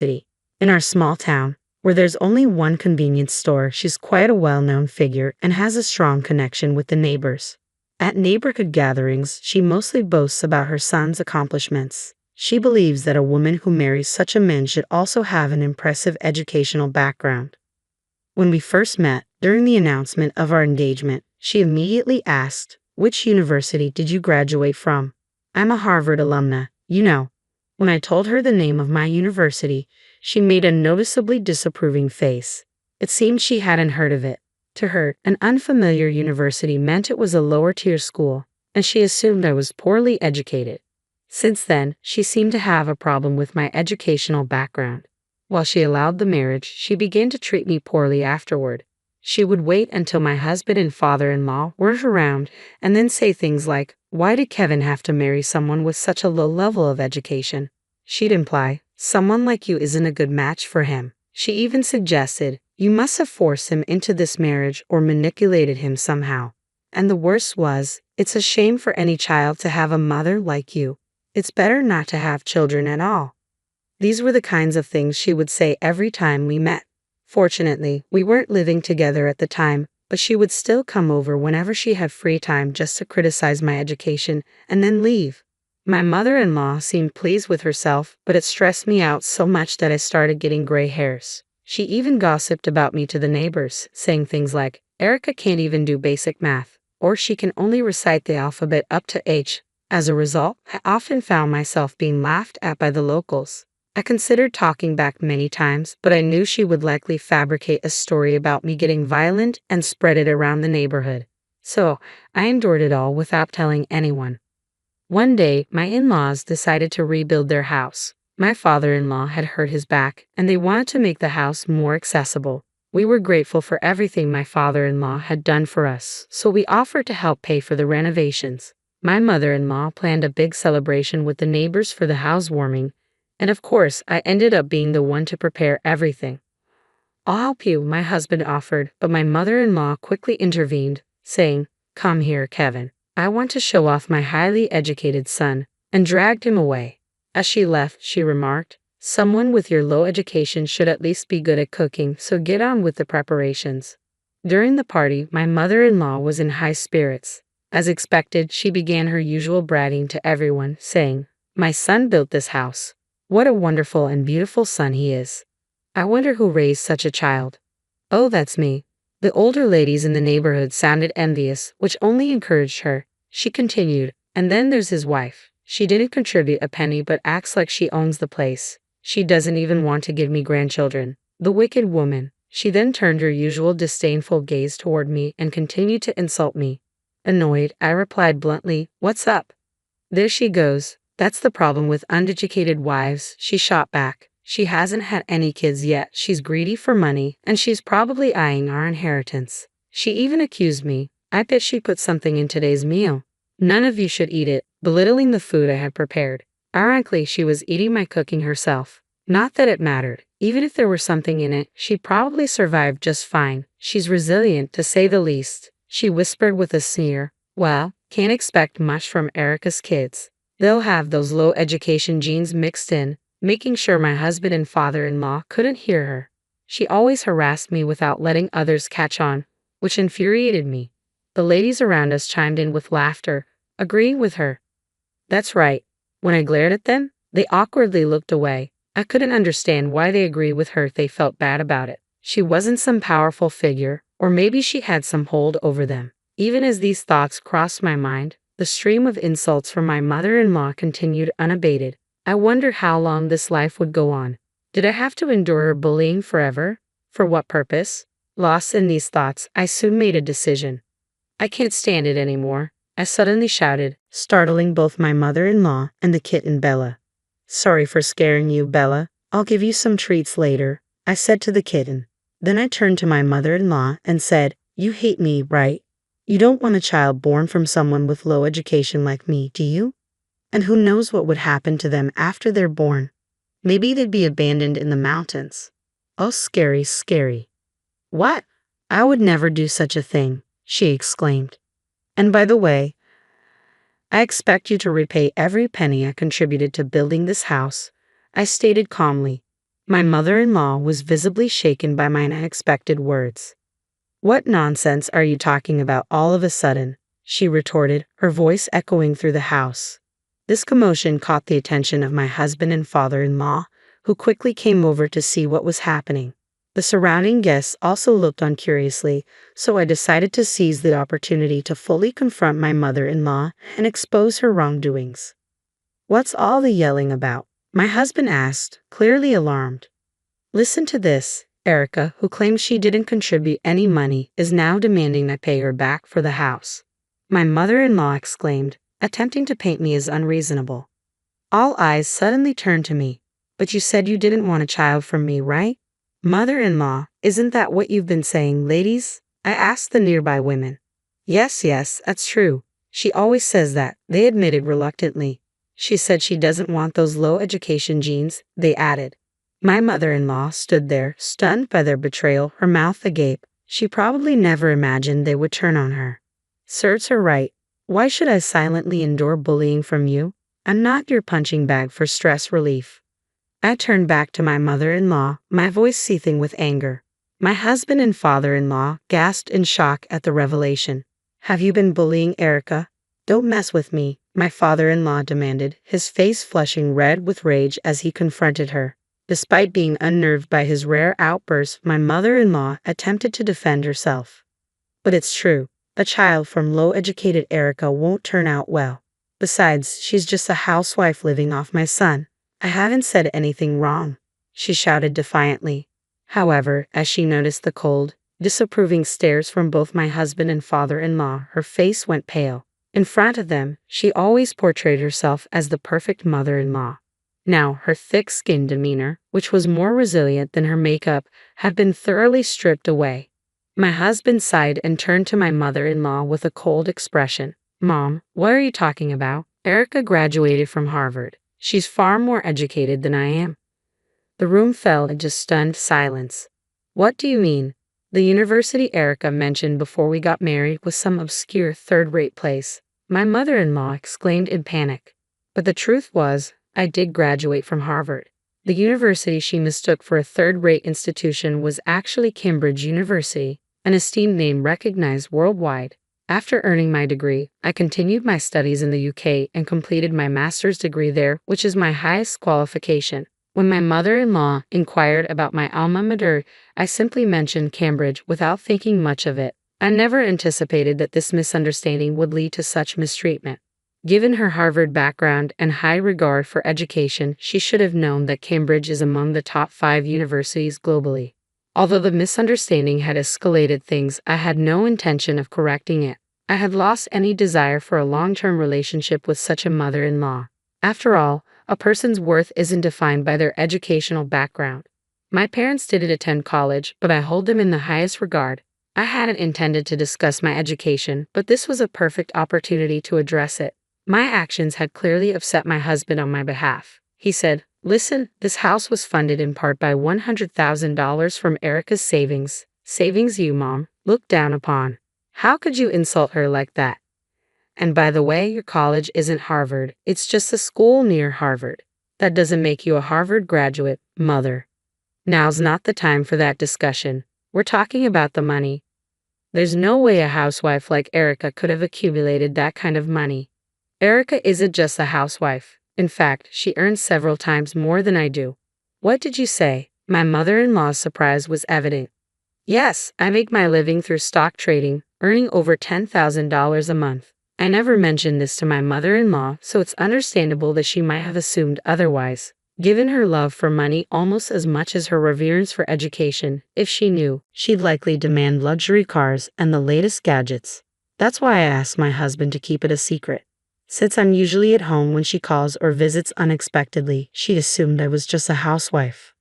city. In our small town, where there's only one convenience store, she's quite a well-known figure and has a strong connection with the neighbors. At neighborhood gatherings, she mostly boasts about her son's accomplishments. She believes that a woman who marries such a man should also have an impressive educational background. When we first met, during the announcement of our engagement, she immediately asked, "Which university did you graduate from?" "I'm a Harvard alumna, you know." When I told her the name of my university, she made a noticeably disapproving face. It seemed she hadn't heard of it. To her, an unfamiliar university meant it was a lower-tier school, and she assumed I was poorly educated. Since then, she seemed to have a problem with my educational background. While she allowed the marriage, she began to treat me poorly afterward. She would wait until my husband and father-in-law weren't around and then say things like, "Why did Kevin have to marry someone with such a low level of education?" She'd imply, "Someone like you isn't a good match for him." She even suggested, "You must have forced him into this marriage or manipulated him somehow." And the worst was, "It's a shame for any child to have a mother like you. It's better not to have children at all." These were the kinds of things she would say every time we met. Fortunately, we weren't living together at the time, but she would still come over whenever she had free time just to criticize my education and then leave. My mother-in-law seemed pleased with herself, but it stressed me out so much that I started getting gray hairs. She even gossiped about me to the neighbors, saying things like, "Erica can't even do basic math," or "She can only recite the alphabet up to H." As a result, I often found myself being laughed at by the locals. I considered talking back many times, but I knew she would likely fabricate a story about me getting violent and spread it around the neighborhood. So, I endured it all without telling anyone. One day, my in-laws decided to rebuild their house. My father-in-law had hurt his back, and they wanted to make the house more accessible. We were grateful for everything my father-in-law had done for us, so we offered to help pay for the renovations. My mother-in-law planned a big celebration with the neighbors for the housewarming, and of course, I ended up being the one to prepare everything. "I'll help you," my husband offered, but my mother-in-law quickly intervened, saying, "Come here, Kevin. I want to show off my highly educated son," and dragged him away. As she left, she remarked, "Someone with your low education should at least be good at cooking, so get on with the preparations." During the party, my mother-in-law was in high spirits. As expected, she began her usual bragging to everyone, saying, "My son built this house. What a wonderful and beautiful son he is. I wonder who raised such a child." "Oh, that's me." The older ladies in the neighborhood sounded envious, which only encouraged her. She continued, "And then there's his wife. She didn't contribute a penny but acts like she owns the place. She doesn't even want to give me grandchildren. The wicked woman." She then turned her usual disdainful gaze toward me and continued to insult me. Annoyed, I replied bluntly, "What's up?" "There she goes. That's the problem with uneducated wives," she shot back. "She hasn't had any kids yet, she's greedy for money, and she's probably eyeing our inheritance." She even accused me, "I bet she put something in today's meal. None of you should eat it," belittling the food I had prepared. Ironically, she was eating my cooking herself. Not that it mattered. Even if there were something in it, she'd probably survive just fine. She's resilient, to say the least. She whispered with a sneer, "Well, can't expect much from Erica's kids. They'll have those low education genes mixed in," making sure my husband and father-in-law couldn't hear her. She always harassed me without letting others catch on, which infuriated me. The ladies around us chimed in with laughter, agreeing with her. That's right. When I glared at them, they awkwardly looked away. I couldn't understand why they agreed with her if they felt bad about it. She wasn't some powerful figure, or maybe she had some hold over them. Even as these thoughts crossed my mind, the stream of insults from my mother-in-law continued unabated. I wondered how long this life would go on. Did I have to endure her bullying forever? For what purpose? Lost in these thoughts, I soon made a decision. "I can't stand it anymore," I suddenly shouted, startling both my mother-in-law and the kitten Bella. "Sorry for scaring you, Bella. I'll give you some treats later," I said to the kitten. Then I turned to my mother-in-law and said, "You hate me, right? You don't want a child born from someone with low education like me, do you? And who knows what would happen to them after they're born? Maybe they'd be abandoned in the mountains. Oh, scary, scary." "What? I would never do such a thing," she exclaimed. "And by the way, I expect you to repay every penny I contributed to building this house," I stated calmly. My mother-in-law was visibly shaken by my unexpected words. "What nonsense are you talking about all of a sudden?" she retorted, her voice echoing through the house. This commotion caught the attention of my husband and father-in-law, who quickly came over to see what was happening. The surrounding guests also looked on curiously, so I decided to seize the opportunity to fully confront my mother-in-law and expose her wrongdoings. "What's all the yelling about?" my husband asked, clearly alarmed. "Listen to this. Erica, who claims she didn't contribute any money, is now demanding I pay her back for the house," my mother-in-law exclaimed, attempting to paint me as unreasonable. All eyes suddenly turned to me. "But you said you didn't want a child from me, right?" "Mother-in-law, isn't that what you've been saying, ladies?" I asked the nearby women. Yes, that's true. She always says that," they admitted reluctantly. "She said she doesn't want those low education genes," they added. My mother-in-law stood there, stunned by their betrayal, her mouth agape. She probably never imagined they would turn on her. Serves her right. Why should I silently endure bullying from you? I'm not your punching bag for stress relief. I turned back to my mother-in-law, my voice seething with anger. My husband and father-in-law gasped in shock at the revelation. "Have you been bullying Erica?" "Don't mess with me," my father-in-law demanded, his face flushing red with rage as he confronted her. Despite being unnerved by his rare outburst, my mother-in-law attempted to defend herself. "But it's true. A child from low-educated Erica won't turn out well. Besides, she's just a housewife living off my son. I haven't said anything wrong," she shouted defiantly. However, as she noticed the cold, disapproving stares from both my husband and father-in-law, her face went pale. In front of them, she always portrayed herself as the perfect mother-in-law. Now, her thick-skinned demeanor, which was more resilient than her makeup, had been thoroughly stripped away. My husband sighed and turned to my mother-in-law with a cold expression. "Mom, what are you talking about? Erica graduated from Harvard. She's far more educated than I am." The room fell into stunned silence. "What do you mean? The university Erica mentioned before we got married was some obscure third-rate place," my mother-in-law exclaimed in panic. But the truth was, I did graduate from Harvard. The university she mistook for a third-rate institution was actually Cambridge University, an esteemed name recognized worldwide. After earning my degree, I continued my studies in the UK and completed my master's degree there, which is my highest qualification. When my mother-in-law inquired about my alma mater, I simply mentioned Cambridge without thinking much of it. I never anticipated that this misunderstanding would lead to such mistreatment. Given her Harvard background and high regard for education, she should have known that Cambridge is among the top 5 universities globally. Although the misunderstanding had escalated things, I had no intention of correcting it. I had lost any desire for a long-term relationship with such a mother-in-law. After all, a person's worth isn't defined by their educational background. My parents didn't attend college, but I hold them in the highest regard. I hadn't intended to discuss my education, but this was a perfect opportunity to address it. My actions had clearly upset my husband on my behalf. He said, "Listen, this house was funded in part by $100,000 from Erica's savings. Savings you, Mom, look down upon. How could you insult her like that? And by the way, your college isn't Harvard. It's just a school near Harvard. That doesn't make you a Harvard graduate, Mother. Now's not the time for that discussion. We're talking about the money. There's no way a housewife like Erica could have accumulated that kind of money. Erica isn't just a housewife. In fact, she earns several times more than I do." "What did you say?" My mother-in-law's surprise was evident. "Yes, I make my living through stock trading, earning over $10,000 a month." I never mentioned this to my mother-in-law, so it's understandable that she might have assumed otherwise. Given her love for money almost as much as her reverence for education, if she knew, she'd likely demand luxury cars and the latest gadgets. That's why I asked my husband to keep it a secret. Since I'm usually at home when she calls or visits unexpectedly, she assumed I was just a housewife.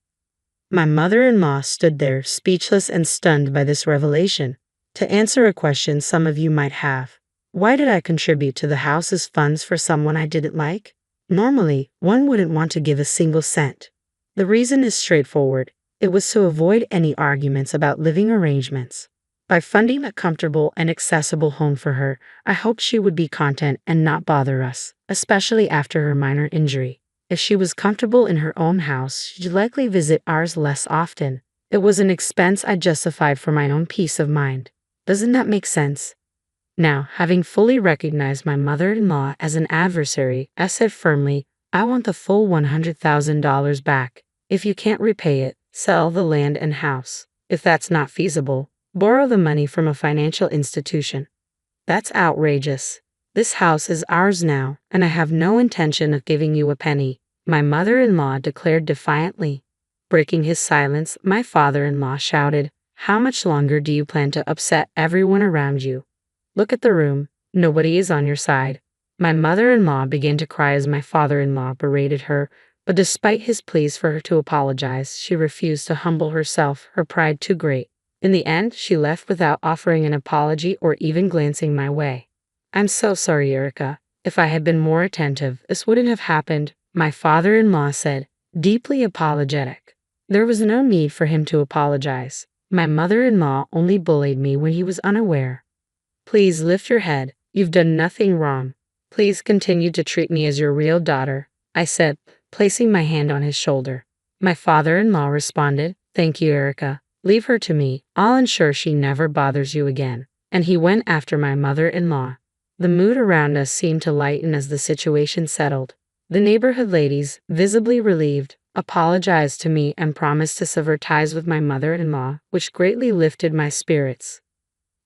My mother-in-law stood there, speechless and stunned by this revelation. To answer a question some of you might have, why did I contribute to the house's funds for someone I didn't like? Normally, one wouldn't want to give a single cent. The reason is straightforward. It was to avoid any arguments about living arrangements. By funding a comfortable and accessible home for her, I hoped she would be content and not bother us, especially after her minor injury. If she was comfortable in her own house, she'd likely visit ours less often. It was an expense I justified for my own peace of mind. Doesn't that make sense? Now, having fully recognized my mother-in-law as an adversary, I said firmly, I want the full $100,000 back. If you can't repay it, sell the land and house. If that's not feasible, borrow the money from a financial institution. That's outrageous. This house is ours now, and I have no intention of giving you a penny, my mother-in-law declared defiantly. Breaking his silence, my father-in-law shouted, How much longer do you plan to upset everyone around you? Look at the room. Nobody is on your side. My mother-in-law began to cry as my father-in-law berated her, but despite his pleas for her to apologize, she refused to humble herself, her pride too great. In the end, she left without offering an apology or even glancing my way. I'm so sorry, Erica. If I had been more attentive, this wouldn't have happened, my father-in-law said, deeply apologetic. There was no need for him to apologize. My mother-in-law only bullied me when he was unaware. Please lift your head. You've done nothing wrong. Please continue to treat me as your real daughter, I said, placing my hand on his shoulder. My father-in-law responded, Thank you, Erica. Leave her to me. I'll ensure she never bothers you again. And he went after my mother-in-law. The mood around us seemed to lighten as the situation settled. The neighborhood ladies, visibly relieved, apologized to me and promised to sever ties with my mother-in-law, which greatly lifted my spirits.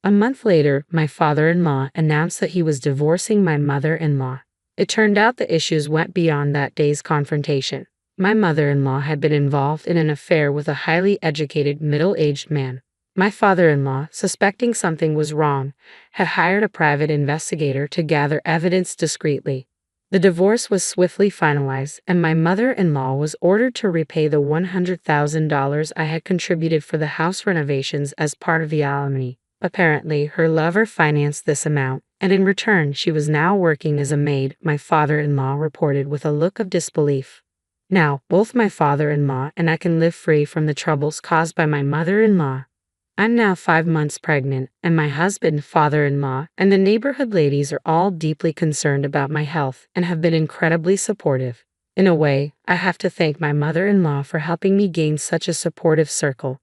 A month later, my father-in-law announced that he was divorcing my mother-in-law. It turned out the issues went beyond that day's confrontation. My mother-in-law had been involved in an affair with a highly educated middle-aged man. My father-in-law, suspecting something was wrong, had hired a private investigator to gather evidence discreetly. The divorce was swiftly finalized, and my mother-in-law was ordered to repay the $100,000 I had contributed for the house renovations as part of the alimony. Apparently, her lover financed this amount, and in return she was now working as a maid, my father-in-law reported with a look of disbelief. Now, both my father-in-law and I can live free from the troubles caused by my mother-in-law. I'm now 5 months pregnant, and my husband, father-in-law, and the neighborhood ladies are all deeply concerned about my health and have been incredibly supportive. In a way, I have to thank my mother-in-law for helping me gain such a supportive circle.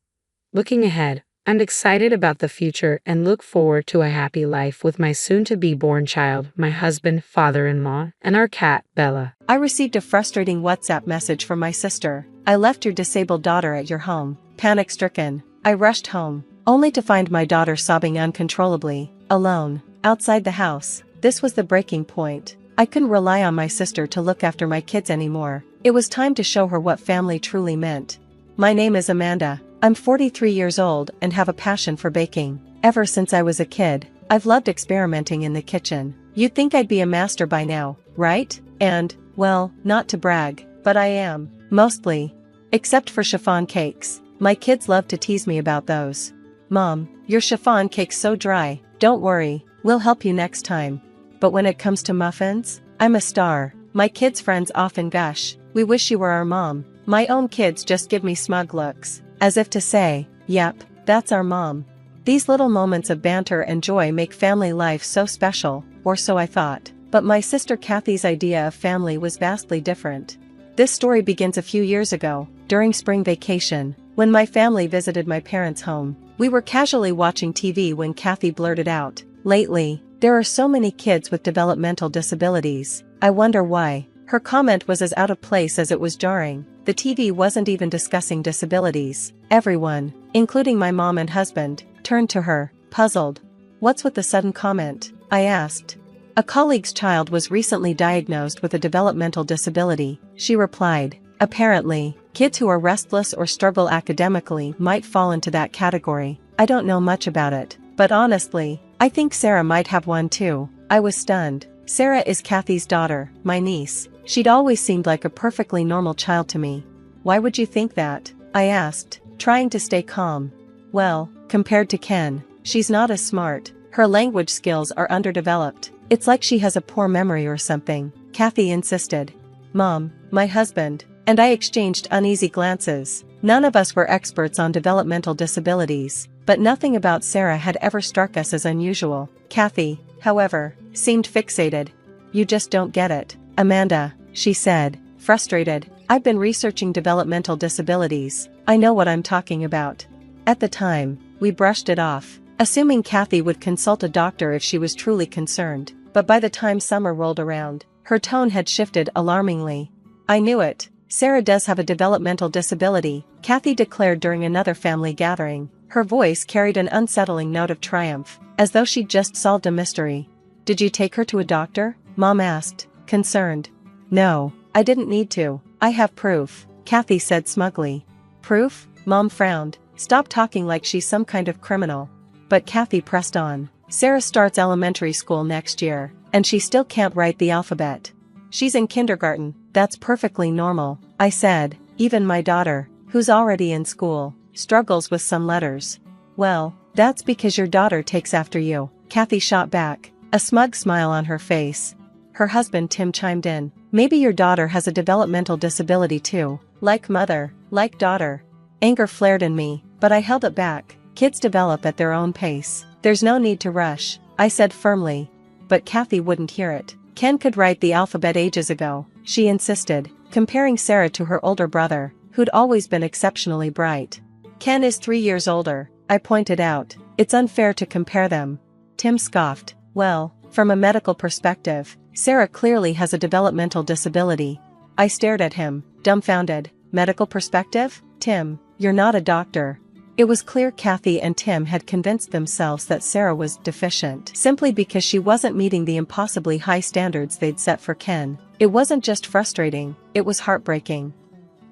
Looking ahead, I'm excited about the future and look forward to a happy life with my soon-to-be-born child, my husband, father-in-law, and our cat, Bella. I received a frustrating WhatsApp message from my sister. I left your disabled daughter at your home. Panic-stricken, I rushed home, only to find my daughter sobbing uncontrollably, alone, outside the house. This was the breaking point. I couldn't rely on my sister to look after my kids anymore. It was time to show her what family truly meant. My name is Amanda. I'm 43 years old and have a passion for baking. Ever since I was a kid, I've loved experimenting in the kitchen. You'd think I'd be a master by now, right? And, well, not to brag, but I am, mostly. Except for chiffon cakes. My kids love to tease me about those. Mom, your chiffon cake's so dry. Don't worry, we'll help you next time. But when it comes to muffins, I'm a star. My kids' friends often gush, we wish you were our mom. My own kids just give me smug looks, as if to say, yep, that's our mom. These little moments of banter and joy make family life so special, or so I thought. But my sister Kathy's idea of family was vastly different. This story begins a few years ago, during spring vacation, when my family visited my parents' home. We were casually watching TV when Kathy blurted out, lately, there are so many kids with developmental disabilities. I wonder why. Her comment was as out of place as it was jarring. The TV wasn't even discussing disabilities. Everyone, including my mom and husband, turned to her, puzzled. What's with the sudden comment? I asked. A colleague's child was recently diagnosed with a developmental disability, she replied. Apparently, kids who are restless or struggle academically might fall into that category. I don't know much about it, but honestly, I think Sarah might have one too. I was stunned. Sarah is Kathy's daughter, my niece. She'd always seemed like a perfectly normal child to me. Why would you think that? I asked, trying to stay calm. Well, compared to Ken, she's not as smart. Her language skills are underdeveloped. It's like she has a poor memory or something, Kathy insisted. Mom, my husband, and I exchanged uneasy glances. None of us were experts on developmental disabilities, but nothing about Sarah had ever struck us as unusual. Kathy, however, seemed fixated. You just don't get it, Amanda, she said, frustrated. I've been researching developmental disabilities. I know what I'm talking about. At the time, we brushed it off, assuming Kathy would consult a doctor if she was truly concerned. But by the time summer rolled around, her tone had shifted alarmingly. I knew it. Sarah does have a developmental disability, Kathy declared during another family gathering. Her voice carried an unsettling note of triumph, as though she'd just solved a mystery. Did you take her to a doctor? Mom asked, concerned. No, I didn't need to. I have proof, Kathy said smugly. Proof? Mom frowned. Stop talking like she's some kind of criminal. But Kathy pressed on. Sarah starts elementary school next year, and she still can't write the alphabet. She's in kindergarten, that's perfectly normal, I said. Even my daughter, who's already in school, struggles with some letters. Well, that's because your daughter takes after you, Kathy shot back, a smug smile on her face. Her husband Tim chimed in. Maybe your daughter has a developmental disability too. Like mother, like daughter. Anger flared in me, but I held it back. Kids develop at their own pace. There's no need to rush, I said firmly. But Kathy wouldn't hear it. Ken could write the alphabet ages ago, she insisted, comparing Sarah to her older brother, who'd always been exceptionally bright. Ken is 3 years older, I pointed out. It's unfair to compare them. Tim scoffed. Well, from a medical perspective, Sarah clearly has a developmental disability. I stared at him, dumbfounded. Medical perspective? Tim, you're not a doctor. It was clear Kathy and Tim had convinced themselves that Sarah was deficient simply because she wasn't meeting the impossibly high standards they'd set for Ken. It wasn't just frustrating, it was heartbreaking.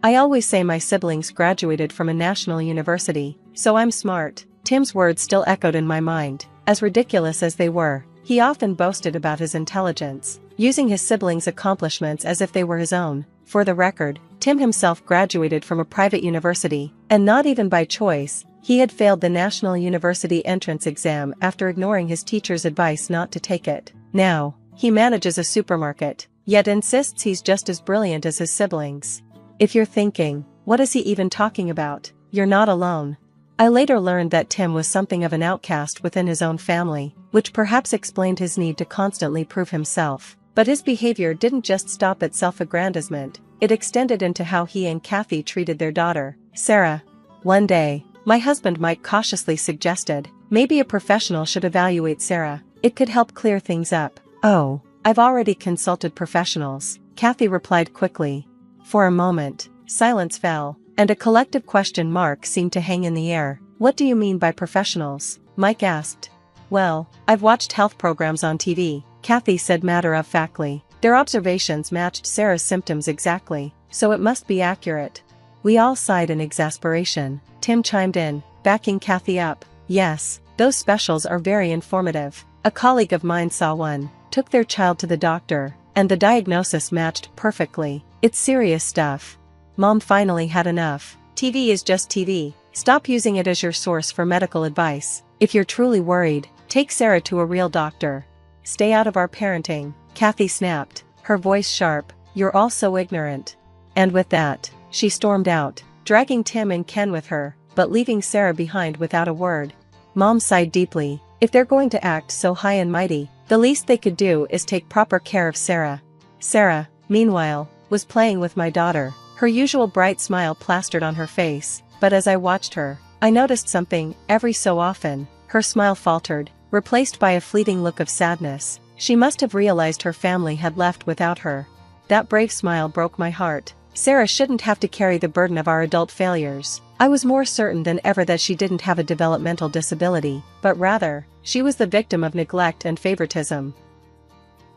I always say my siblings graduated from a national university, so I'm smart. Tim's words still echoed in my mind. As ridiculous as they were, he often boasted about his intelligence, using his siblings' accomplishments as if they were his own. For the record, Tim himself graduated from a private university, and not even by choice. He had failed the National University Entrance Exam after ignoring his teacher's advice not to take it. Now, he manages a supermarket, yet insists he's just as brilliant as his siblings. If you're thinking, what is he even talking about? You're not alone. I later learned that Tim was something of an outcast within his own family, which perhaps explained his need to constantly prove himself. But his behavior didn't just stop at self-aggrandizement, it extended into how he and Kathy treated their daughter, Sarah. One day, my husband Mike cautiously suggested, maybe a professional should evaluate Sarah. It could help clear things up. Oh, I've already consulted professionals, Kathy replied quickly. For a moment, silence fell, and a collective question mark seemed to hang in the air. What do you mean by professionals? Mike asked. Well, I've watched health programs on TV, Kathy said matter-of-factly. Their observations matched Sarah's symptoms exactly, so it must be accurate. We all sighed in exasperation. Tim chimed in, backing Kathy up. Yes, those specials are very informative. A colleague of mine saw one, took their child to the doctor, and the diagnosis matched perfectly. It's serious stuff. Mom finally had enough. TV is just TV. Stop using it as your source for medical advice. If you're truly worried, take Sarah to a real doctor. Stay out of our parenting, Kathy snapped, her voice sharp. You're all so ignorant. And with that, she stormed out, dragging Tim and Ken with her, but leaving Sarah behind without a word. Mom sighed deeply. If they're going to act so high and mighty, the least they could do is take proper care of Sarah. Sarah, meanwhile, was playing with my daughter, her usual bright smile plastered on her face, but as I watched her, I noticed something. Every so often, her smile faltered, replaced by a fleeting look of sadness. She must have realized her family had left without her. That brave smile broke my heart. Sarah shouldn't have to carry the burden of our adult failures. I was more certain than ever that she didn't have a developmental disability, but rather, she was the victim of neglect and favoritism.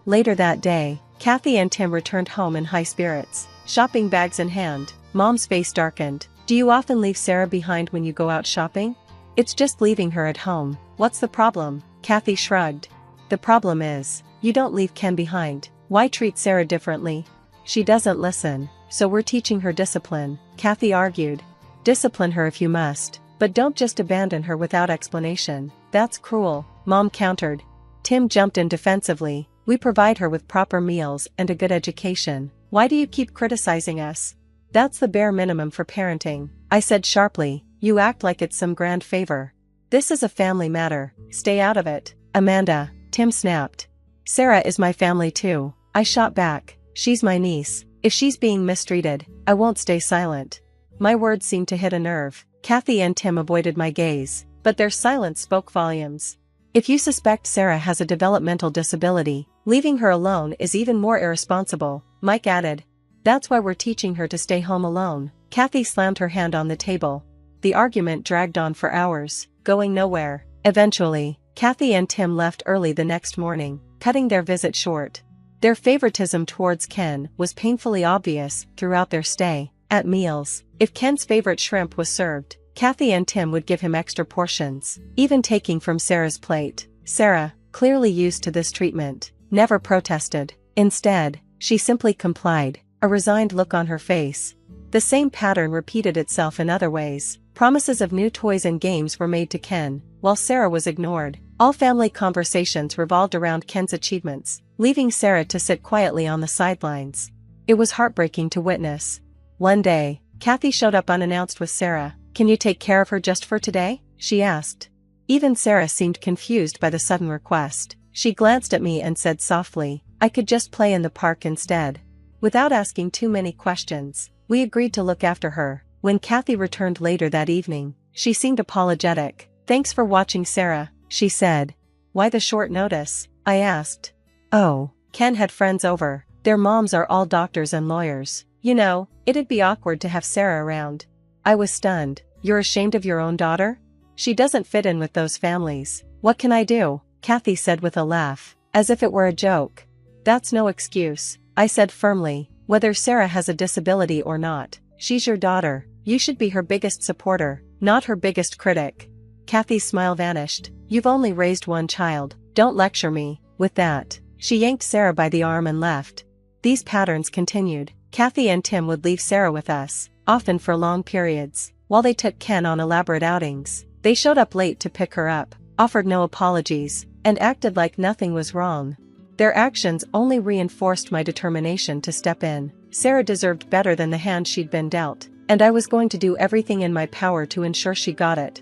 Later that day, Kathy and Tim returned home in high spirits, shopping bags in hand. Mom's face darkened. Do you often leave Sarah behind when you go out shopping? It's just leaving her at home. What's the problem? Kathy shrugged. The problem is, you don't leave Ken behind. Why treat Sarah differently? She doesn't listen, so we're teaching her discipline, Kathy argued. Discipline her if you must, but don't just abandon her without explanation. That's cruel, Mom countered. Tim jumped in defensively. We provide her with proper meals and a good education. Why do you keep criticizing us? That's the bare minimum for parenting, I said sharply. You act like it's some grand favor. This is a family matter. Stay out of it, Amanda, Tim snapped. Sarah is my family too, I shot back. She's my niece. If she's being mistreated, I won't stay silent. My words seemed to hit a nerve. Kathy and Tim avoided my gaze, but their silence spoke volumes. If you suspect Sarah has a developmental disability, leaving her alone is even more irresponsible, Mike added. That's why we're teaching her to stay home alone. Kathy slammed her hand on the table. The argument dragged on for hours, going nowhere. Eventually, Kathy and Tim left early the next morning, cutting their visit short. Their favoritism towards Ken was painfully obvious throughout their stay. At meals, if Ken's favorite shrimp was served, Kathy and Tim would give him extra portions, even taking from Sarah's plate. Sarah, clearly used to this treatment, never protested. Instead, she simply complied, a resigned look on her face. The same pattern repeated itself in other ways. Promises of new toys and games were made to Ken, while Sarah was ignored. All family conversations revolved around Ken's achievements, leaving Sarah to sit quietly on the sidelines. It was heartbreaking to witness. One day, Kathy showed up unannounced with Sarah. "Can you take care of her just for today?" she asked. Even Sarah seemed confused by the sudden request. She glanced at me and said softly, "I could just play in the park instead." Without asking too many questions, we agreed to look after her. When Kathy returned later that evening, she seemed apologetic. "Thanks for watching, Sarah," she said. "Why the short notice?" I asked. "Oh, Ken had friends over. Their moms are all doctors and lawyers. You know, it'd be awkward to have Sarah around." I was stunned. "You're ashamed of your own daughter? She doesn't fit in with those families." "What can I do?" Kathy said with a laugh, as if it were a joke. "That's no excuse," I said firmly. "Whether Sarah has a disability or not, she's your daughter. You should be her biggest supporter, not her biggest critic." Kathy's smile vanished. "You've only raised one child, don't lecture me." With that, she yanked Sarah by the arm and left. These patterns continued. Kathy and Tim would leave Sarah with us, often for long periods, while they took Ken on elaborate outings. They showed up late to pick her up, offered no apologies, and acted like nothing was wrong. Their actions only reinforced my determination to step in. Sarah deserved better than the hand she'd been dealt, and I was going to do everything in my power to ensure she got it.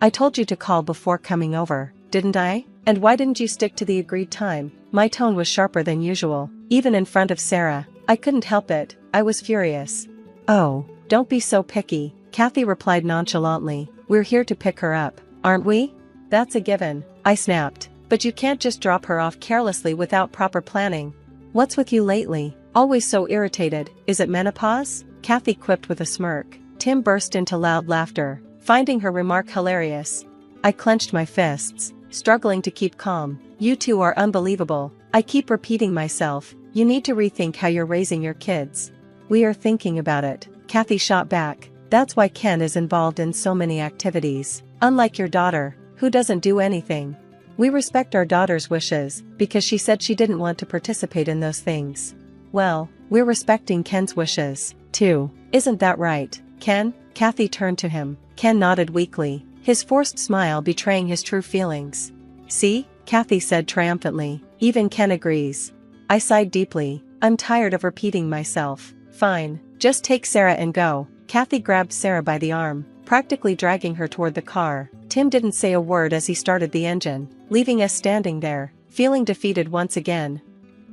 "I told you to call before coming over, didn't I? And why didn't you stick to the agreed time?" My tone was sharper than usual, even in front of Sarah. I couldn't help it, I was furious. "Oh, don't be so picky," Kathy replied nonchalantly. "We're here to pick her up, aren't we?" "That's a given," I snapped. "But you can't just drop her off carelessly without proper planning." "What's with you lately? Always so irritated, is it menopause?" Kathy quipped with a smirk. Tim burst into loud laughter, finding her remark hilarious. I clenched my fists, struggling to keep calm. "You two are unbelievable. I keep repeating myself, you need to rethink how you're raising your kids." "We are thinking about it," Kathy shot back. "That's why Ken is involved in so many activities, unlike your daughter, who doesn't do anything. We respect our daughter's wishes, because she said she didn't want to participate in those things. Well, we're respecting Ken's wishes, too. Isn't that right, Ken?" Kathy turned to him. Ken nodded weakly, his forced smile betraying his true feelings. "See?" Kathy said triumphantly. "Even Ken agrees." I sighed deeply. I'm tired of repeating myself. "Fine, just take Sarah and go." Kathy grabbed Sarah by the arm, practically dragging her toward the car. Tim didn't say a word as he started the engine, leaving us standing there, feeling defeated once again.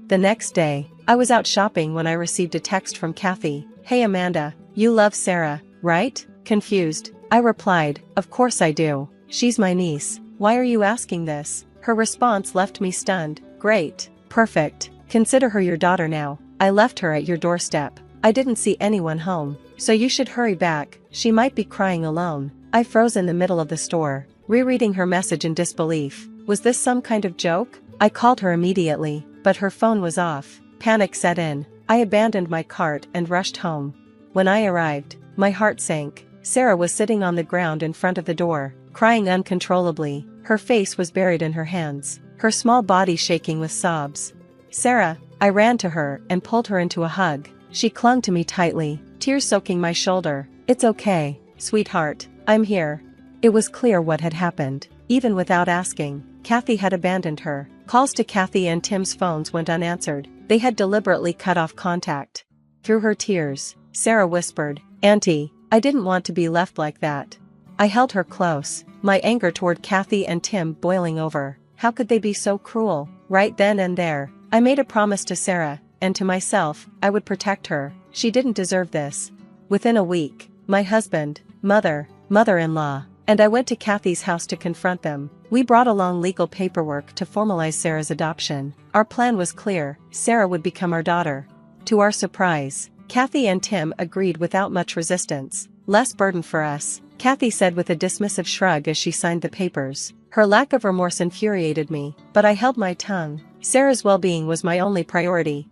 The next day, I was out shopping when I received a text from Kathy. "Hey Amanda, you love Sarah, right?" Confused, I replied, "Of course I do. She's my niece. Why are you asking this?" Her response left me stunned. "Great. Perfect. Consider her your daughter now. I left her at your doorstep. I didn't see anyone home, so you should hurry back. She might be crying alone." I froze in the middle of the store, rereading her message in disbelief. Was this some kind of joke? I called her immediately, but her phone was off. Panic set in. I abandoned my cart and rushed home. When I arrived, my heart sank. Sarah was sitting on the ground in front of the door, crying uncontrollably. Her face was buried in her hands, her small body shaking with sobs. "Sarah!" I ran to her and pulled her into a hug. She clung to me tightly, tears soaking my shoulder. "It's okay, sweetheart, I'm here." It was clear what had happened. Even without asking, Kathy had abandoned her. Calls to Kathy and Tim's phones went unanswered. They had deliberately cut off contact. Through her tears, Sarah whispered, "Auntie, I didn't want to be left like that." I held her close, my anger toward Kathy and Tim boiling over. How could they be so cruel? Right then and there, I made a promise to Sarah, and to myself, I would protect her. She didn't deserve this. Within a week, my husband, mother-in-law, and I went to Kathy's house to confront them. We brought along legal paperwork to formalize Sarah's adoption. Our plan was clear: Sarah would become our daughter. To our surprise, Kathy and Tim agreed without much resistance. Less burden for us, Kathy said with a dismissive shrug as she signed the papers. Her lack of remorse infuriated me, but I held my tongue. Sarah's well-being was my only priority.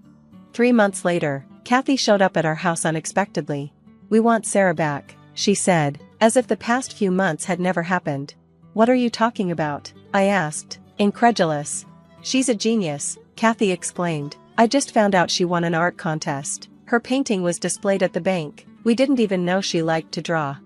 3 months later, Kathy showed up at our house unexpectedly. "We want Sarah back," she said, as if the past few months had never happened. "What are you talking about?" I asked, incredulous. "She's a genius," Kathy exclaimed. "I just found out she won an art contest. Her painting was displayed at the bank. We didn't even know she liked to draw."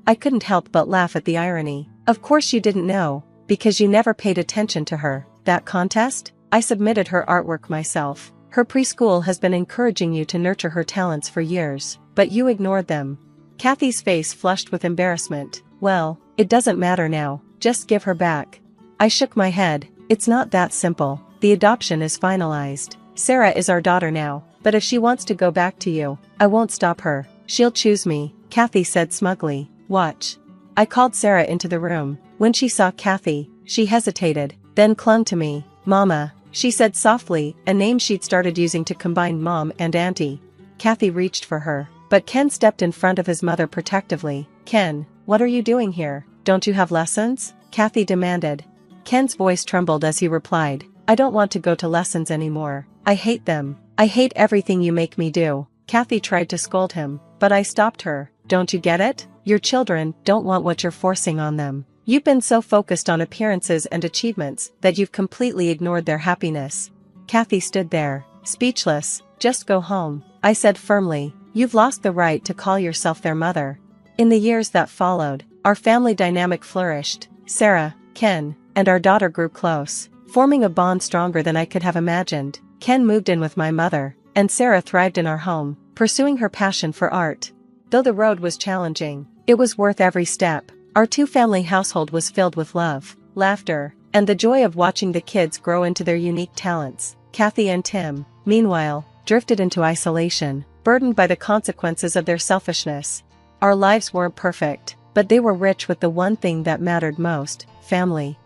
I couldn't help but laugh at the irony. "Of course you didn't know, because you never paid attention to her. That contest? I submitted her artwork myself. Her preschool has been encouraging you to nurture her talents for years, but you ignored them." Kathy's face flushed with embarrassment. "Well, it doesn't matter now, just give her back." I shook my head. "It's not that simple. The adoption is finalized. Sarah is our daughter now, but if she wants to go back to you, I won't stop her. She'll choose me," Kathy said smugly. "Watch." I called Sarah into the room. When she saw Kathy, she hesitated, then clung to me. "Mama," she said softly, a name she'd started using to combine mom and auntie. Kathy reached for her, but Ken stepped in front of his mother protectively. "Ken, what are you doing here? Don't you have lessons?" Kathy demanded. Ken's voice trembled as he replied, "I don't want to go to lessons anymore. I hate them. I hate everything you make me do." Kathy tried to scold him, but I stopped her. "Don't you get it? Your children don't want what you're forcing on them. You've been so focused on appearances and achievements that you've completely ignored their happiness." Kathy stood there, speechless. "Just go home," I said firmly. "You've lost the right to call yourself their mother." In the years that followed, our family dynamic flourished. Sarah, Ken, and our daughter grew close, forming a bond stronger than I could have imagined. Ken moved in with my mother, and Sarah thrived in our home, pursuing her passion for art. Though the road was challenging, it was worth every step. Our two-family household was filled with love, laughter, and the joy of watching the kids grow into their unique talents. Kathy and Tim, meanwhile, drifted into isolation, burdened by the consequences of their selfishness. Our lives weren't perfect, but they were rich with the one thing that mattered most: family.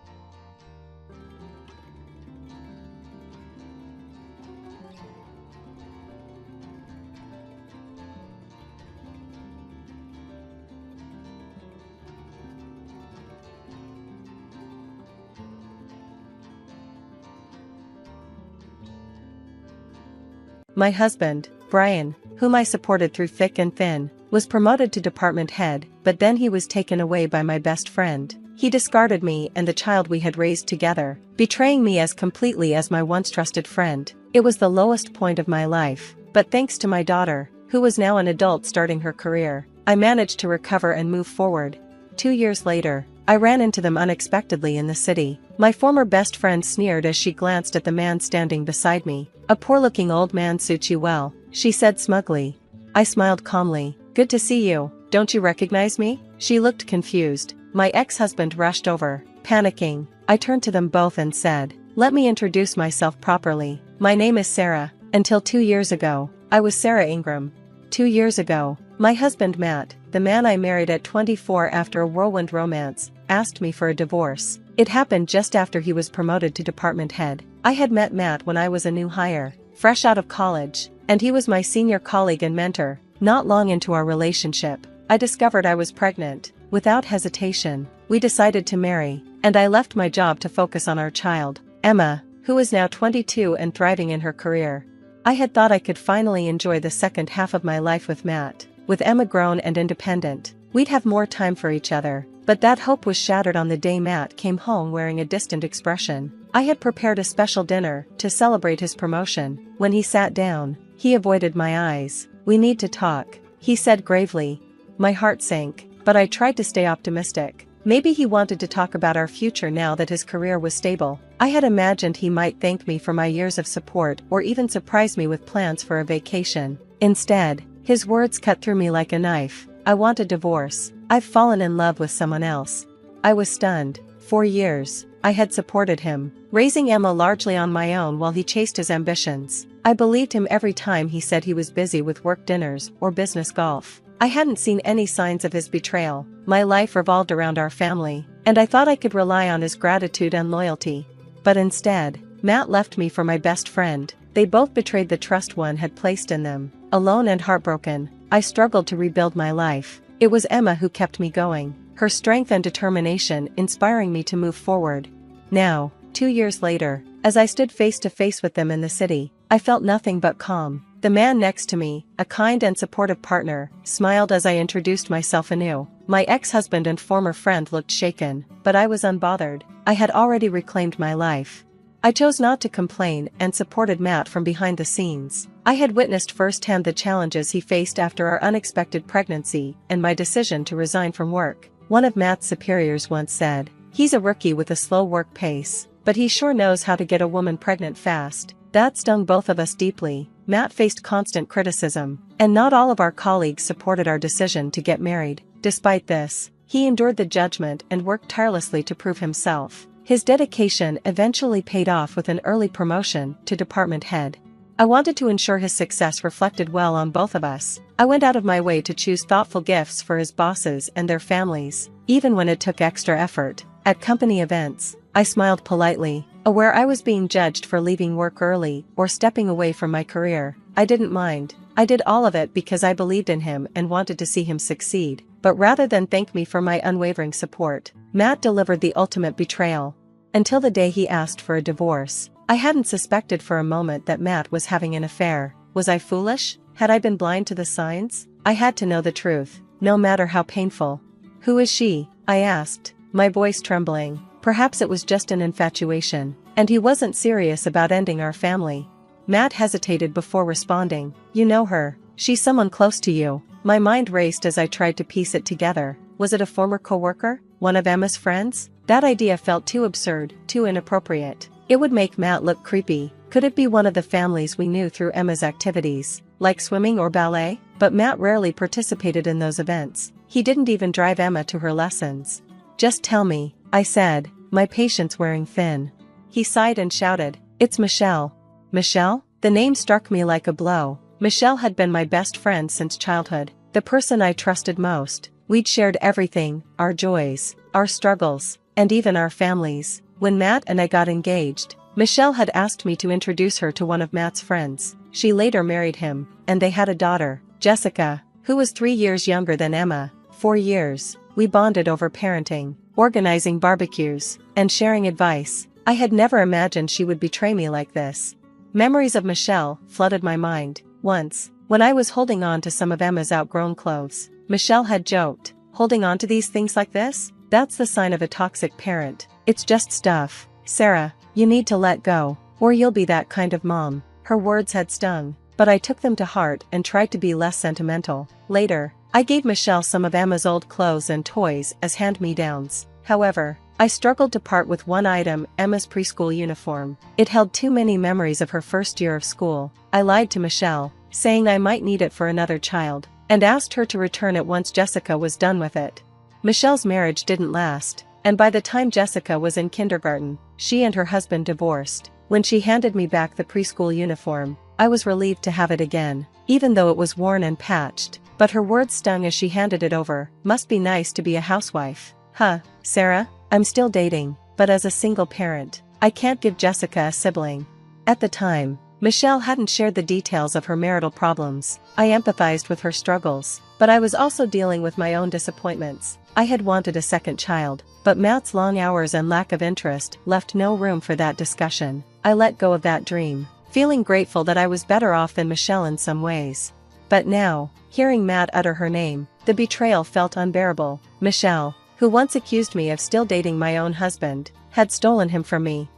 My husband, Brian, whom I supported through thick and thin, was promoted to department head, but then he was taken away by my best friend. He discarded me and the child we had raised together, betraying me as completely as my once trusted friend. It was the lowest point of my life, but thanks to my daughter, who was now an adult starting her career, I managed to recover and move forward. 2 years later, I ran into them unexpectedly in the city. My former best friend sneered as she glanced at the man standing beside me. "A poor-looking old man suits you well," she said smugly. I smiled calmly. "Good to see you. Don't you recognize me?" She looked confused. My ex-husband rushed over, panicking. I turned to them both and said, "Let me introduce myself properly. My name is Sarah. Until 2 years ago, I was Sarah Ingram." 2 years ago, my husband Matt, the man I married at 24 after a whirlwind romance, asked me for a divorce. It happened just after he was promoted to department head. I had met Matt when I was a new hire, fresh out of college, and he was my senior colleague and mentor. Not long into our relationship, I discovered I was pregnant. Without hesitation, we decided to marry, and I left my job to focus on our child, Emma, who is now 22 and thriving in her career. I had thought I could finally enjoy the second half of my life with Matt. With Emma grown and independent, we'd have more time for each other. But that hope was shattered on the day Matt came home wearing a distant expression. I had prepared a special dinner to celebrate his promotion. When he sat down, he avoided my eyes. "We need to talk," he said gravely. My heart sank, but I tried to stay optimistic. Maybe he wanted to talk about our future now that his career was stable. I had imagined he might thank me for my years of support or even surprise me with plans for a vacation. Instead, his words cut through me like a knife. "I want a divorce. I've fallen in love with someone else." I was stunned. 4 years. I had supported him, raising Emma largely on my own while he chased his ambitions. I believed him every time he said he was busy with work dinners or business golf. I hadn't seen any signs of his betrayal. My life revolved around our family, and I thought I could rely on his gratitude and loyalty. But instead, Matt left me for my best friend. They both betrayed the trust one had placed in them. Alone and heartbroken, I struggled to rebuild my life. It was Emma who kept me going, her strength and determination inspiring me to move forward. Now, 2 years later, as I stood face to face with them in the city, I felt nothing but calm. The man next to me, a kind and supportive partner, smiled as I introduced myself anew. My ex-husband and former friend looked shaken, but I was unbothered. I had already reclaimed my life. I chose not to complain and supported Matt from behind the scenes. I had witnessed firsthand the challenges he faced after our unexpected pregnancy and my decision to resign from work. One of Matt's superiors once said, "He's a rookie with a slow work pace, but he sure knows how to get a woman pregnant fast." That stung both of us deeply. Matt faced constant criticism, and not all of our colleagues supported our decision to get married. Despite this, he endured the judgment and worked tirelessly to prove himself. His dedication eventually paid off with an early promotion to department head. I wanted to ensure his success reflected well on both of us. I went out of my way to choose thoughtful gifts for his bosses and their families, even when it took extra effort. At company events, I smiled politely, aware I was being judged for leaving work early or stepping away from my career. I didn't mind. I did all of it because I believed in him and wanted to see him succeed. But rather than thank me for my unwavering support, Matt delivered the ultimate betrayal. Until the day he asked for a divorce, I hadn't suspected for a moment that Matt was having an affair. Was I foolish? Had I been blind to the signs? I had to know the truth, no matter how painful. "Who is she?" I asked, my voice trembling. Perhaps it was just an infatuation, and he wasn't serious about ending our family. Matt hesitated before responding. "You know her. She's someone close to you." My mind raced as I tried to piece it together. Was it a former coworker? One of Emma's friends? That idea felt too absurd, too inappropriate. It would make Matt look creepy. Could it be one of the families we knew through Emma's activities, like swimming or ballet? But Matt rarely participated in those events. He didn't even drive Emma to her lessons. "Just tell me," I said, my patience wearing thin. He sighed and shouted, "It's Michelle." Michelle? The name struck me like a blow. Michelle had been my best friend since childhood, the person I trusted most. We'd shared everything, our joys, our struggles, and even our families. When Matt and I got engaged, Michelle had asked me to introduce her to one of Matt's friends. She later married him, and they had a daughter, Jessica, who was 3 years younger than Emma. 4 years, we bonded over parenting, organizing barbecues, and sharing advice. I had never imagined she would betray me like this. Memories of Michelle flooded my mind. Once, when I was holding on to some of Emma's outgrown clothes, Michelle had joked, "Holding on to these things like this? That's the sign of a toxic parent. It's just stuff. Sarah, you need to let go, or you'll be that kind of mom." Her words had stung, but I took them to heart and tried to be less sentimental. Later, I gave Michelle some of Emma's old clothes and toys as hand-me-downs. However, I struggled to part with one item, Emma's preschool uniform. It held too many memories of her first year of school. I lied to Michelle, saying I might need it for another child, and asked her to return it once Jessica was done with it. Michelle's marriage didn't last, and by the time Jessica was in kindergarten, she and her husband divorced. When she handed me back the preschool uniform, I was relieved to have it again, even though it was worn and patched. But her words stung as she handed it over. "Must be nice to be a housewife." "Huh, Sarah? I'm still dating, but as a single parent, I can't give Jessica a sibling." At the time, Michelle hadn't shared the details of her marital problems. I empathized with her struggles, but I was also dealing with my own disappointments. I had wanted a second child, but Matt's long hours and lack of interest left no room for that discussion. I let go of that dream, feeling grateful that I was better off than Michelle in some ways. But now, hearing Matt utter her name, the betrayal felt unbearable. Michelle, who once accused me of still dating my own husband, had stolen him from me.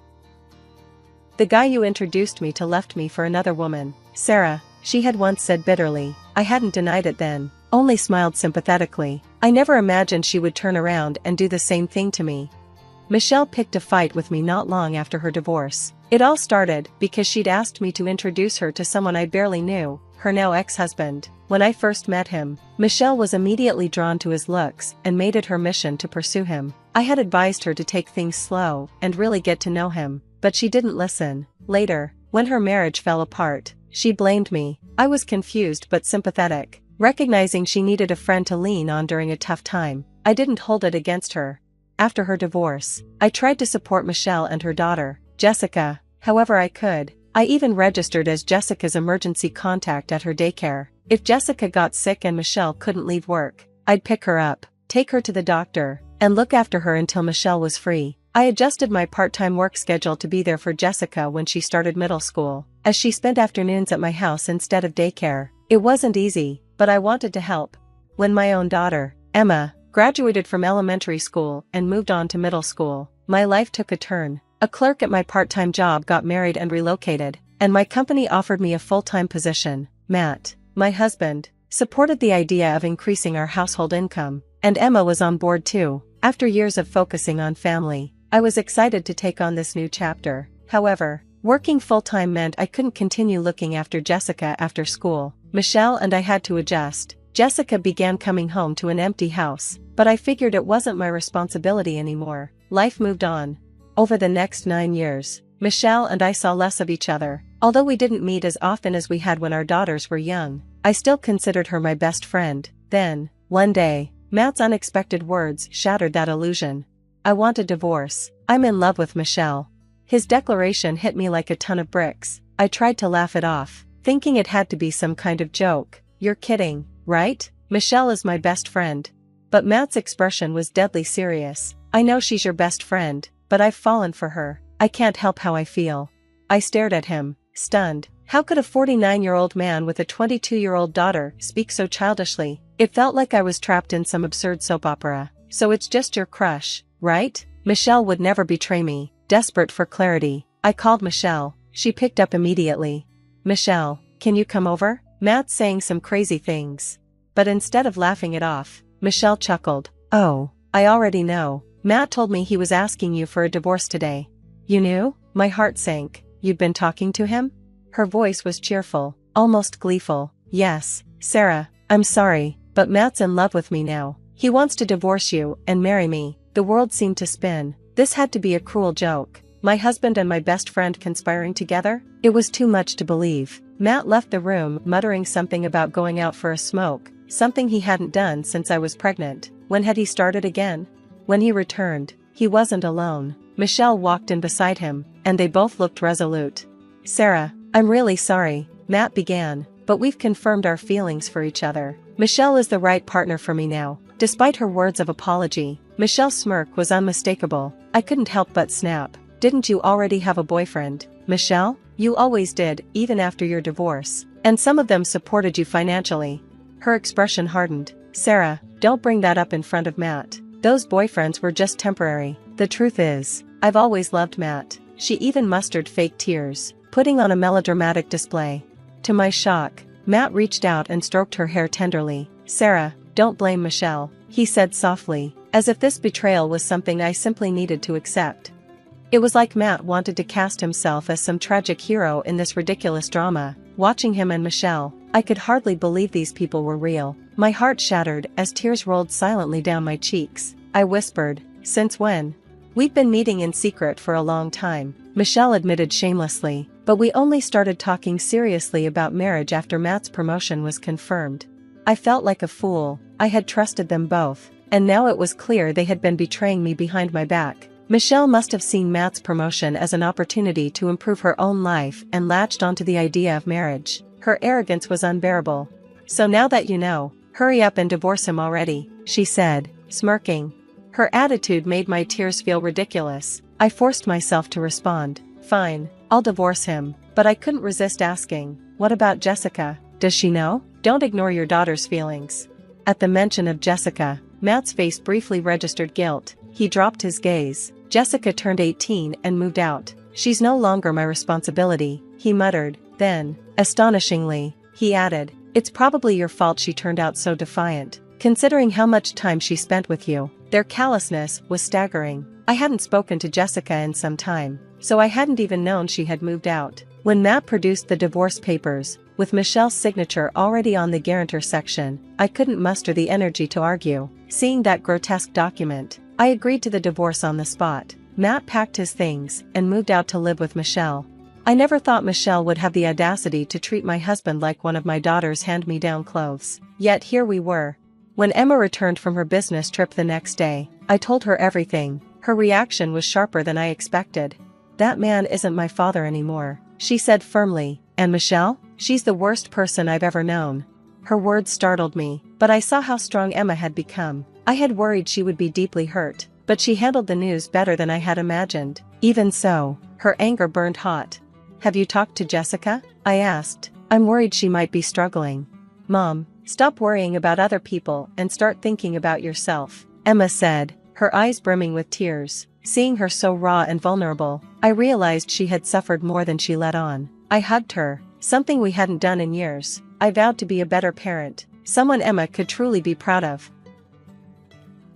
"The guy you introduced me to left me for another woman, Sarah," she had once said bitterly. I hadn't denied it then, only smiled sympathetically. I never imagined she would turn around and do the same thing to me. Michelle picked a fight with me not long after her divorce. It all started because she'd asked me to introduce her to someone I barely knew, her now ex-husband. When I first met him, Michelle was immediately drawn to his looks and made it her mission to pursue him. I had advised her to take things slow and really get to know him, but she didn't listen. Later, when her marriage fell apart, she blamed me. I was confused but sympathetic, recognizing she needed a friend to lean on during a tough time. I didn't hold it against her. After her divorce, I tried to support Michelle and her daughter, Jessica, however I could. I even registered as Jessica's emergency contact at her daycare. If Jessica got sick and Michelle couldn't leave work, I'd pick her up, take her to the doctor, and look after her until Michelle was free. I adjusted my part-time work schedule to be there for Jessica when she started middle school, as she spent afternoons at my house instead of daycare. It wasn't easy, but I wanted to help. When my own daughter, Emma, graduated from elementary school and moved on to middle school, my life took a turn. A clerk at my part-time job got married and relocated, and my company offered me a full-time position. Matt, my husband, supported the idea of increasing our household income, and Emma was on board too. After years of focusing on family, I was excited to take on this new chapter. However, working full-time meant I couldn't continue looking after Jessica after school. Michelle and I had to adjust. Jessica began coming home to an empty house, but I figured it wasn't my responsibility anymore. Life moved on. Over the next 9 years, Michelle and I saw less of each other. Although we didn't meet as often as we had when our daughters were young, I still considered her my best friend. Then, one day, Matt's unexpected words shattered that illusion. I want a divorce. I'm in love with Michelle. His declaration hit me like a ton of bricks. I tried to laugh it off, thinking it had to be some kind of joke. You're kidding, right? Michelle is my best friend. But Matt's expression was deadly serious. I know she's your best friend, but I've fallen for her. I can't help how I feel. I stared at him, stunned. How could a 49-year-old man with a 22-year-old daughter speak so childishly? It felt like I was trapped in some absurd soap opera. So it's just your crush, right? Michelle would never betray me. Desperate for clarity, I called Michelle. She picked up immediately. Michelle, can you come over? Matt's saying some crazy things. But instead of laughing it off, Michelle chuckled. Oh, I already know. Matt told me he was asking you for a divorce today. You knew? My heart sank. You'd been talking to him? Her voice was cheerful, almost gleeful. Yes, Sarah, I'm sorry, but Matt's in love with me now. He wants to divorce you and marry me. The world seemed to spin. This had to be a cruel joke. My husband and my best friend conspiring together? It was too much to believe. Matt left the room muttering something about going out for a smoke, something he hadn't done since I was pregnant. When had he started again? When he returned, he wasn't alone. Michelle walked in beside him, and they both looked resolute. Sarah, I'm really sorry, Matt began, but we've confirmed our feelings for each other. Michelle is the right partner for me now. Despite her words of apology, Michelle's smirk was unmistakable. I couldn't help but snap. Didn't you already have a boyfriend, Michelle? You always did, even after your divorce. And some of them supported you financially. Her expression hardened. Sarah, don't bring that up in front of Matt. Those boyfriends were just temporary. The truth is, I've always loved Matt. She even mustered fake tears, putting on a melodramatic display. To my shock, Matt reached out and stroked her hair tenderly. Sarah, don't blame Michelle, he said softly, as if this betrayal was something I simply needed to accept. It was like Matt wanted to cast himself as some tragic hero in this ridiculous drama. Watching him and Michelle, I could hardly believe these people were real. My heart shattered as tears rolled silently down my cheeks. I whispered, since when? We've been meeting in secret for a long time, Michelle admitted shamelessly, but we only started talking seriously about marriage after Matt's promotion was confirmed. I felt like a fool. I had trusted them both, and now it was clear they had been betraying me behind my back. Michelle must have seen Matt's promotion as an opportunity to improve her own life and latched onto the idea of marriage. Her arrogance was unbearable. So now that you know, hurry up and divorce him already, she said, smirking. Her attitude made my tears feel ridiculous. I forced myself to respond. Fine, I'll divorce him, but I couldn't resist asking, what about Jessica? Does she know? Don't ignore your daughter's feelings. At the mention of Jessica, Matt's face briefly registered guilt. He dropped his gaze. Jessica turned 18 and moved out. She's no longer my responsibility, he muttered. Then, astonishingly, he added, it's probably your fault she turned out so defiant, considering how much time she spent with you. Their callousness was staggering. I hadn't spoken to Jessica in some time, so I hadn't even known she had moved out. When Matt produced the divorce papers, with Michelle's signature already on the guarantor section, I couldn't muster the energy to argue. Seeing that grotesque document, I agreed to the divorce on the spot. Matt packed his things and moved out to live with Michelle. I never thought Michelle would have the audacity to treat my husband like one of my daughter's hand-me-down clothes. Yet here we were. When Emma returned from her business trip the next day, I told her everything. Her reaction was sharper than I expected. "That man isn't my father anymore," she said firmly. "And Michelle? She's the worst person I've ever known." Her words startled me, but I saw how strong Emma had become. I had worried she would be deeply hurt, but she handled the news better than I had imagined. Even so, her anger burned hot. "Have you talked to Jessica?" I asked. "I'm worried she might be struggling." "Mom, stop worrying about other people and start thinking about yourself," Emma said, her eyes brimming with tears. Seeing her so raw and vulnerable, I realized she had suffered more than she let on. I hugged her, something we hadn't done in years. I vowed to be a better parent, someone Emma could truly be proud of.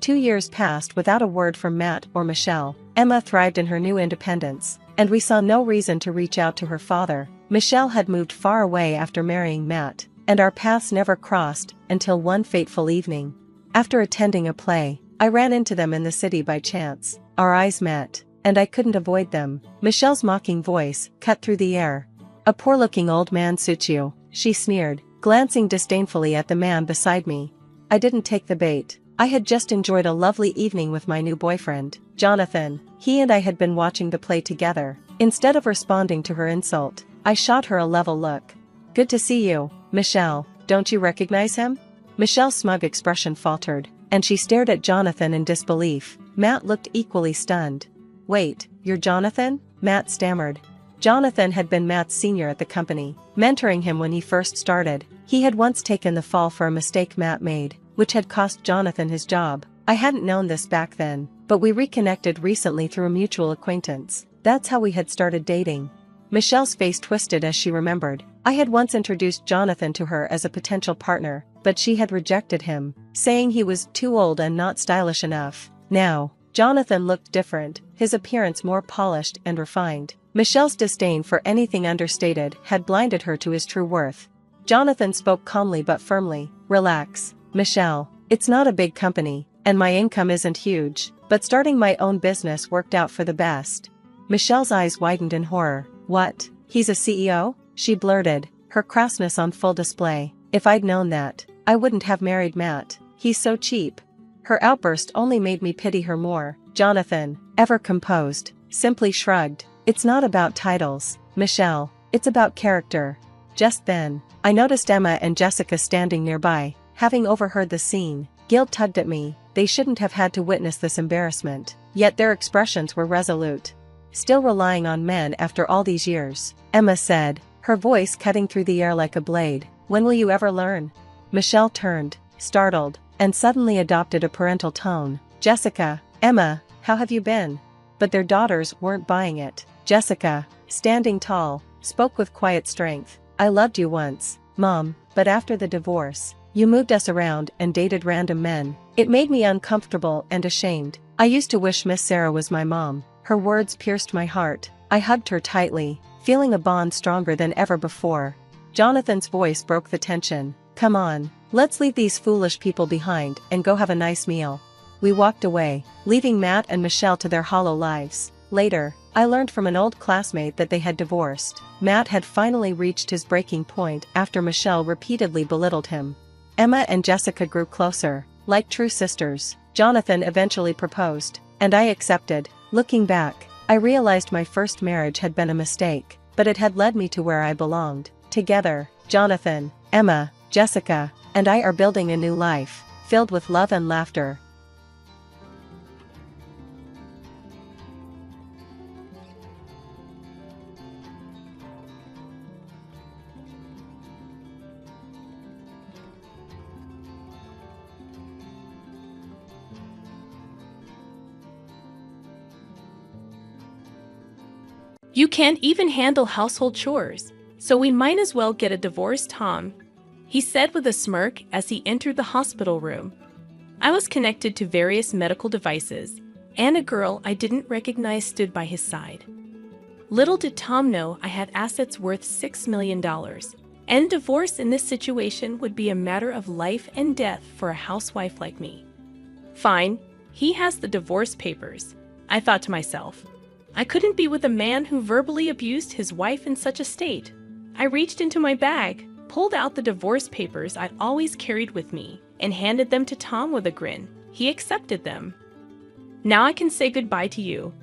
2 years passed without a word from Matt or Michelle. Emma thrived in her new independence, and we saw no reason to reach out to her father. Michelle had moved far away after marrying Matt, and our paths never crossed until one fateful evening. After attending a play, I ran into them in the city by chance. Our eyes met, and I couldn't avoid them. Michelle's mocking voice cut through the air. "A poor-looking old man suits you," she sneered, glancing disdainfully at the man beside me. I didn't take the bait. I had just enjoyed a lovely evening with my new boyfriend, Jonathan. He and I had been watching the play together. Instead of responding to her insult, I shot her a level look. "Good to see you, Michelle. Don't you recognize him?" Michelle's smug expression faltered, and she stared at Jonathan in disbelief. Matt looked equally stunned. "Wait, you're Jonathan?" Matt stammered. Jonathan had been Matt's senior at the company, mentoring him when he first started. He had once taken the fall for a mistake Matt made, which had cost Jonathan his job. I hadn't known this back then, but we reconnected recently through a mutual acquaintance. That's how we had started dating. Michelle's face twisted as she remembered. I had once introduced Jonathan to her as a potential partner, but she had rejected him, saying he was too old and not stylish enough. Now, Jonathan looked different, his appearance more polished and refined. Michelle's disdain for anything understated had blinded her to his true worth. Jonathan spoke calmly but firmly. "Relax, Michelle. It's not a big company, and my income isn't huge, but starting my own business worked out for the best." Michelle's eyes widened in horror. "What? He's a CEO?" she blurted, her crassness on full display. "If I'd known that, I wouldn't have married Matt. He's so cheap." Her outburst only made me pity her more. Jonathan, ever composed, simply shrugged. "It's not about titles, Michelle. It's about character." Just then, I noticed Emma and Jessica standing nearby. Having overheard the scene, guilt tugged at me. They shouldn't have had to witness this embarrassment, yet their expressions were resolute. "Still relying on men after all these years," Emma said, her voice cutting through the air like a blade. "When will you ever learn?" Michelle turned, startled, and suddenly adopted a parental tone. "Jessica, Emma, how have you been?" But their daughters weren't buying it. Jessica, standing tall, spoke with quiet strength. "I loved you once, Mom, but after the divorce, you moved us around and dated random men. It made me uncomfortable and ashamed. I used to wish Miss Sarah was my mom." Her words pierced my heart. I hugged her tightly, feeling a bond stronger than ever before. Jonathan's voice broke the tension. "Come on, let's leave these foolish people behind and go have a nice meal." We walked away, leaving Matt and Michelle to their hollow lives. Later, I learned from an old classmate that they had divorced. Matt had finally reached his breaking point after Michelle repeatedly belittled him. Emma and Jessica grew closer, like true sisters. Jonathan eventually proposed, and I accepted. Looking back, I realized my first marriage had been a mistake, but it had led me to where I belonged. Together, Jonathan, Emma, Jessica, and I are building a new life, filled with love and laughter. You can't even handle household chores, so we might as well get a divorce, Tom," he said with a smirk as he entered the hospital room. I was connected to various medical devices, and a girl I didn't recognize stood by his side. Little did Tom know I had assets worth $6 million, and divorce in this situation would be a matter of life and death for a housewife like me. Fine, he has the divorce papers, I thought to myself. I couldn't be with a man who verbally abused his wife in such a state. I reached into my bag, pulled out the divorce papers I'd always carried with me, and handed them to Tom with a grin. He accepted them. Now I can say goodbye to you.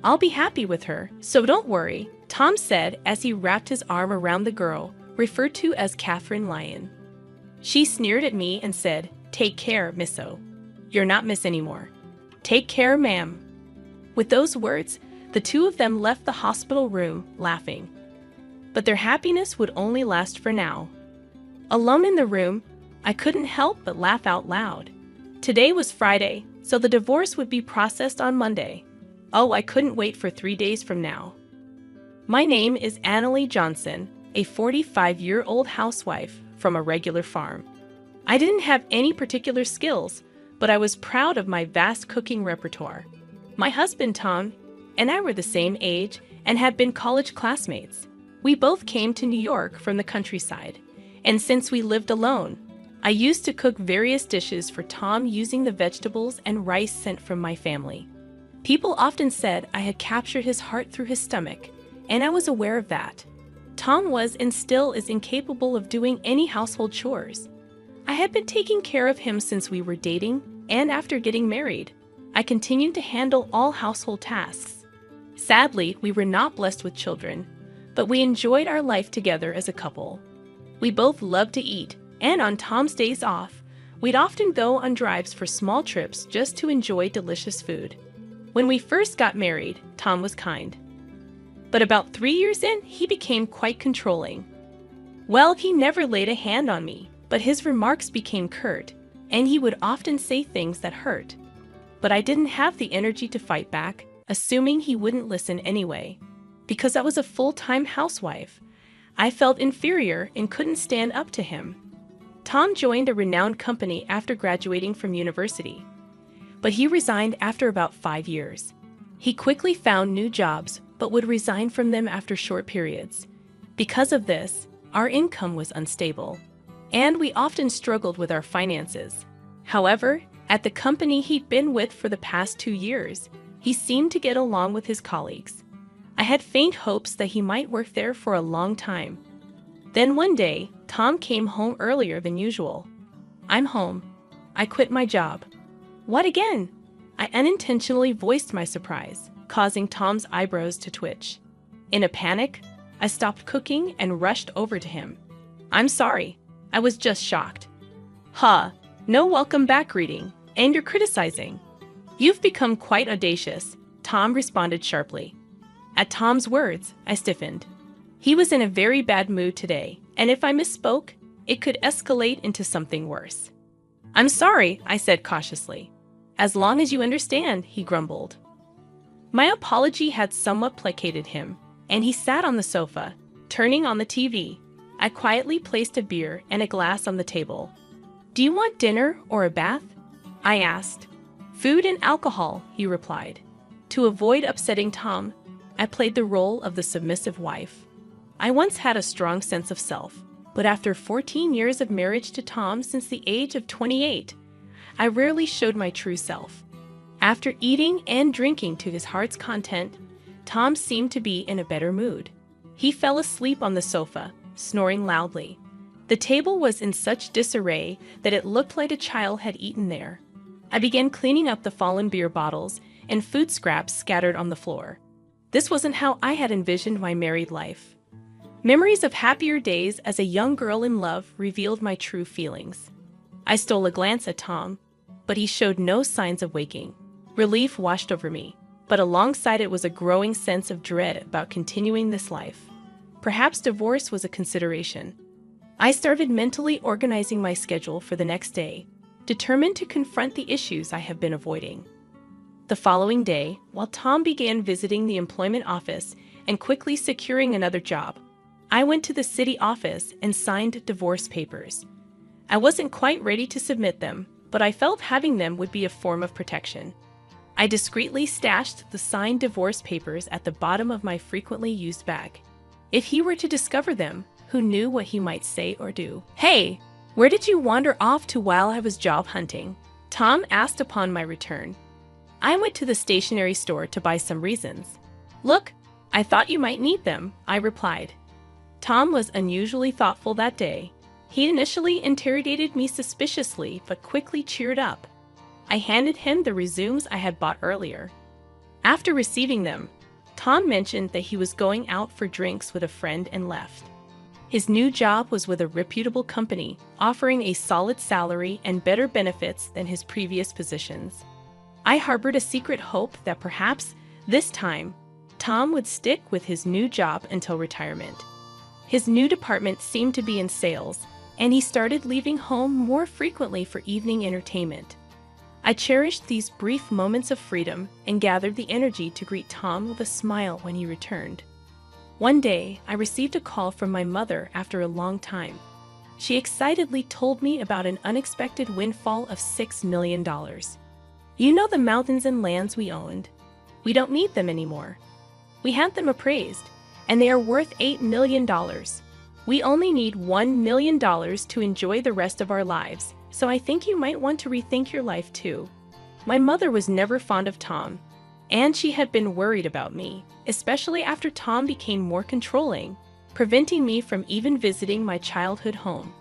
I'll be happy with her, so don't worry, Tom said as he wrapped his arm around the girl, referred to as Catherine Lyon. She sneered at me and said, "Take care, Misso. You're not Miss anymore. Take care, ma'am." With those words, the two of them left the hospital room, laughing. But their happiness would only last for now. Alone in the room, I couldn't help but laugh out loud. Today was Friday, so the divorce would be processed on Monday. Oh, I couldn't wait for 3 days from now. My name is Annalie Johnson, a 45-year-old housewife from a regular farm. I didn't have any particular skills, but I was proud of my vast cooking repertoire. My husband, Tom, and I were the same age and had been college classmates. We both came to New York from the countryside, and since we lived alone, I used to cook various dishes for Tom using the vegetables and rice sent from my family. People often said I had captured his heart through his stomach, and I was aware of that. Tom was and still is incapable of doing any household chores. I had been taking care of him since we were dating, and after getting married, I continued to handle all household tasks. Sadly, we were not blessed with children, but we enjoyed our life together as a couple. We both loved to eat, and on Tom's days off, we'd often go on drives for small trips just to enjoy delicious food. When we first got married, Tom was kind. But about 3 years in, he became quite controlling. Well, he never laid a hand on me, but his remarks became curt, and he would often say things that hurt. But I didn't have the energy to fight back, assuming he wouldn't listen anyway. Because I was a full-time housewife, I felt inferior and couldn't stand up to him. Tom joined a renowned company after graduating from university, but he resigned after about 5 years. He quickly found new jobs, but would resign from them after short periods. Because of this, our income was unstable, and we often struggled with our finances. However, at the company he'd been with for the past 2 years, he seemed to get along with his colleagues. I had faint hopes that he might work there for a long time. Then one day, Tom came home earlier than usual. "I'm home. I quit my job." "What again?" I unintentionally voiced my surprise, causing Tom's eyebrows to twitch. In a panic, I stopped cooking and rushed over to him. "I'm sorry. I was just shocked." "Huh, no welcome back greeting, and you're criticizing. You've become quite audacious," Tom responded sharply. At Tom's words, I stiffened. He was in a very bad mood today, and if I misspoke, it could escalate into something worse. "I'm sorry," I said cautiously. "As long as you understand," he grumbled. My apology had somewhat placated him, and he sat on the sofa, turning on the TV. I quietly placed a beer and a glass on the table. "Do you want dinner or a bath?" I asked. "Food and alcohol," he replied. To avoid upsetting Tom, I played the role of the submissive wife. I once had a strong sense of self, but after 14 years of marriage to Tom since the age of 28, I rarely showed my true self. After eating and drinking to his heart's content, Tom seemed to be in a better mood. He fell asleep on the sofa, snoring loudly. The table was in such disarray that it looked like a child had eaten there. I began cleaning up the fallen beer bottles and food scraps scattered on the floor. This wasn't how I had envisioned my married life. Memories of happier days as a young girl in love revealed my true feelings. I stole a glance at Tom, but he showed no signs of waking. Relief washed over me, but alongside it was a growing sense of dread about continuing this life. Perhaps divorce was a consideration. I started mentally organizing my schedule for the next day, determined to confront the issues I have been avoiding. The following day, while Tom began visiting the employment office and quickly securing another job, I went to the city office and signed divorce papers. I wasn't quite ready to submit them, but I felt having them would be a form of protection. I discreetly stashed the signed divorce papers at the bottom of my frequently used bag. If he were to discover them, who knew what he might say or do? "Hey, where did you wander off to while I was job hunting?" Tham asked upon my return. "I went to the stationery store to buy some reasons." "Look, I thought you might need them," I replied. Tham was unusually thoughtful that day. He initially interrogated me suspiciously, but quickly cheered up. I handed him the resumes I had bought earlier. After receiving them, Tham mentioned that he was going out for drinks with a friend and left. His new job was with a reputable company, offering a solid salary and better benefits than his previous positions. I harbored a secret hope that perhaps, this time, Tham would stick with his new job until retirement. His new department seemed to be in sales, and he started leaving home more frequently for evening entertainment. I cherished these brief moments of freedom and gathered the energy to greet Tham with a smile when he returned. One day, I received a call from my mother after a long time. She excitedly told me about an unexpected windfall of $6 million. "You know the mountains and lands we owned? We don't need them anymore. We had them appraised, and they are worth $8 million. We only need $1 million to enjoy the rest of our lives, so I think you might want to rethink your life too." My mother was never fond of Tham, and she had been worried about me, especially after Tham became more controlling, preventing me from even visiting my childhood home.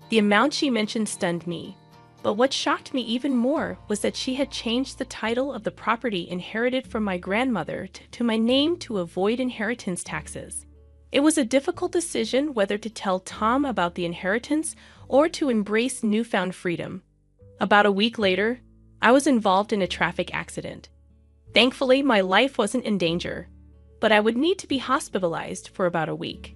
The amount she mentioned stunned me, but what shocked me even more was that she had changed the title of the property inherited from my grandmother to my name to avoid inheritance taxes. It was a difficult decision whether to tell Tham about the inheritance or to embrace newfound freedom. About a week later, I was involved in a traffic accident. Thankfully, my life wasn't in danger, but I would need to be hospitalized for about a week.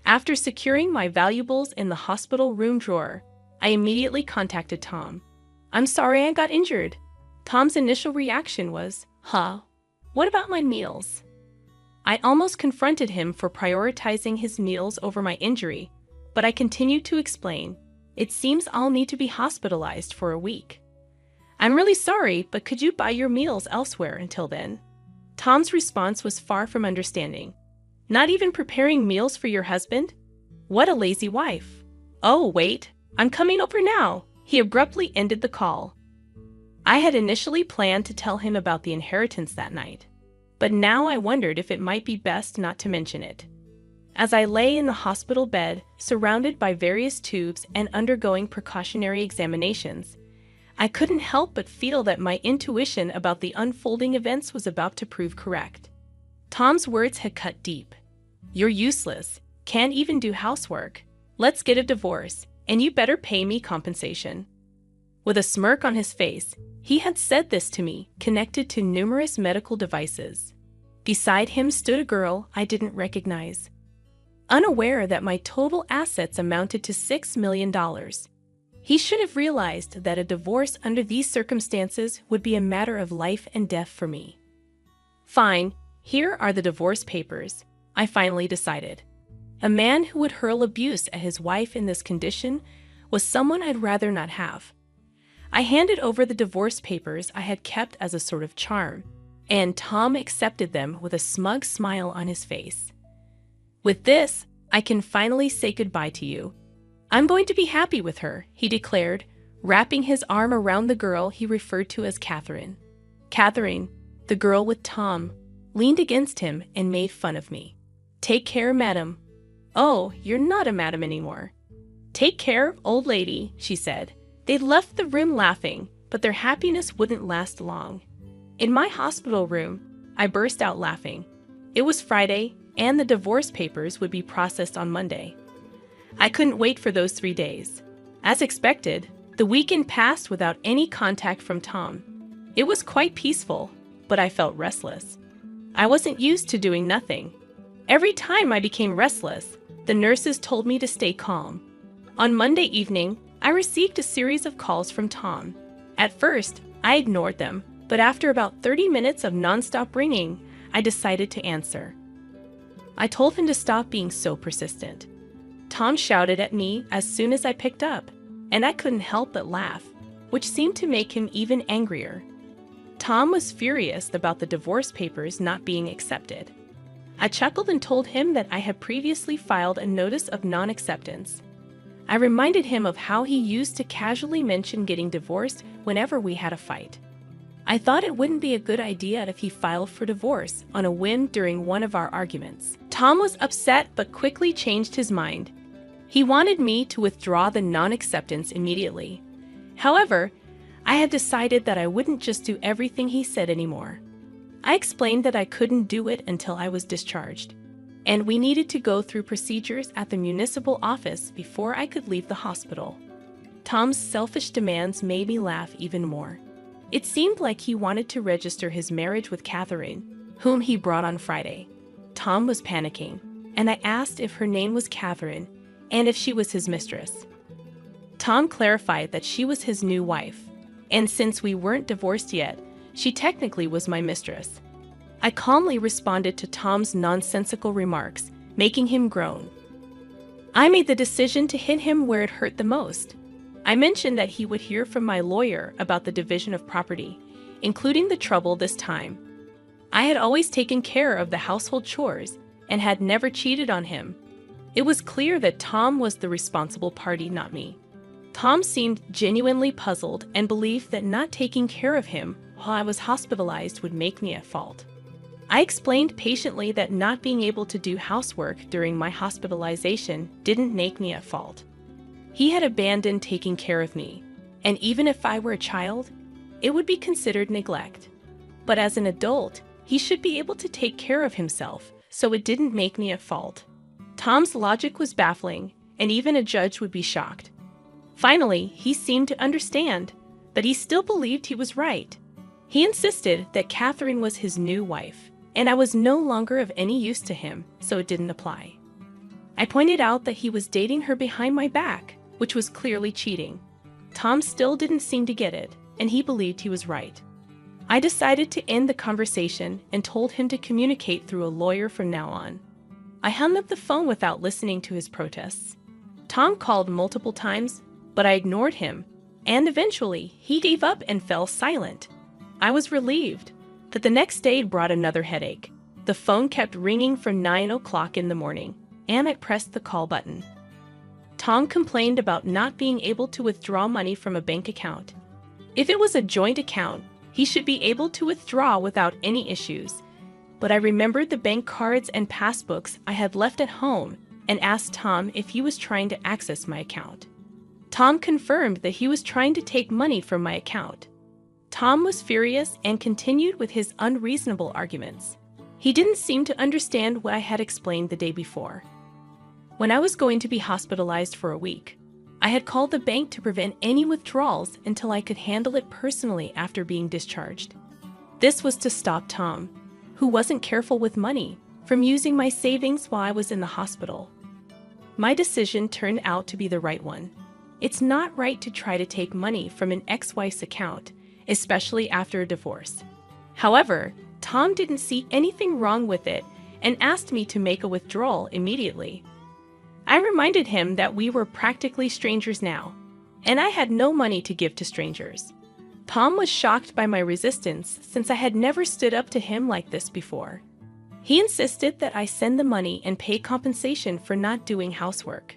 After securing my valuables in the hospital room drawer, I immediately contacted Tham. "I'm sorry I got injured." Tham's initial reaction was, "Huh? What about my meals?" I almost confronted him for prioritizing his meals over my injury, but I continued to explain, "It seems I'll need to be hospitalized for a week. I'm really sorry, but could you buy your meals elsewhere until then?" Tham's response was far from understanding. "Not even preparing meals for your husband? What a lazy wife. Oh, wait, I'm coming over now." He abruptly ended the call. I had initially planned to tell him about the inheritance that night, but now I wondered if it might be best not to mention it. As I lay in the hospital bed, surrounded by various tubes and undergoing precautionary examinations, I couldn't help but feel that my intuition about the unfolding events was about to prove correct. Tham's words had cut deep. "You're useless, can't even do housework. Let's get a divorce, and you better pay me compensation." With a smirk on his face, he had said this to me, connected to numerous medical devices. Beside him stood a girl I didn't recognize. Unaware that my total assets amounted to $6 million. He should have realized that a divorce under these circumstances would be a matter of life and death for me. "Fine, here are the divorce papers," I finally decided. A man who would hurl abuse at his wife in this condition was someone I'd rather not have. I handed over the divorce papers I had kept as a sort of charm, and Tham accepted them with a smug smile on his face. "With this, I can finally say goodbye to you. I'm going to be happy with her," he declared, wrapping his arm around the girl he referred to as Catherine. Catherine, the girl with Tham, leaned against him and made fun of me. "Take care, madam." "Oh, you're not a madam anymore." "Take care, old lady," she said. They left the room laughing, but their happiness wouldn't last long. In my hospital room, I burst out laughing. It was Friday, and the divorce papers would be processed on Monday. I couldn't wait for those 3 days. As expected, the weekend passed without any contact from Tham. It was quite peaceful, but I felt restless. I wasn't used to doing nothing. Every time I became restless, the nurses told me to stay calm. On Monday evening, I received a series of calls from Tham. At first, I ignored them, but after about 30 minutes of nonstop ringing, I decided to answer. I told him to stop being so persistent. Tham shouted at me as soon as I picked up, and I couldn't help but laugh, which seemed to make him even angrier. Tom was furious about the divorce papers not being accepted. I chuckled and told him that I had previously filed a notice of non-acceptance. I reminded him of how he used to casually mention getting divorced whenever we had a fight. I thought it wouldn't be a good idea if he filed for divorce on a whim during one of our arguments. Tom was upset but quickly changed his mind. He wanted me to withdraw the non-acceptance immediately. However, I had decided that I wouldn't just do everything he said anymore. I explained that I couldn't do it until I was discharged, and we needed to go through procedures at the municipal office before I could leave the hospital. Tom's selfish demands made me laugh even more. It seemed like he wanted to register his marriage with Catherine, whom he brought on Friday. Tom was panicking, and I asked if her name was Catherine and if she was his mistress. Tom clarified that she was his new wife, and since we weren't divorced yet, she technically was my mistress. I calmly responded to Tom's nonsensical remarks, making him groan. I made the decision to hit him where it hurt the most. I mentioned that he would hear from my lawyer about the division of property, including the trouble this time. I had always taken care of the household chores and had never cheated on him. It was clear that Tom was the responsible party, not me. Tom seemed genuinely puzzled and believed that not taking care of him while I was hospitalized would make me at fault. I explained patiently that not being able to do housework during my hospitalization didn't make me at fault. He had abandoned taking care of me, and even if I were a child, it would be considered neglect. But as an adult, he should be able to take care of himself, so it didn't make me at fault. Tom's logic was baffling, and even a judge would be shocked. Finally, he seemed to understand, but he still believed he was right. He insisted that Catherine was his new wife, and I was no longer of any use to him, so it didn't apply. I pointed out that he was dating her behind my back, which was clearly cheating. Tom still didn't seem to get it, and he believed he was right. I decided to end the conversation and told him to communicate through a lawyer from now on. I hung up the phone without listening to his protests. Tom called multiple times, but I ignored him, and eventually he gave up and fell silent. I was relieved, but the next day brought another headache. The phone kept ringing from 9 o'clock in the morning, and I pressed the call button. Tom complained about not being able to withdraw money from a bank account. If it was a joint account, he should be able to withdraw without any issues. But I remembered the bank cards and passbooks I had left at home and asked Tom if he was trying to access my account. Tom confirmed that he was trying to take money from my account. Tom was furious and continued with his unreasonable arguments. He didn't seem to understand what I had explained the day before. When I was going to be hospitalized for a week, I had called the bank to prevent any withdrawals until I could handle it personally after being discharged. This was to stop Tom, who wasn't careful with money, from using my savings while I was in the hospital. My decision turned out to be the right one. It's not right to try to take money from an ex-wife's account, especially after a divorce. However, Tom didn't see anything wrong with it and asked me to make a withdrawal immediately. I reminded him that we were practically strangers now, and I had no money to give to strangers. Tom was shocked by my resistance since I had never stood up to him like this before. He insisted that I send the money and pay compensation for not doing housework.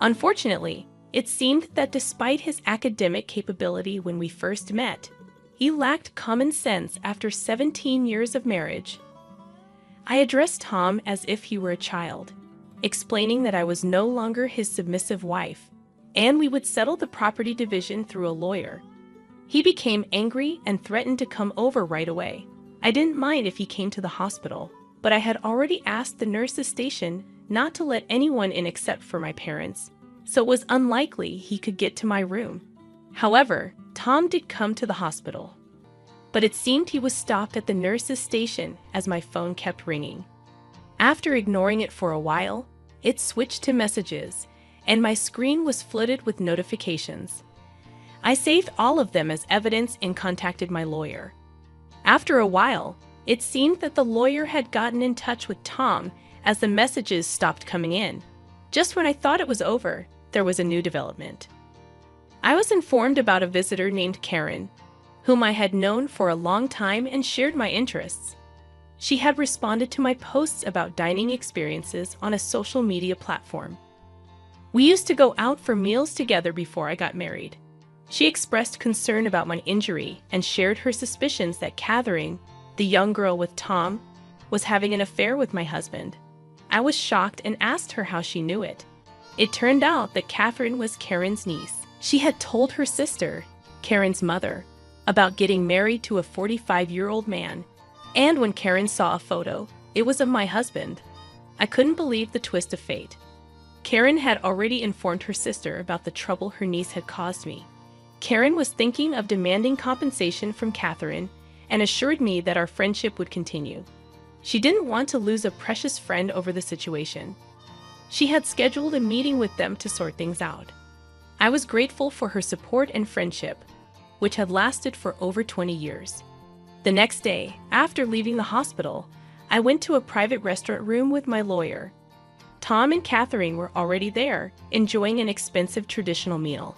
Unfortunately, it seemed that despite his academic capability when we first met, he lacked common sense after 17 years of marriage. I addressed Tom as if he were a child, explaining that I was no longer his submissive wife, and we would settle the property division through a lawyer. He became angry and threatened to come over right away. I didn't mind if he came to the hospital, but I had already asked the nurse's station not to let anyone in except for my parents, so it was unlikely he could get to my room. However, Tom did come to the hospital, but it seemed he was stopped at the nurse's station as my phone kept ringing. After ignoring it for a while, it switched to messages, and my screen was flooded with notifications. I saved all of them as evidence and contacted my lawyer. After a while, it seemed that the lawyer had gotten in touch with Tom as the messages stopped coming in. Just when I thought it was over, there was a new development. I was informed about a visitor named Karen, whom I had known for a long time and shared my interests. She had responded to my posts about dining experiences on a social media platform. We used to go out for meals together before I got married. She expressed concern about my injury and shared her suspicions that Catherine, the young girl with Tom, was having an affair with my husband. I was shocked and asked her how she knew it. It turned out that Catherine was Karen's niece. She had told her sister, Karen's mother, about getting married to a 45-year-old man, and when Karen saw a photo, it was of my husband. I couldn't believe the twist of fate. Karen had already informed her sister about the trouble her niece had caused me. Karen was thinking of demanding compensation from Catherine and assured me that our friendship would continue. She didn't want to lose a precious friend over the situation. She had scheduled a meeting with them to sort things out. I was grateful for her support and friendship, which had lasted for over 20 years. The next day, after leaving the hospital, I went to a private restaurant room with my lawyer. Tom and Catherine were already there, enjoying an expensive traditional meal.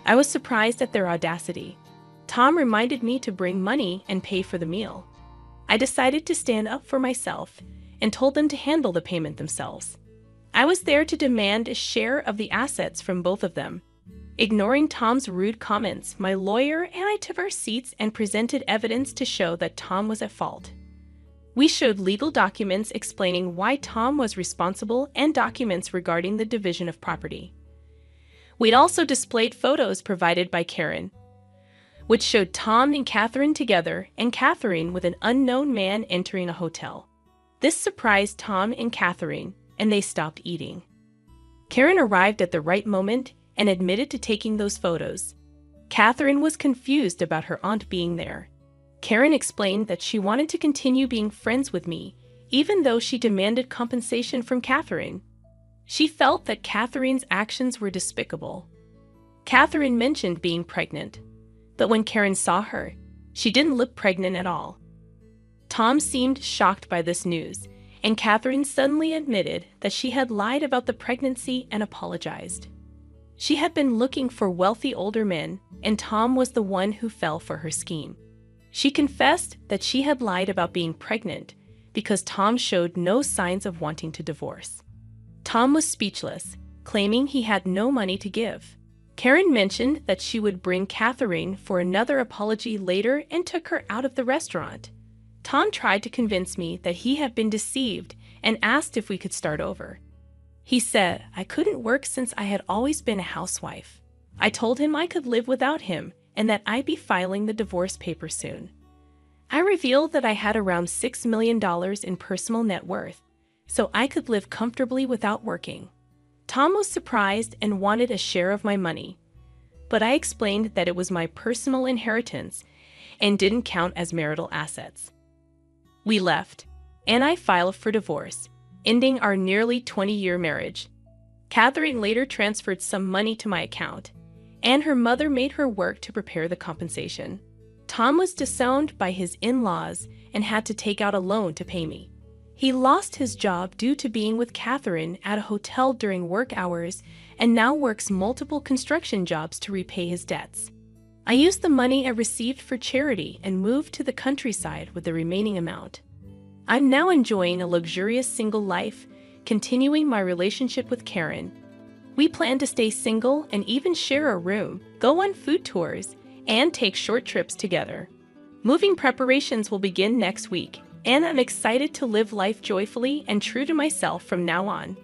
I was surprised at their audacity. Tom reminded me to bring money and pay for the meal. I decided to stand up for myself and told them to handle the payment themselves. I was there to demand a share of the assets from both of them. Ignoring Tom's rude comments, my lawyer and I took our seats and presented evidence to show that Tom was at fault. We showed legal documents explaining why Tom was responsible and documents regarding the division of property. We'd also displayed photos provided by Karen, which showed Tom and Catherine together and Catherine with an unknown man entering a hotel. This surprised Tom and Catherine, and they stopped eating. Karen arrived at the right moment and admitted to taking those photos. Catherine was confused about her aunt being there. Karen explained that she wanted to continue being friends with me, even though she demanded compensation from Catherine. She felt that Catherine's actions were despicable. Catherine mentioned being pregnant, but when Karen saw her, she didn't look pregnant at all. Tom seemed shocked by this news, and Catherine suddenly admitted that she had lied about the pregnancy and apologized. She had been looking for wealthy older men, and Tom was the one who fell for her scheme. She confessed that she had lied about being pregnant because Tom showed no signs of wanting to divorce. Tom was speechless, claiming he had no money to give. Karen mentioned that she would bring Catherine for another apology later and took her out of the restaurant. Tom tried to convince me that he had been deceived and asked if we could start over. He said I couldn't work since I had always been a housewife. I told him I could live without him and that I'd be filing the divorce papers soon. I revealed that I had around $6 million in personal net worth, so I could live comfortably without working. Tom was surprised and wanted a share of my money, but I explained that it was my personal inheritance and didn't count as marital assets. We left, and I filed for divorce, ending our nearly 20-year marriage. Catherine later transferred some money to my account, and her mother made her work to prepare the compensation. Tom was disowned by his in-laws and had to take out a loan to pay me. He lost his job due to being with Catherine at a hotel during work hours and now works multiple construction jobs to repay his debts. I used the money I received for charity and moved to the countryside with the remaining amount. I'm now enjoying a luxurious single life, continuing my relationship with Karen. We plan to stay single and even share a room, go on food tours, and take short trips together. Moving preparations will begin next week, and I'm excited to live life joyfully and true to myself from now on.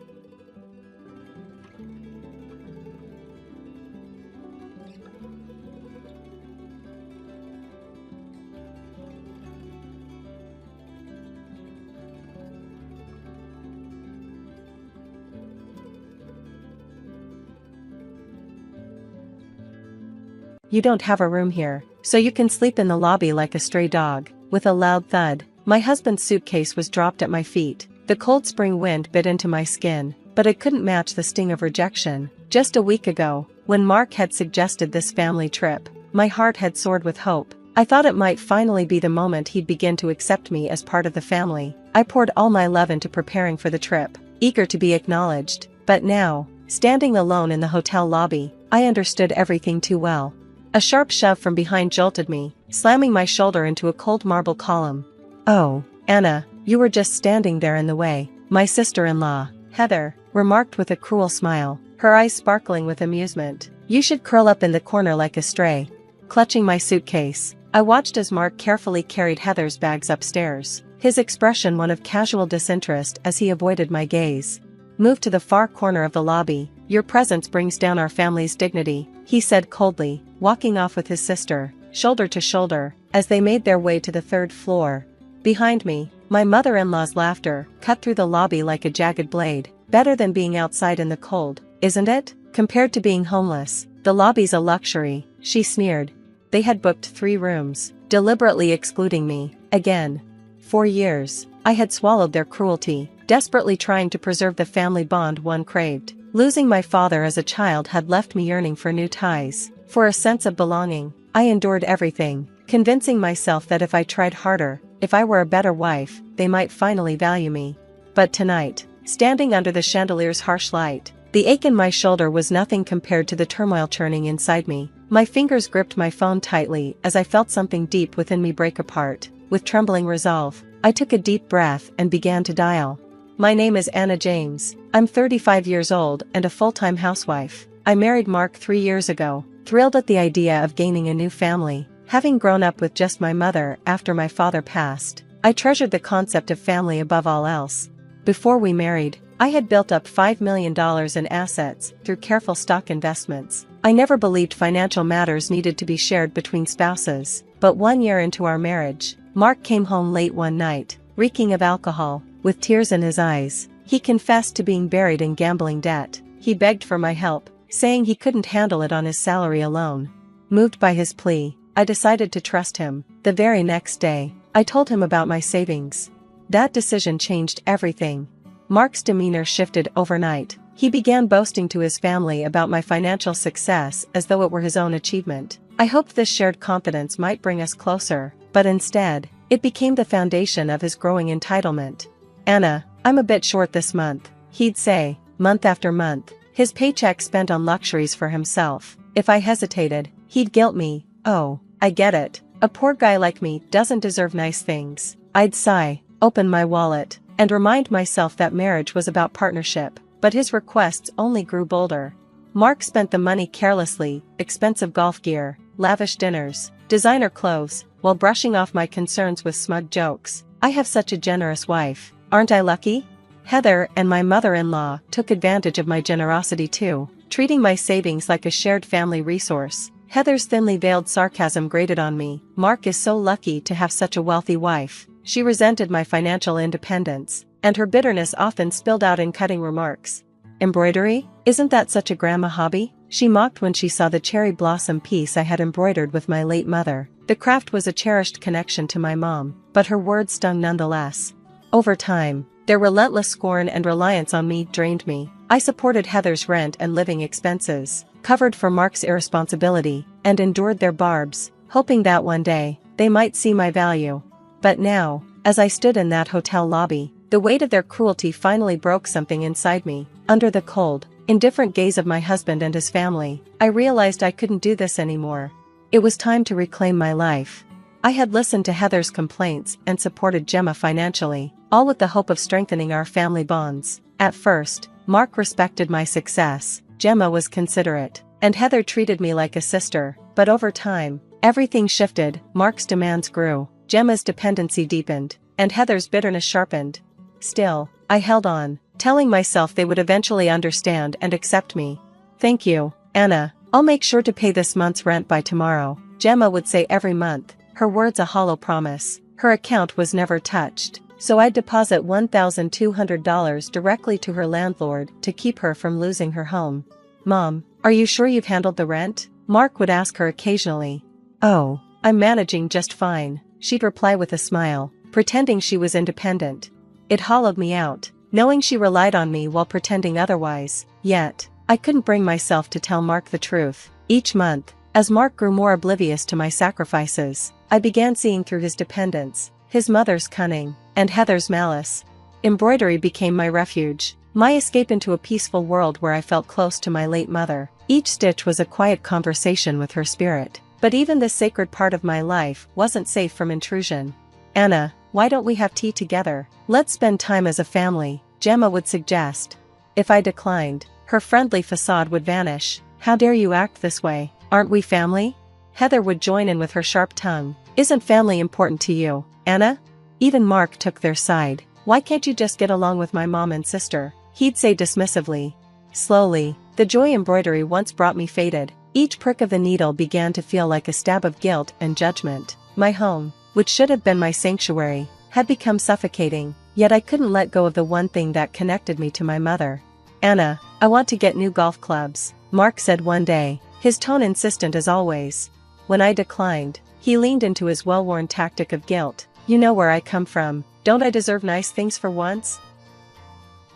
You don't have a room here, so you can sleep in the lobby like a stray dog. With a loud thud, my husband's suitcase was dropped at my feet. The cold spring wind bit into my skin, but it couldn't match the sting of rejection. Just a week ago, when Mark had suggested this family trip, my heart had soared with hope. I thought it might finally be the moment he'd begin to accept me as part of the family. I poured all my love into preparing for the trip, eager to be acknowledged. But now, standing alone in the hotel lobby, I understood everything too well. A sharp shove from behind jolted me, slamming my shoulder into a cold marble column. "Oh, Anna, you were just standing there in the way," my sister-in-law, Heather, remarked with a cruel smile, her eyes sparkling with amusement. "You should curl up in the corner like a stray." Clutching my suitcase, I watched as Mark carefully carried Heather's bags upstairs, his expression one of casual disinterest as he avoided my gaze. "Move to the far corner of the lobby, your presence brings down our family's dignity," he said coldly, walking off with his sister, shoulder to shoulder, as they made their way to the third floor. Behind me, my mother-in-law's laughter cut through the lobby like a jagged blade. "Better than being outside in the cold, isn't it? Compared to being homeless, the lobby's a luxury," she sneered. They had booked 3 rooms, deliberately excluding me, again. For years, I had swallowed their cruelty, desperately trying to preserve the family bond one craved. Losing my father as a child had left me yearning for new ties, for a sense of belonging. I endured everything, convincing myself that if I tried harder, if I were a better wife, they might finally value me. But tonight, standing under the chandelier's harsh light, the ache in my shoulder was nothing compared to the turmoil churning inside me. My fingers gripped my phone tightly as I felt something deep within me break apart. With trembling resolve, I took a deep breath and began to dial. "My name is Anna James. I'm 35 years old and a full-time housewife. I married Mark 3 years ago, thrilled at the idea of gaining a new family. Having grown up with just my mother after my father passed, I treasured the concept of family above all else. Before we married, I had built up $5 million in assets through careful stock investments. I never believed financial matters needed to be shared between spouses. But 1 year into our marriage, Mark came home late one night, reeking of alcohol, with tears in his eyes. He confessed to being buried in gambling debt. He begged for my help, saying he couldn't handle it on his salary alone. Moved by his plea, I decided to trust him. The very next day, I told him about my savings. That decision changed everything. Mark's demeanor shifted overnight. He began boasting to his family about my financial success as though it were his own achievement. I hoped this shared confidence might bring us closer, but instead, it became the foundation of his growing entitlement. "Anna, I'm a bit short this month," he'd say, month after month, his paycheck spent on luxuries for himself. If I hesitated, he'd guilt me. "Oh, I get it. A poor guy like me doesn't deserve nice things." I'd sigh, open my wallet, and remind myself that marriage was about partnership, but his requests only grew bolder. Mark spent the money carelessly, expensive golf gear, lavish dinners, designer clothes, while brushing off my concerns with smug jokes. "I have such a generous wife, aren't I lucky?" Heather and my mother-in-law took advantage of my generosity too, treating my savings like a shared family resource. Heather's thinly veiled sarcasm grated on me. "Mark is so lucky to have such a wealthy wife." She resented my financial independence, and her bitterness often spilled out in cutting remarks. "Embroidery? Isn't that such a grandma hobby?" She mocked when she saw the cherry blossom piece I had embroidered with my late mother. The craft was a cherished connection to my mom, but her words stung nonetheless. Over time, their relentless scorn and reliance on me drained me. I supported Heather's rent and living expenses, covered for Mark's irresponsibility, and endured their barbs, hoping that one day, they might see my value. But now, as I stood in that hotel lobby, the weight of their cruelty finally broke something inside me. Under the cold, indifferent gaze of my husband and his family, I realized I couldn't do this anymore. It was time to reclaim my life. I had listened to Heather's complaints and supported Gemma financially, all with the hope of strengthening our family bonds. At first, Mark respected my success, Gemma was considerate, and Heather treated me like a sister. But over time, everything shifted. Mark's demands grew, Gemma's dependency deepened, and Heather's bitterness sharpened. Still, I held on, telling myself they would eventually understand and accept me. "Thank you, Anna. I'll make sure to pay this month's rent by tomorrow," Gemma would say every month, her words a hollow promise. Her account was never touched, so I'd deposit $1,200 directly to her landlord to keep her from losing her home. "Mom, are you sure you've handled the rent?" Mark would ask her occasionally. "Oh, I'm managing just fine," she'd reply with a smile, pretending she was independent. It hollowed me out, knowing she relied on me while pretending otherwise. Yet, I couldn't bring myself to tell Mark the truth. Each month, as Mark grew more oblivious to my sacrifices, I began seeing through his dependence, his mother's cunning, and Heather's malice. Embroidery became my refuge, my escape into a peaceful world where I felt close to my late mother. Each stitch was a quiet conversation with her spirit. But even this sacred part of my life wasn't safe from intrusion. "Anna, why don't we have tea together? Let's spend time as a family," Gemma would suggest. If I declined, her friendly facade would vanish. "How dare you act this way? Aren't we family?" Heather would join in with her sharp tongue. "Isn't family important to you, Anna?" Even Mark took their side. "Why can't you just get along with my mom and sister?" he'd say dismissively. Slowly, the joy embroidery once brought me faded. Each prick of the needle began to feel like a stab of guilt and judgment. My home, which should have been my sanctuary, had become suffocating, yet I couldn't let go of the one thing that connected me to my mother. "Anna, I want to get new golf clubs," Mark said one day, his tone insistent as always. When I declined, he leaned into his well-worn tactic of guilt. "You know where I come from, don't I deserve nice things for once?"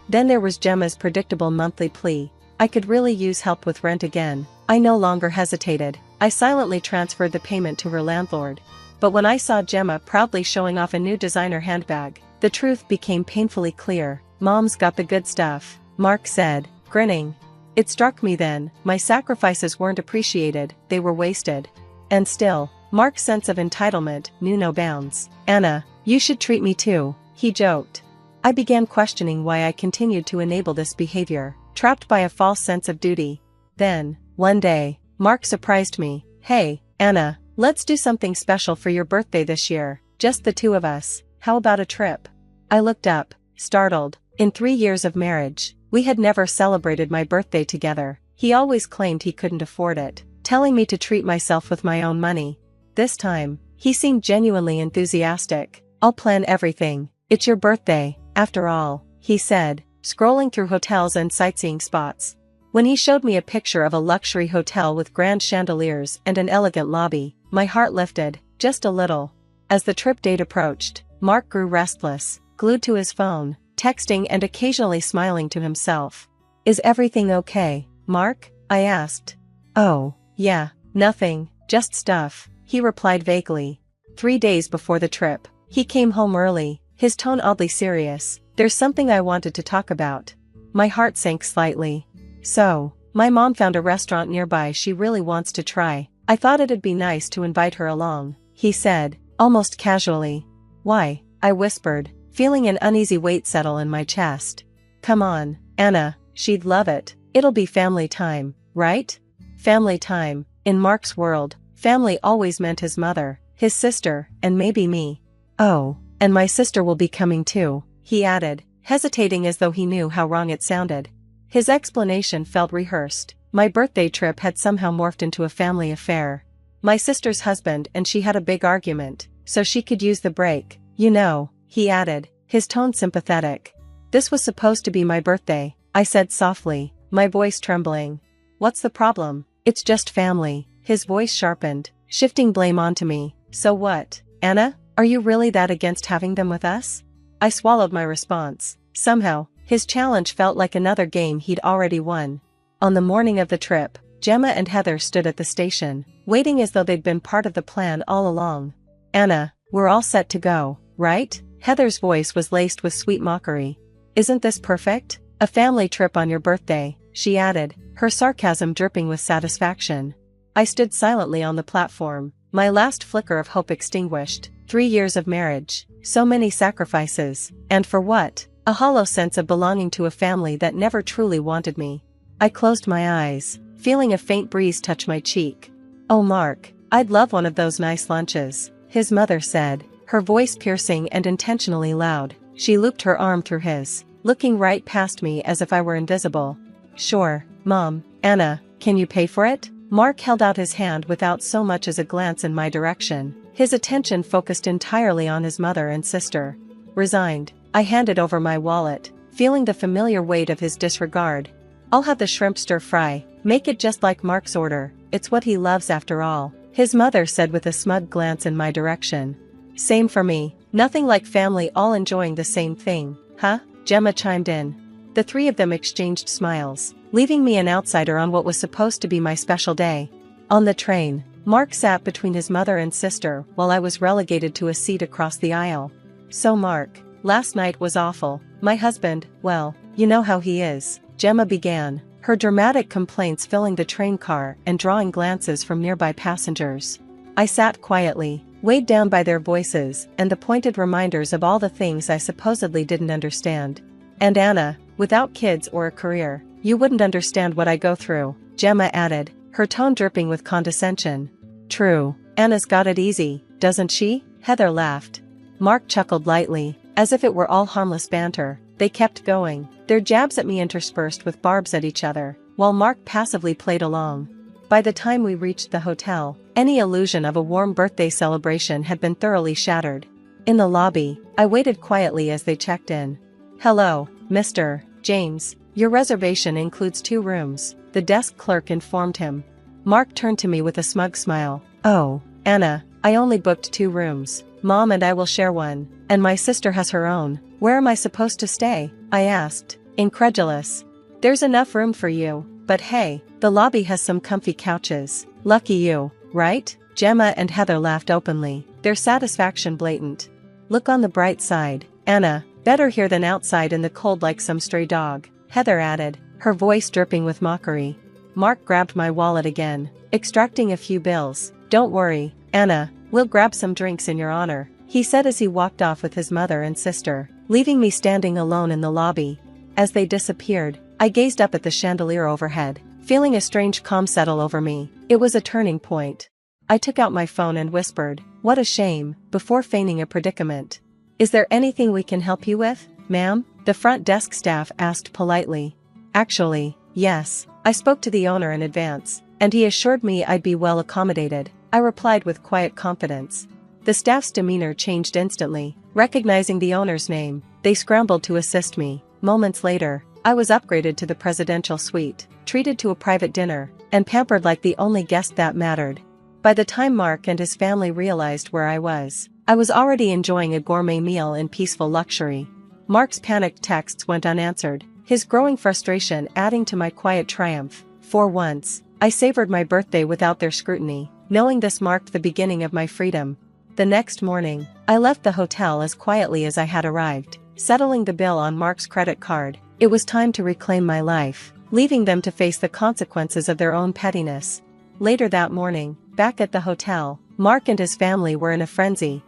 Then there was Gemma's predictable monthly plea. I could really use help with rent again. I no longer hesitated. I silently transferred the payment to her landlord. But when I saw Gemma proudly showing off a new designer handbag, the truth became painfully clear. "Mom's got the good stuff," Mark said, grinning. It struck me then, my sacrifices weren't appreciated, they were wasted. And still, Mark's sense of entitlement knew no bounds. "Anna, you should treat me too," he joked. I began questioning why I continued to enable this behavior, trapped by a false sense of duty. Then, one day, Mark surprised me. "Hey, Anna, let's do something special for your birthday this year, just the two of us. How about a trip?" I looked up, startled. In 3 years of marriage, we had never celebrated my birthday together. He always claimed he couldn't afford it, telling me to treat myself with my own money. This time, he seemed genuinely enthusiastic. "I'll plan everything. It's your birthday, after all," he said, scrolling through hotels and sightseeing spots. When he showed me a picture of a luxury hotel with grand chandeliers and an elegant lobby, my heart lifted, just a little. As the trip date approached, Mark grew restless, glued to his phone, texting and occasionally smiling to himself. "Is everything okay, Mark?" I asked. "Oh, yeah, nothing, just stuff," he replied vaguely. 3 days before the trip, he came home early, his tone oddly serious. "There's something I wanted to talk about." My heart sank slightly. "So, my mom found a restaurant nearby she really wants to try. I thought it'd be nice to invite her along," he said, almost casually. "Why?" I whispered, feeling an uneasy weight settle in my chest. "Come on, Anna, she'd love it. It'll be family time, right?" Family time. In Mark's world, family always meant his mother, his sister, and maybe me. "Oh, and my sister will be coming too," he added, hesitating as though he knew how wrong it sounded. His explanation felt rehearsed. My birthday trip had somehow morphed into a family affair. My sister's husband and she had a big argument, so she could use the break. "You know," he added, his tone sympathetic. "This was supposed to be my birthday," I said softly, my voice trembling. "What's the problem? It's just family." His voice sharpened, shifting blame onto me. "So what, Anna? Are you really that against having them with us?" I swallowed my response. Somehow, his challenge felt like another game he'd already won. On the morning of the trip, Gemma and Heather stood at the station, waiting as though they'd been part of the plan all along. "Anna, we're all set to go, right?" Heather's voice was laced with sweet mockery. "Isn't this perfect? A family trip on your birthday," she added, her sarcasm dripping with satisfaction. I stood silently on the platform, my last flicker of hope extinguished. 3 years of marriage, so many sacrifices, and for what? A hollow sense of belonging to a family that never truly wanted me. I closed my eyes, feeling a faint breeze touch my cheek. "Oh Mark, I'd love one of those nice lunches," his mother said, her voice piercing and intentionally loud. She looped her arm through his, looking right past me as if I were invisible. "Sure, Mom. Anna, can you pay for it?" Mark held out his hand without so much as a glance in my direction, his attention focused entirely on his mother and sister. Resigned, I handed over my wallet, feeling the familiar weight of his disregard. "I'll have the shrimp stir-fry, make it just like Mark's order, it's what he loves after all," his mother said with a smug glance in my direction. "Same for me, nothing like family all enjoying the same thing, huh?" Gemma chimed in. The 3 of them exchanged smiles, leaving me an outsider on what was supposed to be my special day. On the train, Mark sat between his mother and sister while I was relegated to a seat across the aisle. "So Mark, last night was awful. My husband, well, you know how he is," Gemma began, her dramatic complaints filling the train car and drawing glances from nearby passengers. I sat quietly, weighed down by their voices and the pointed reminders of all the things I supposedly didn't understand. And Anna, without kids or a career, you wouldn't understand what I go through, Gemma added, her tone dripping with condescension. True, Anna's got it easy, doesn't she? Heather laughed. Mark chuckled lightly, as if it were all harmless banter. They kept going, their jabs at me interspersed with barbs at each other, while Mark passively played along. By the time we reached the hotel, any illusion of a warm birthday celebration had been thoroughly shattered. In the lobby, I waited quietly as they checked in. Hello, Mr. James, your reservation includes 2 rooms, the desk clerk informed him. Mark turned to me with a smug smile. Oh, Anna, I only booked 2 rooms. Mom and I will share one, and my sister has her own. Where am I supposed to stay? I asked, incredulous. There's enough room for you, but hey, the lobby has some comfy couches. Lucky you, right? Gemma and Heather laughed openly, their satisfaction blatant. Look on the bright side, Anna, better here than outside in the cold like some stray dog, Heather added, her voice dripping with mockery. Mark grabbed my wallet again, extracting a few bills. Don't worry, Anna, we'll grab some drinks in your honor, he said as he walked off with his mother and sister, leaving me standing alone in the lobby. As they disappeared, I gazed up at the chandelier overhead, feeling a strange calm settle over me. It was a turning point. I took out my phone and whispered, "What a shame," before feigning a predicament. "Is there anything we can help you with, ma'am?" the front desk staff asked politely. Actually, yes, I spoke to the owner in advance, and he assured me I'd be well accommodated, I replied with quiet confidence. The staff's demeanor changed instantly. Recognizing the owner's name, they scrambled to assist me. Moments later, I was upgraded to the presidential suite, treated to a private dinner, and pampered like the only guest that mattered. By the time Mark and his family realized where I was already enjoying a gourmet meal in peaceful luxury. Mark's panicked texts went unanswered, his growing frustration adding to my quiet triumph. For once, I savored my birthday without their scrutiny, knowing this marked the beginning of my freedom. The next morning, I left the hotel as quietly as I had arrived, settling the bill on Mark's credit card. It was time to reclaim my life, leaving them to face the consequences of their own pettiness. Later that morning, back at the hotel, Mark and his family were in a frenzy.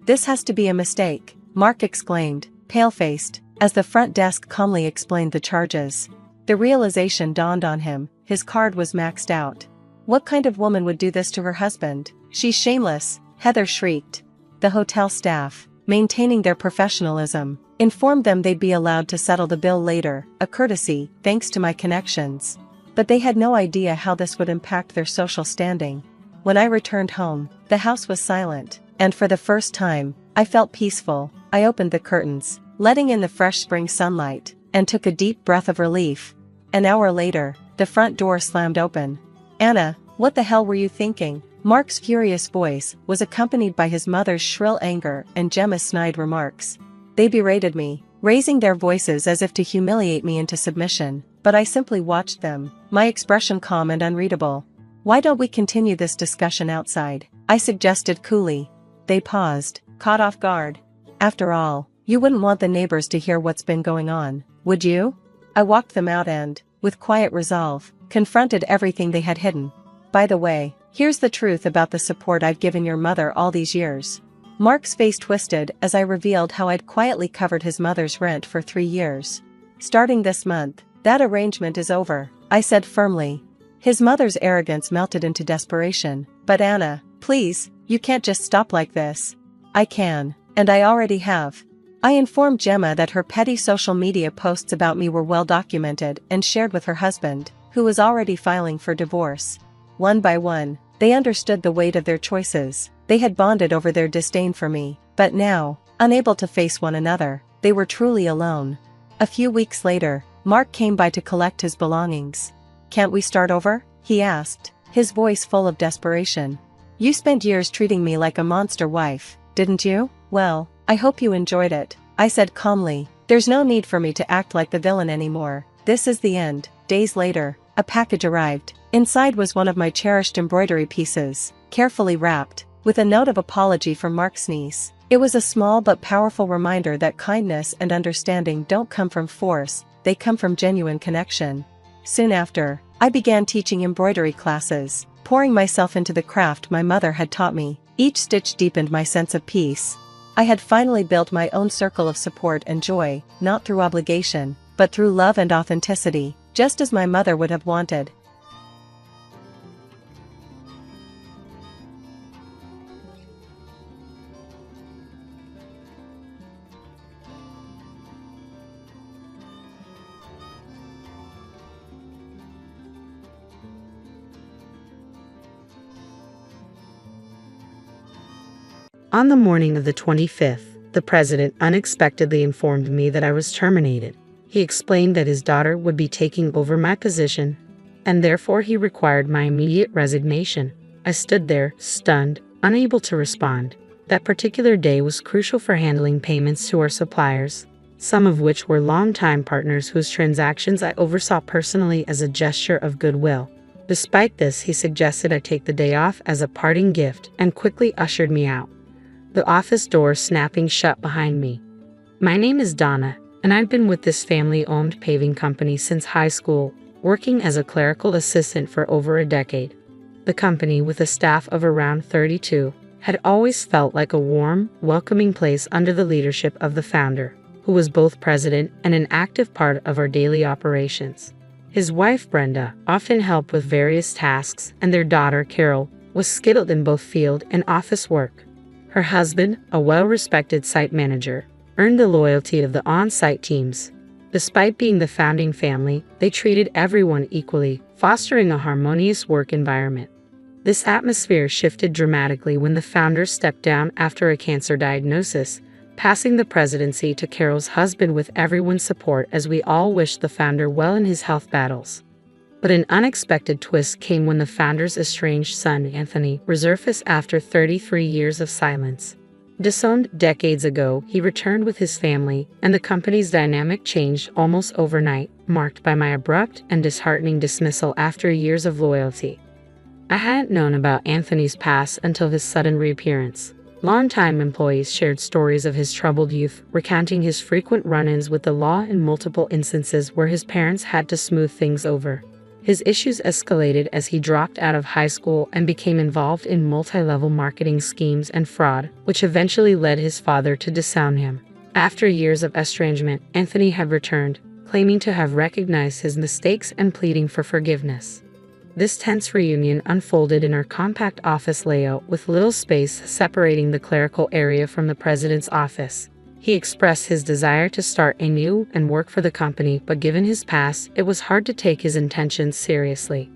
"This has to be a mistake," Mark exclaimed, pale-faced, as the front desk calmly explained the charges. The realization dawned on him, his card was maxed out. What kind of woman would do this to her husband? She's shameless, Heather shrieked. The hotel staff, maintaining their professionalism, informed them they'd be allowed to settle the bill later, a courtesy, thanks to my connections. But they had no idea how this would impact their social standing. When I returned home, the house was silent, and for the first time, I felt peaceful. I opened the curtains, letting in the fresh spring sunlight, and took a deep breath of relief. An hour later, the front door slammed open. "Anna, what the hell were you thinking?" Mark's furious voice was accompanied by his mother's shrill anger and Gemma's snide remarks. They berated me, raising their voices as if to humiliate me into submission, but I simply watched them, my expression calm and unreadable. "Why don't we continue this discussion outside?" I suggested coolly. They paused, caught off guard. "After all, you wouldn't want the neighbors to hear what's been going on, would you?" I walked them out and, with quiet resolve, confronted everything they had hidden. "By the way, here's the truth about the support I've given your mother all these years." Mark's face twisted as I revealed how I'd quietly covered his mother's rent for 3 years. "Starting this month, that arrangement is over," I said firmly. His mother's arrogance melted into desperation. "But Anna, please, you can't just stop like this." "I can, and I already have." I informed Gemma that her petty social media posts about me were well documented and shared with her husband, who was already filing for divorce. One by one, they understood the weight of their choices. They had bonded over their disdain for me, but now, unable to face one another, they were truly alone. A few weeks later, Mark came by to collect his belongings. "Can't we start over?" he asked, his voice full of desperation. "You spent years treating me like a monster wife, didn't you? Well, I hope you enjoyed it," I said calmly. "There's no need for me to act like the villain anymore. This is the end." Days later, a package arrived. Inside was one of my cherished embroidery pieces, carefully wrapped, with a note of apology from Mark's niece. It was a small but powerful reminder that kindness and understanding don't come from force, they come from genuine connection. Soon after, I began teaching embroidery classes, pouring myself into the craft my mother had taught me. Each stitch deepened my sense of peace. I had finally built my own circle of support and joy, not through obligation, but through love and authenticity, just as my mother would have wanted. On the morning of the 25th, the president unexpectedly informed me that I was terminated. He explained that his daughter would be taking over my position, and therefore he required my immediate resignation. I stood there, stunned, unable to respond. That particular day was crucial for handling payments to our suppliers, some of which were longtime partners whose transactions I oversaw personally as a gesture of goodwill. Despite this, he suggested I take the day off as a parting gift and quickly ushered me out, the office door snapping shut behind me. My name is Donna, and I've been with this family-owned paving company since high school, working as a clerical assistant for over a decade. The company, with a staff of around 32, had always felt like a warm, welcoming place under the leadership of the founder, who was both president and an active part of our daily operations. His wife, Brenda, often helped with various tasks, and their daughter, Carol, was skilled in both field and office work. Her husband, a well-respected site manager, earned the loyalty of the on-site teams. Despite being the founding family, they treated everyone equally, fostering a harmonious work environment. This atmosphere shifted dramatically when the founder stepped down after a cancer diagnosis, passing the presidency to Carol's husband with everyone's support as we all wished the founder well in his health battles. But an unexpected twist came when the founder's estranged son, Anthony, resurfaced after 33 years of silence. Disowned decades ago, he returned with his family, and the company's dynamic changed almost overnight, marked by my abrupt and disheartening dismissal after years of loyalty. I hadn't known about Anthony's past until his sudden reappearance. Longtime employees shared stories of his troubled youth, recounting his frequent run-ins with the law and multiple instances where his parents had to smooth things over. His issues escalated as he dropped out of high school and became involved in multi-level marketing schemes and fraud, which eventually led his father to disown him. After years of estrangement, Anthony had returned, claiming to have recognized his mistakes and pleading for forgiveness. This tense reunion unfolded in our compact office layout with little space separating the clerical area from the president's office. He expressed his desire to start anew and work for the company, but given his past, it was hard to take his intentions seriously.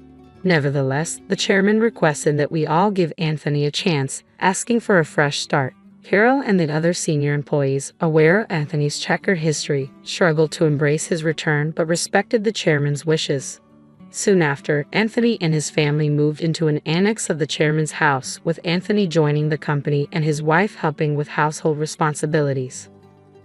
Nevertheless, the chairman requested that we all give Anthony a chance, asking for a fresh start. Carol and the other senior employees, aware of Anthony's checkered history, struggled to embrace his return but respected the chairman's wishes. Soon after, Anthony and his family moved into an annex of the chairman's house, with Anthony joining the company and his wife helping with household responsibilities.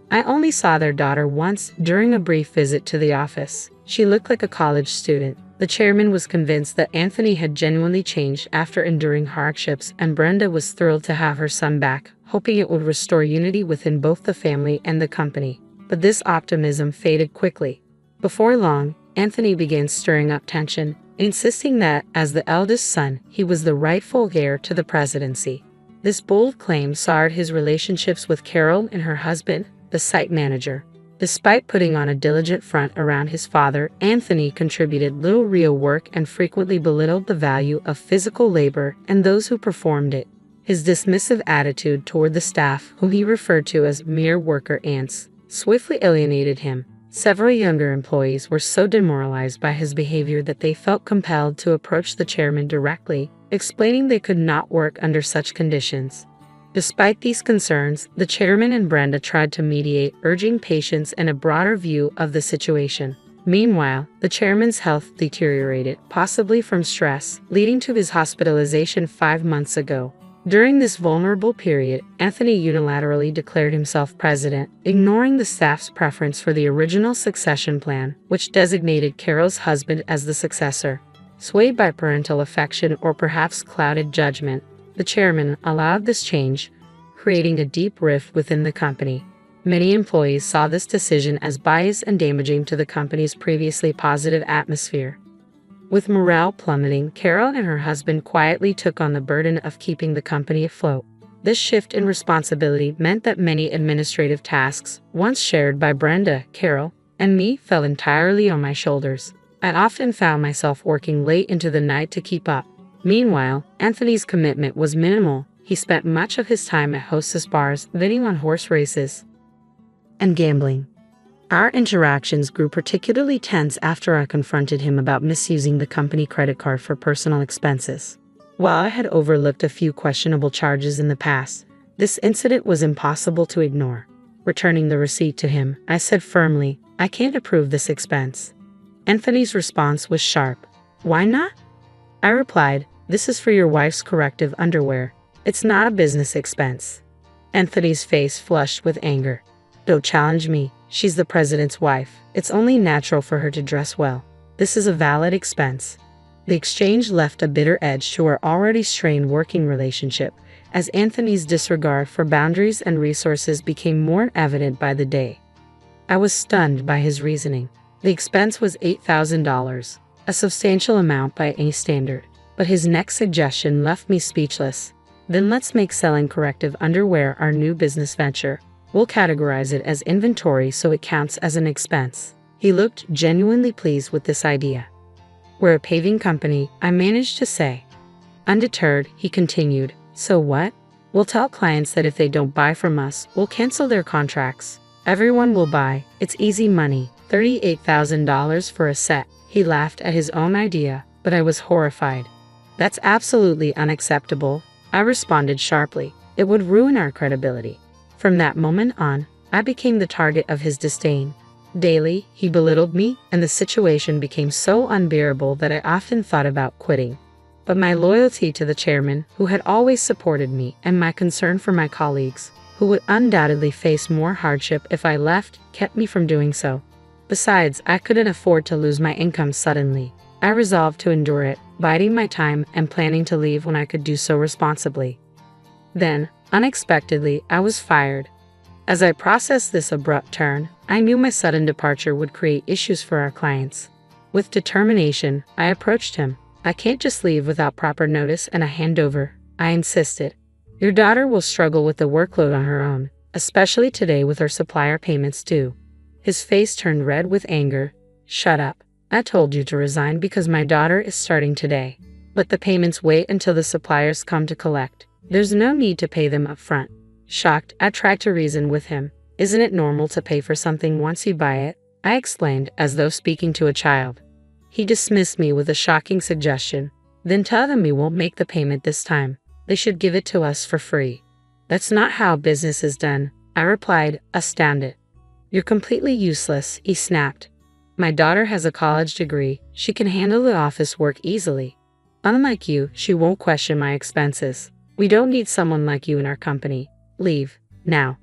I only saw their daughter once during a brief visit to the office. She looked like a college student. The chairman was convinced that Anthony had genuinely changed after enduring hardships, and Brenda was thrilled to have her son back, hoping it would restore unity within both the family and the company. But this optimism faded quickly. Before long, Anthony began stirring up tension, insisting that, as the eldest son, he was the rightful heir to the presidency. This bold claim soured his relationships with Carol and her husband, the site manager. Despite putting on a diligent front around his father, Anthony contributed little real work and frequently belittled the value of physical labor and those who performed it. His dismissive attitude toward the staff, whom he referred to as mere worker ants, swiftly alienated him. Several younger employees were so demoralized by his behavior that they felt compelled to approach the chairman directly, explaining they could not work under such conditions. Despite these concerns, the chairman and Brenda tried to mediate, urging patience and a broader view of the situation. Meanwhile, the chairman's health deteriorated, possibly from stress, leading to his hospitalization 5 months ago. During this vulnerable period, Anthony unilaterally declared himself president, ignoring the staff's preference for the original succession plan, which designated Carol's husband as the successor. Swayed by parental affection or perhaps clouded judgment, the chairman allowed this change, creating a deep rift within the company. Many employees saw this decision as biased and damaging to the company's previously positive atmosphere. With morale plummeting, Carol and her husband quietly took on the burden of keeping the company afloat. This shift in responsibility meant that many administrative tasks, once shared by Brenda, Carol, and me, fell entirely on my shoulders. I often found myself working late into the night to keep up. Meanwhile, Anthony's commitment was minimal. He spent much of his time at hostess bars, betting on horse races and gambling. Our interactions grew particularly tense after I confronted him about misusing the company credit card for personal expenses. While I had overlooked a few questionable charges in the past, this incident was impossible to ignore. Returning the receipt to him, I said firmly, "I can't approve this expense." Anthony's response was sharp. "Why not?" I replied, "This is for your wife's corrective underwear. It's not a business expense." Anthony's face flushed with anger. "Don't challenge me. She's the president's wife. It's only natural for her to dress well. This is a valid expense." The exchange left a bitter edge to our already strained working relationship, as Anthony's disregard for boundaries and resources became more evident by the day. I was stunned by his reasoning. The expense was $8,000, a substantial amount by any standard, but his next suggestion left me speechless. "Then let's make selling corrective underwear our new business venture. We'll categorize it as inventory so it counts as an expense." He looked genuinely pleased with this idea. "We're a paving company," I managed to say. Undeterred, he continued, "So what? We'll tell clients that if they don't buy from us, we'll cancel their contracts. Everyone will buy. It's easy money. $38,000 for a set." He laughed at his own idea, but I was horrified. "That's absolutely unacceptable," I responded sharply. "It would ruin our credibility." From that moment on, I became the target of his disdain. Daily, he belittled me, and the situation became so unbearable that I often thought about quitting. But my loyalty to the chairman, who had always supported me, and my concern for my colleagues, who would undoubtedly face more hardship if I left, kept me from doing so. Besides, I couldn't afford to lose my income suddenly. I resolved to endure it, biding my time and planning to leave when I could do so responsibly. Then, unexpectedly, I was fired. As I processed this abrupt turn, I knew my sudden departure would create issues for our clients. With determination, I approached him. "I can't just leave without proper notice and a handover," I insisted. "Your daughter will struggle with the workload on her own, especially today with her supplier payments due." His face turned red with anger. "Shut up. I told you to resign because my daughter is starting today. Let the payments wait until the suppliers come to collect. There's no need to pay them up front." Shocked, I tried to reason with him. "Isn't it normal to pay for something once you buy it?" I explained, as though speaking to a child. He dismissed me with a shocking suggestion. "Then tell them we won't make the payment this time. They should give it to us for free." "That's not how business is done," I replied, astounded. "You're completely useless," he snapped. "My daughter has a college degree. She can handle the office work easily. Unlike you, she won't question my expenses. We don't need someone like you in our company. Leave, now."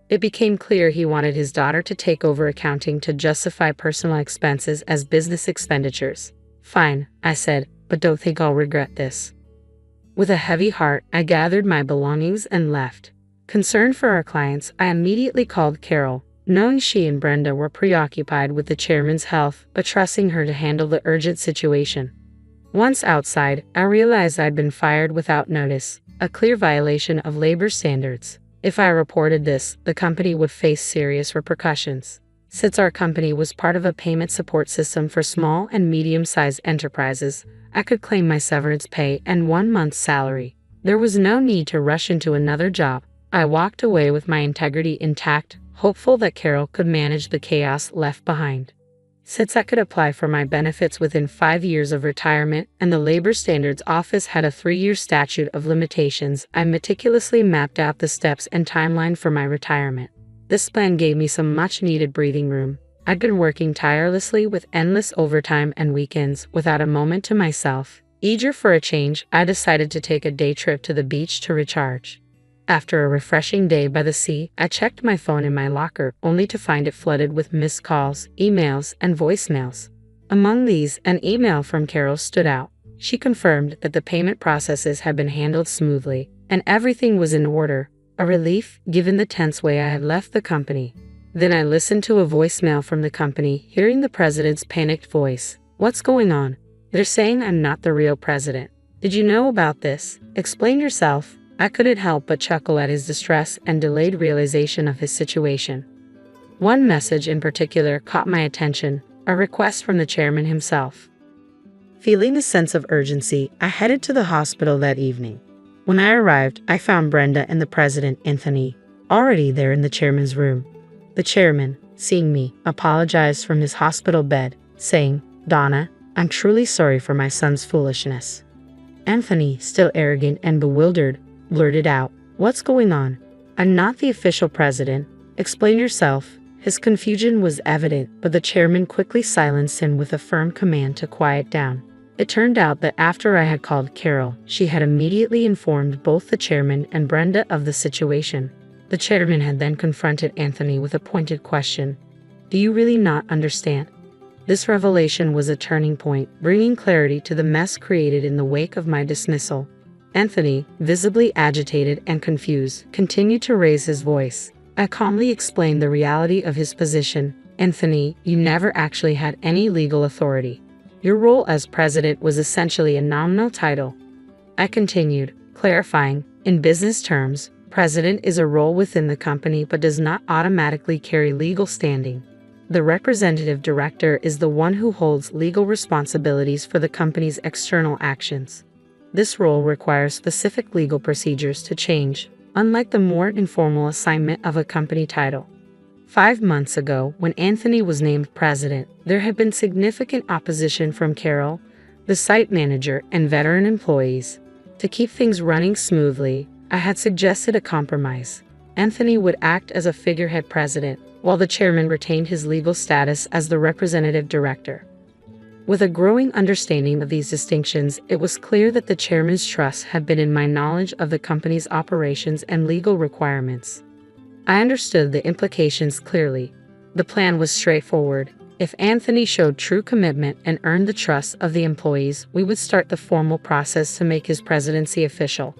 It became clear he wanted his daughter to take over accounting to justify personal expenses as business expenditures. "Fine," I said, "but don't think I'll regret this." With a heavy heart, I gathered my belongings and left. Concerned for our clients, I immediately called Carol, knowing she and Brenda were preoccupied with the chairman's health, but trusting her to handle the urgent situation. Once outside, I realized I'd been fired without notice, a clear violation of labor standards. If I reported this, the company would face serious repercussions. Since our company was part of a payment support system for small and medium-sized enterprises, I could claim my severance pay and 1 month's salary. There was no need to rush into another job. I walked away with my integrity intact, hopeful that Carol could manage the chaos left behind. Since I could apply for my benefits within 5 years of retirement and the Labor Standards Office had a 3-year statute of limitations, I meticulously mapped out the steps and timeline for my retirement. This plan gave me some much-needed breathing room. I'd been working tirelessly with endless overtime and weekends without a moment to myself. Eager for a change, I decided to take a day trip to the beach to recharge. After a refreshing day by the sea, I checked my phone in my locker, only to find it flooded with missed calls, emails, and voicemails. Among these, an email from Carol stood out. She confirmed that the payment processes had been handled smoothly, and everything was in order. a relief given the tense way I had left the company. Then I listened to a voicemail from the company, hearing the president's panicked voice. "What's going on? They're saying I'm not the real president. Did you know about this? Explain yourself." I couldn't help but chuckle at his distress and delayed realization of his situation. One message in particular caught my attention, a request from the chairman himself. Feeling a sense of urgency, I headed to the hospital that evening. When I arrived, I found Brenda and the president, Anthony, already there in the chairman's room. The chairman, seeing me, apologized from his hospital bed, saying, "Donna, I'm truly sorry for my son's foolishness." Anthony, still arrogant and bewildered, blurted out, "What's going on? I'm not the official president. Explain yourself." His confusion was evident, but the chairman quickly silenced him with a firm command to quiet down. It turned out that after I had called Carol, she had immediately informed both the chairman and Brenda of the situation. The chairman had then confronted Anthony with a pointed question. "Do you really not understand?" This revelation was a turning point, bringing clarity to the mess created in the wake of my dismissal. Anthony, visibly agitated and confused, continued to raise his voice. I calmly explained the reality of his position. "Anthony, you never actually had any legal authority. Your role as president was essentially a nominal title." I continued, clarifying, "In business terms, president is a role within the company but does not automatically carry legal standing. The representative director is the one who holds legal responsibilities for the company's external actions. This role requires specific legal procedures to change, unlike the more informal assignment of a company title." 5 months ago, when Anthony was named president, there had been significant opposition from Carol, the site manager, and veteran employees. To keep things running smoothly, I had suggested a compromise. Anthony would act as a figurehead president, while the chairman retained his legal status as the representative director. With a growing understanding of these distinctions, it was clear that the chairman's trust had been in my knowledge of the company's operations and legal requirements. I understood the implications clearly. The plan was straightforward. If Anthony showed true commitment and earned the trust of the employees, we would start the formal process to make his presidency official.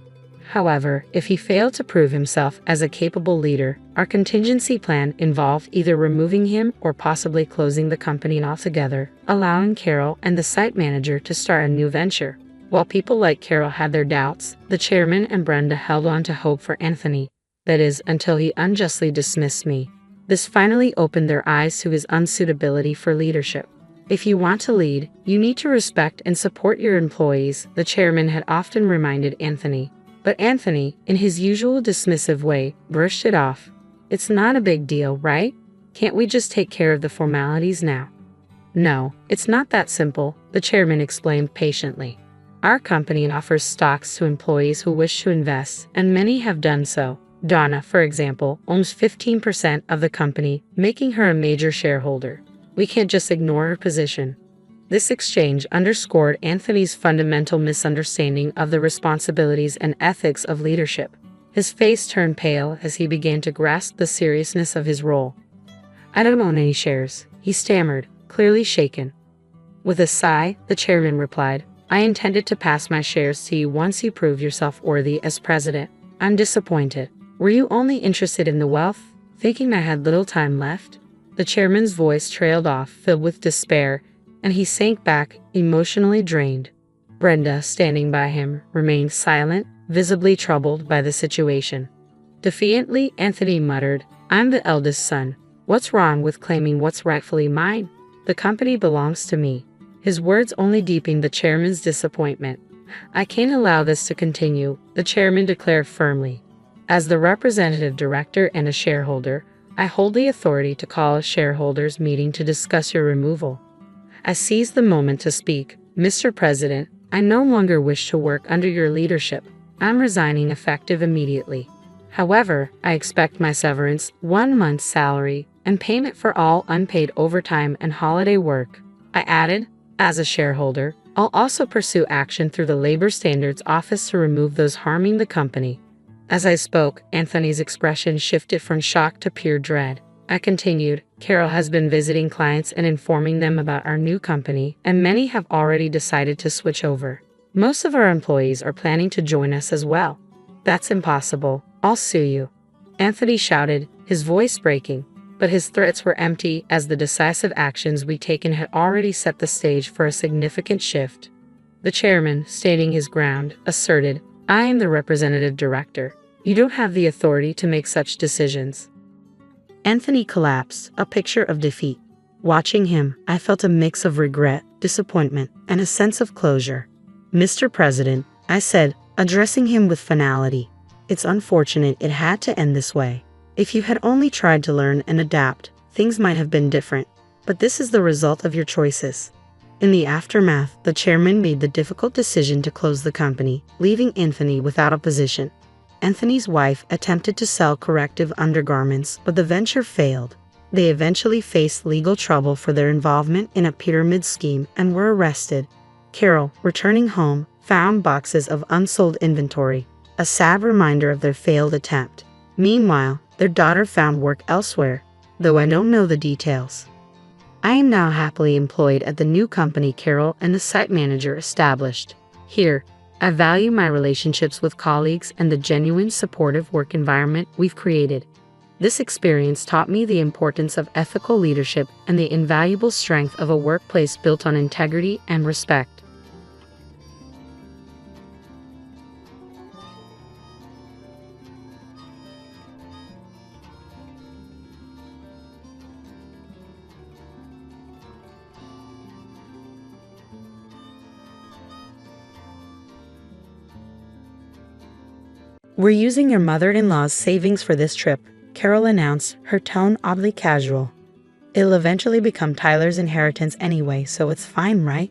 However, if he failed to prove himself as a capable leader, our contingency plan involved either removing him or possibly closing the company altogether, allowing Carol and the site manager to start a new venture. While people like Carol had their doubts, the chairman and Brenda held on to hope for Anthony. That is, until he unjustly dismissed me. This finally opened their eyes to his unsuitability for leadership. "If you want to lead, you need to respect and support your employees," the chairman had often reminded Anthony. But Anthony, in his usual dismissive way, brushed it off. "It's not a big deal, right? Can't we just take care of the formalities now?" "No, it's not that simple," the chairman explained patiently. "Our company offers stocks to employees who wish to invest, and many have done so. Donna, for example, owns 15% of the company, making her a major shareholder. We can't just ignore her position." This exchange underscored Anthony's fundamental misunderstanding of the responsibilities and ethics of leadership. His face turned pale as he began to grasp the seriousness of his role. "I don't own any shares," he stammered, clearly shaken. With a sigh, the chairman replied, "I intended to pass my shares to you once you prove yourself worthy as president. I'm disappointed. Were you only interested in the wealth, thinking I had little time left?" The chairman's voice trailed off, filled with despair, and he sank back, emotionally drained. Brenda, standing by him, remained silent, visibly troubled by the situation. Defiantly, Anthony muttered, "I'm the eldest son. What's wrong with claiming what's rightfully mine? The company belongs to me." His words only deepened the chairman's disappointment. "I can't allow this to continue," the chairman declared firmly. "As the representative director and a shareholder, I hold the authority to call a shareholders' meeting to discuss your removal." I seized the moment to speak. "Mr. President, I no longer wish to work under your leadership. I'm resigning effective immediately. However, I expect my severance, 1 month's salary, and payment for all unpaid overtime and holiday work." I added, "As a shareholder, I'll also pursue action through the Labor Standards Office to remove those harming the company." As I spoke, Anthony's expression shifted from shock to pure dread. I continued, "Carol has been visiting clients and informing them about our new company, and many have already decided to switch over. Most of our employees are planning to join us as well. That's impossible. I'll sue you. Anthony shouted, his voice breaking, but his threats were empty as the decisive actions we'd taken had already set the stage for a significant shift. The chairman, stating his ground, asserted, I am the representative director. You don't have the authority to make such decisions. Anthony collapsed, a picture of defeat. Watching him, I felt a mix of regret, disappointment, and a sense of closure. Mr. President, I said, addressing him with finality, it's unfortunate it had to end this way. If you had only tried to learn and adapt, things might have been different. But this is the result of your choices. In the aftermath, the chairman made the difficult decision to close the company, leaving Anthony without a position. Anthony's wife attempted to sell corrective undergarments, but the venture failed. They eventually faced legal trouble for their involvement in a pyramid scheme and were arrested. Carol, returning home, found boxes of unsold inventory, a sad reminder of their failed attempt. Meanwhile, their daughter found work elsewhere, though I don't know the details. I am now happily employed at the new company Carol and the site manager established. Here, I value my relationships with colleagues and the genuine supportive work environment we've created. This experience taught me the importance of ethical leadership and the invaluable strength of a workplace built on integrity and respect. We're using your mother-in-law's savings for this trip, Carol announced, her tone oddly casual. It'll eventually become Tyler's inheritance anyway, so it's fine, right?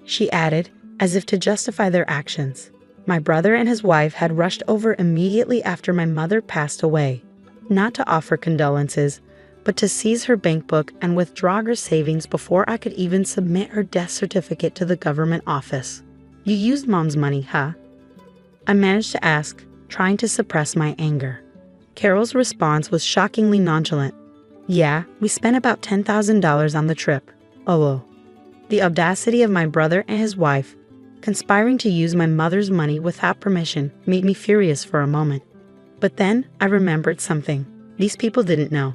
She added, as if to justify their actions. My brother and his wife had rushed over immediately after my mother passed away, not to offer condolences, but to seize her bank book and withdraw her savings before I could even submit her death certificate to the government office. You used Mom's money, huh? I managed to ask, trying to suppress my anger. Carol's response was shockingly nonchalant. Yeah, we spent about $10,000 on the trip. Oh. The audacity of my brother and his wife, conspiring to use my mother's money without permission, made me furious for a moment. But then I remembered something. These people didn't know.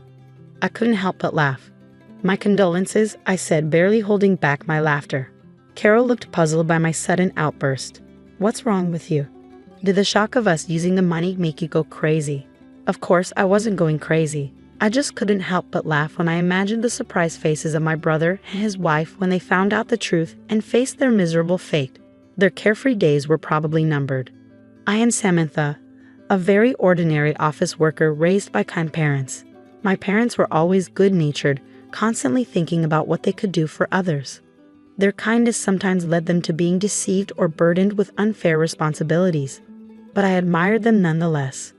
I couldn't help but laugh. My condolences, I said, barely holding back my laughter. Carol looked puzzled by my sudden outburst. What's wrong with you? Did the shock of us using the money make you go crazy? Of course, I wasn't going crazy. I just couldn't help but laugh when I imagined the surprised faces of my brother and his wife when they found out the truth and faced their miserable fate. Their carefree days were probably numbered. I am Samantha, a very ordinary office worker raised by kind parents. My parents were always good-natured, constantly thinking about what they could do for others. Their kindness sometimes led them to being deceived or burdened with unfair responsibilities, but I admired them nonetheless.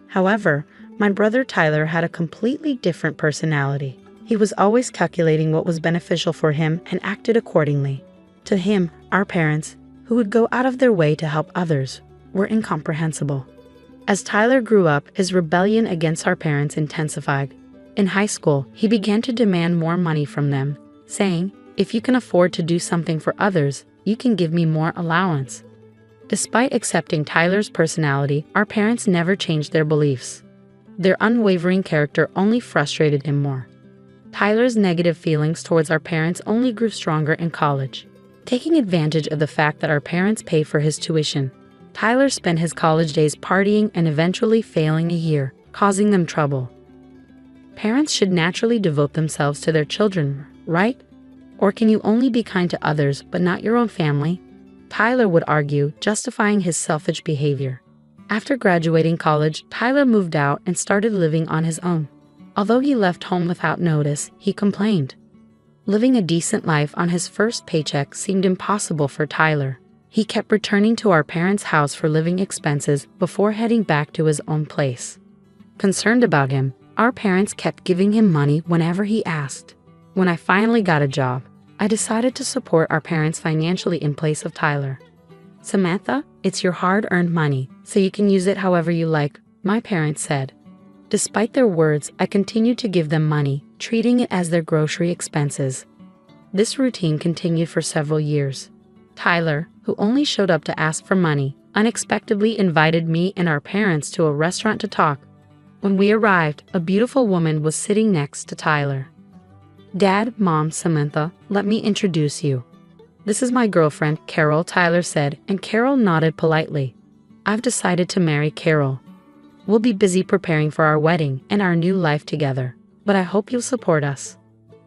However, my brother Tyler had a completely different personality. He was always calculating what was beneficial for him and acted accordingly. To him, our parents, who would go out of their way to help others, were incomprehensible. As Tyler grew up, his rebellion against our parents intensified. In high school, he began to demand more money from them, saying, "If you can afford to do something for others, you can give me more allowance." Despite accepting Tyler's personality, our parents never changed their beliefs. Their unwavering character only frustrated him more. Tyler's negative feelings towards our parents only grew stronger in college. Taking advantage of the fact that our parents paid for his tuition, Tyler spent his college days partying and eventually failing a year, causing them trouble. Parents should naturally devote themselves to their children, right? Or can you only be kind to others but not your own family? Tyler would argue, justifying his selfish behavior. After graduating college, Tyler moved out and started living on his own. Although he left home without notice, he complained. Living a decent life on his first paycheck seemed impossible for Tyler. He kept returning to our parents' house for living expenses before heading back to his own place. Concerned about him, our parents kept giving him money whenever he asked. When I finally got a job, I decided to support our parents financially in place of Tyler. "Samantha, it's your hard-earned money, so you can use it however you like," my parents said. Despite their words, I continued to give them money, treating it as their grocery expenses. This routine continued for several years. Tyler, who only showed up to ask for money, unexpectedly invited me and our parents to a restaurant to talk. When we arrived, a beautiful woman was sitting next to Tyler. "Dad, Mom, Samantha, let me introduce you. This is my girlfriend, Carol," Tyler said, and Carol nodded politely. "I've decided to marry Carol. We'll be busy preparing for our wedding and our new life together, but I hope you'll support us."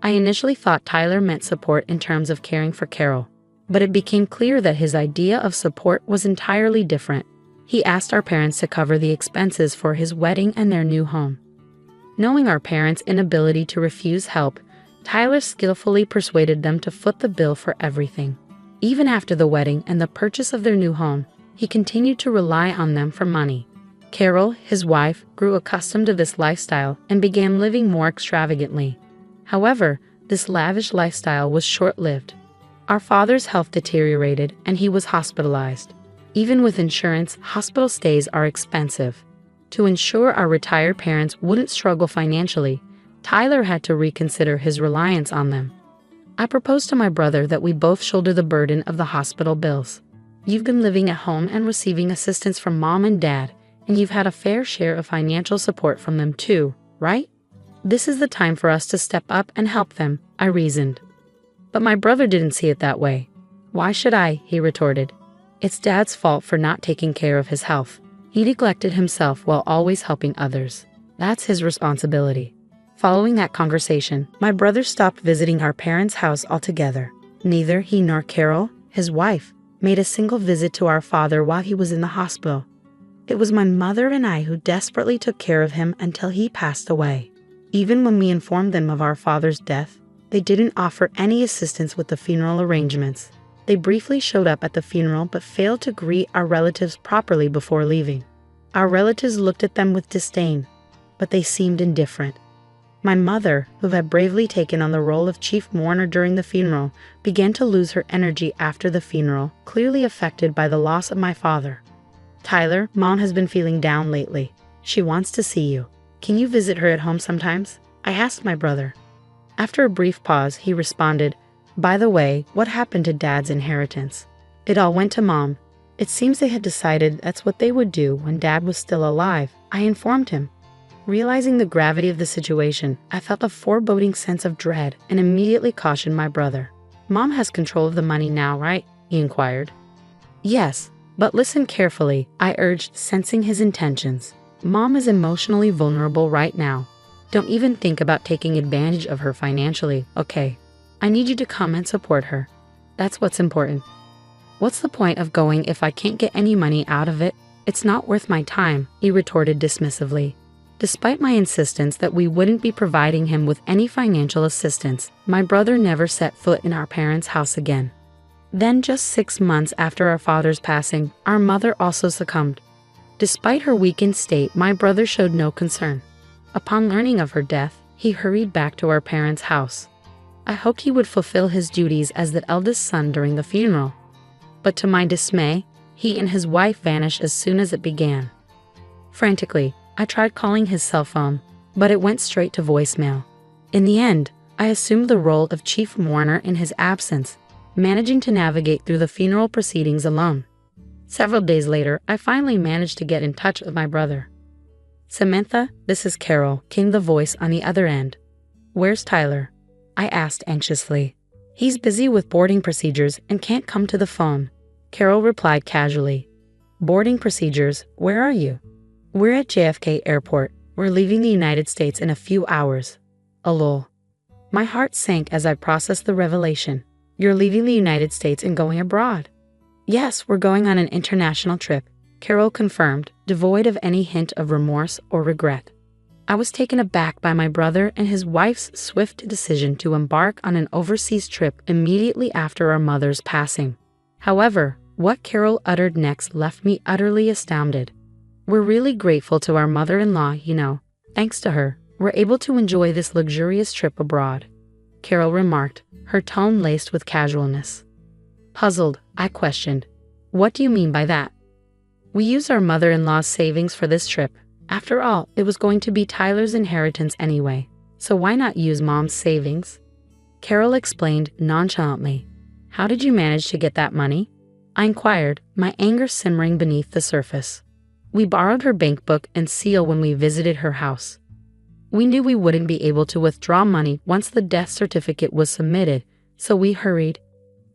I initially thought Tyler meant support in terms of caring for Carol, but it became clear that his idea of support was entirely different. He asked our parents to cover the expenses for his wedding and their new home. Knowing our parents' inability to refuse help, Tyler skillfully persuaded them to foot the bill for everything. Even after the wedding and the purchase of their new home, he continued to rely on them for money. Carol, his wife, grew accustomed to this lifestyle and began living more extravagantly. However, this lavish lifestyle was short-lived. Our father's health deteriorated and he was hospitalized. Even with insurance, hospital stays are expensive. To ensure our retired parents wouldn't struggle financially, Tyler had to reconsider his reliance on them. I proposed to my brother that we both shoulder the burden of the hospital bills. You've been living at home and receiving assistance from Mom and Dad, and you've had a fair share of financial support from them too, right? This is the time for us to step up and help them, I reasoned. But my brother didn't see it that way. "Why should I?" he retorted. "It's Dad's fault for not taking care of his health. He neglected himself while always helping others. That's his responsibility." Following that conversation, my brother stopped visiting our parents' house altogether. Neither he nor Carol, his wife, made a single visit to our father while he was in the hospital. It was my mother and I who desperately took care of him until he passed away. Even when we informed them of our father's death, they didn't offer any assistance with the funeral arrangements. They briefly showed up at the funeral but failed to greet our relatives properly before leaving. Our relatives looked at them with disdain, but they seemed indifferent. My mother, who had bravely taken on the role of chief mourner during the funeral, began to lose her energy after the funeral, clearly affected by the loss of my father. "Tyler, Mom has been feeling down lately. She wants to see you. Can you visit her at home sometimes?" I asked my brother. After a brief pause, he responded, "By the way, what happened to Dad's inheritance?" "It all went to Mom. It seems they had decided that's what they would do when Dad was still alive," I informed him. Realizing the gravity of the situation, I felt a foreboding sense of dread and immediately cautioned my brother. "Mom has control of the money now, right?" he inquired. "Yes, but listen carefully," I urged, sensing his intentions. "Mom is emotionally vulnerable right now. Don't even think about taking advantage of her financially, okay? I need you to come and support her. That's what's important." "What's the point of going if I can't get any money out of it? It's not worth my time," he retorted dismissively. Despite my insistence that we wouldn't be providing him with any financial assistance, my brother never set foot in our parents' house again. Then, just 6 months after our father's passing, our mother also succumbed. Despite her weakened state, my brother showed no concern. Upon learning of her death, he hurried back to our parents' house. I hoped he would fulfill his duties as the eldest son during the funeral. But to my dismay, he and his wife vanished as soon as it began. Frantically, I tried calling his cell phone, but it went straight to voicemail. In the end, I assumed the role of chief mourner in his absence, managing to navigate through the funeral proceedings alone. Several days later, I finally managed to get in touch with my brother. "Samantha, this is Carol," came the voice on the other end. "Where's Tyler?" I asked anxiously. "He's busy with boarding procedures and can't come to the phone," Carol replied casually. "Boarding procedures? Where are you?" "We're at JFK Airport. We're leaving the United States in a few hours." Lol. My heart sank as I processed the revelation. "You're leaving the United States and going abroad?" "Yes, we're going on an international trip," Carol confirmed, devoid of any hint of remorse or regret. I was taken aback by my brother and his wife's swift decision to embark on an overseas trip immediately after our mother's passing. However, what Carol uttered next left me utterly astounded. "We're really grateful to our mother-in-law, you know. Thanks to her, we're able to enjoy this luxurious trip abroad," Carol remarked, her tone laced with casualness. Puzzled, I questioned, "What do you mean by that?" "We used our mother-in-law's savings for this trip. After all, it was going to be Tyler's inheritance anyway, so why not use Mom's savings?" Carol explained nonchalantly. "How did you manage to get that money?" I inquired, my anger simmering beneath the surface. We borrowed her bank book and seal when we visited her house. We knew we wouldn't be able to withdraw money once the death certificate was submitted, so we hurried.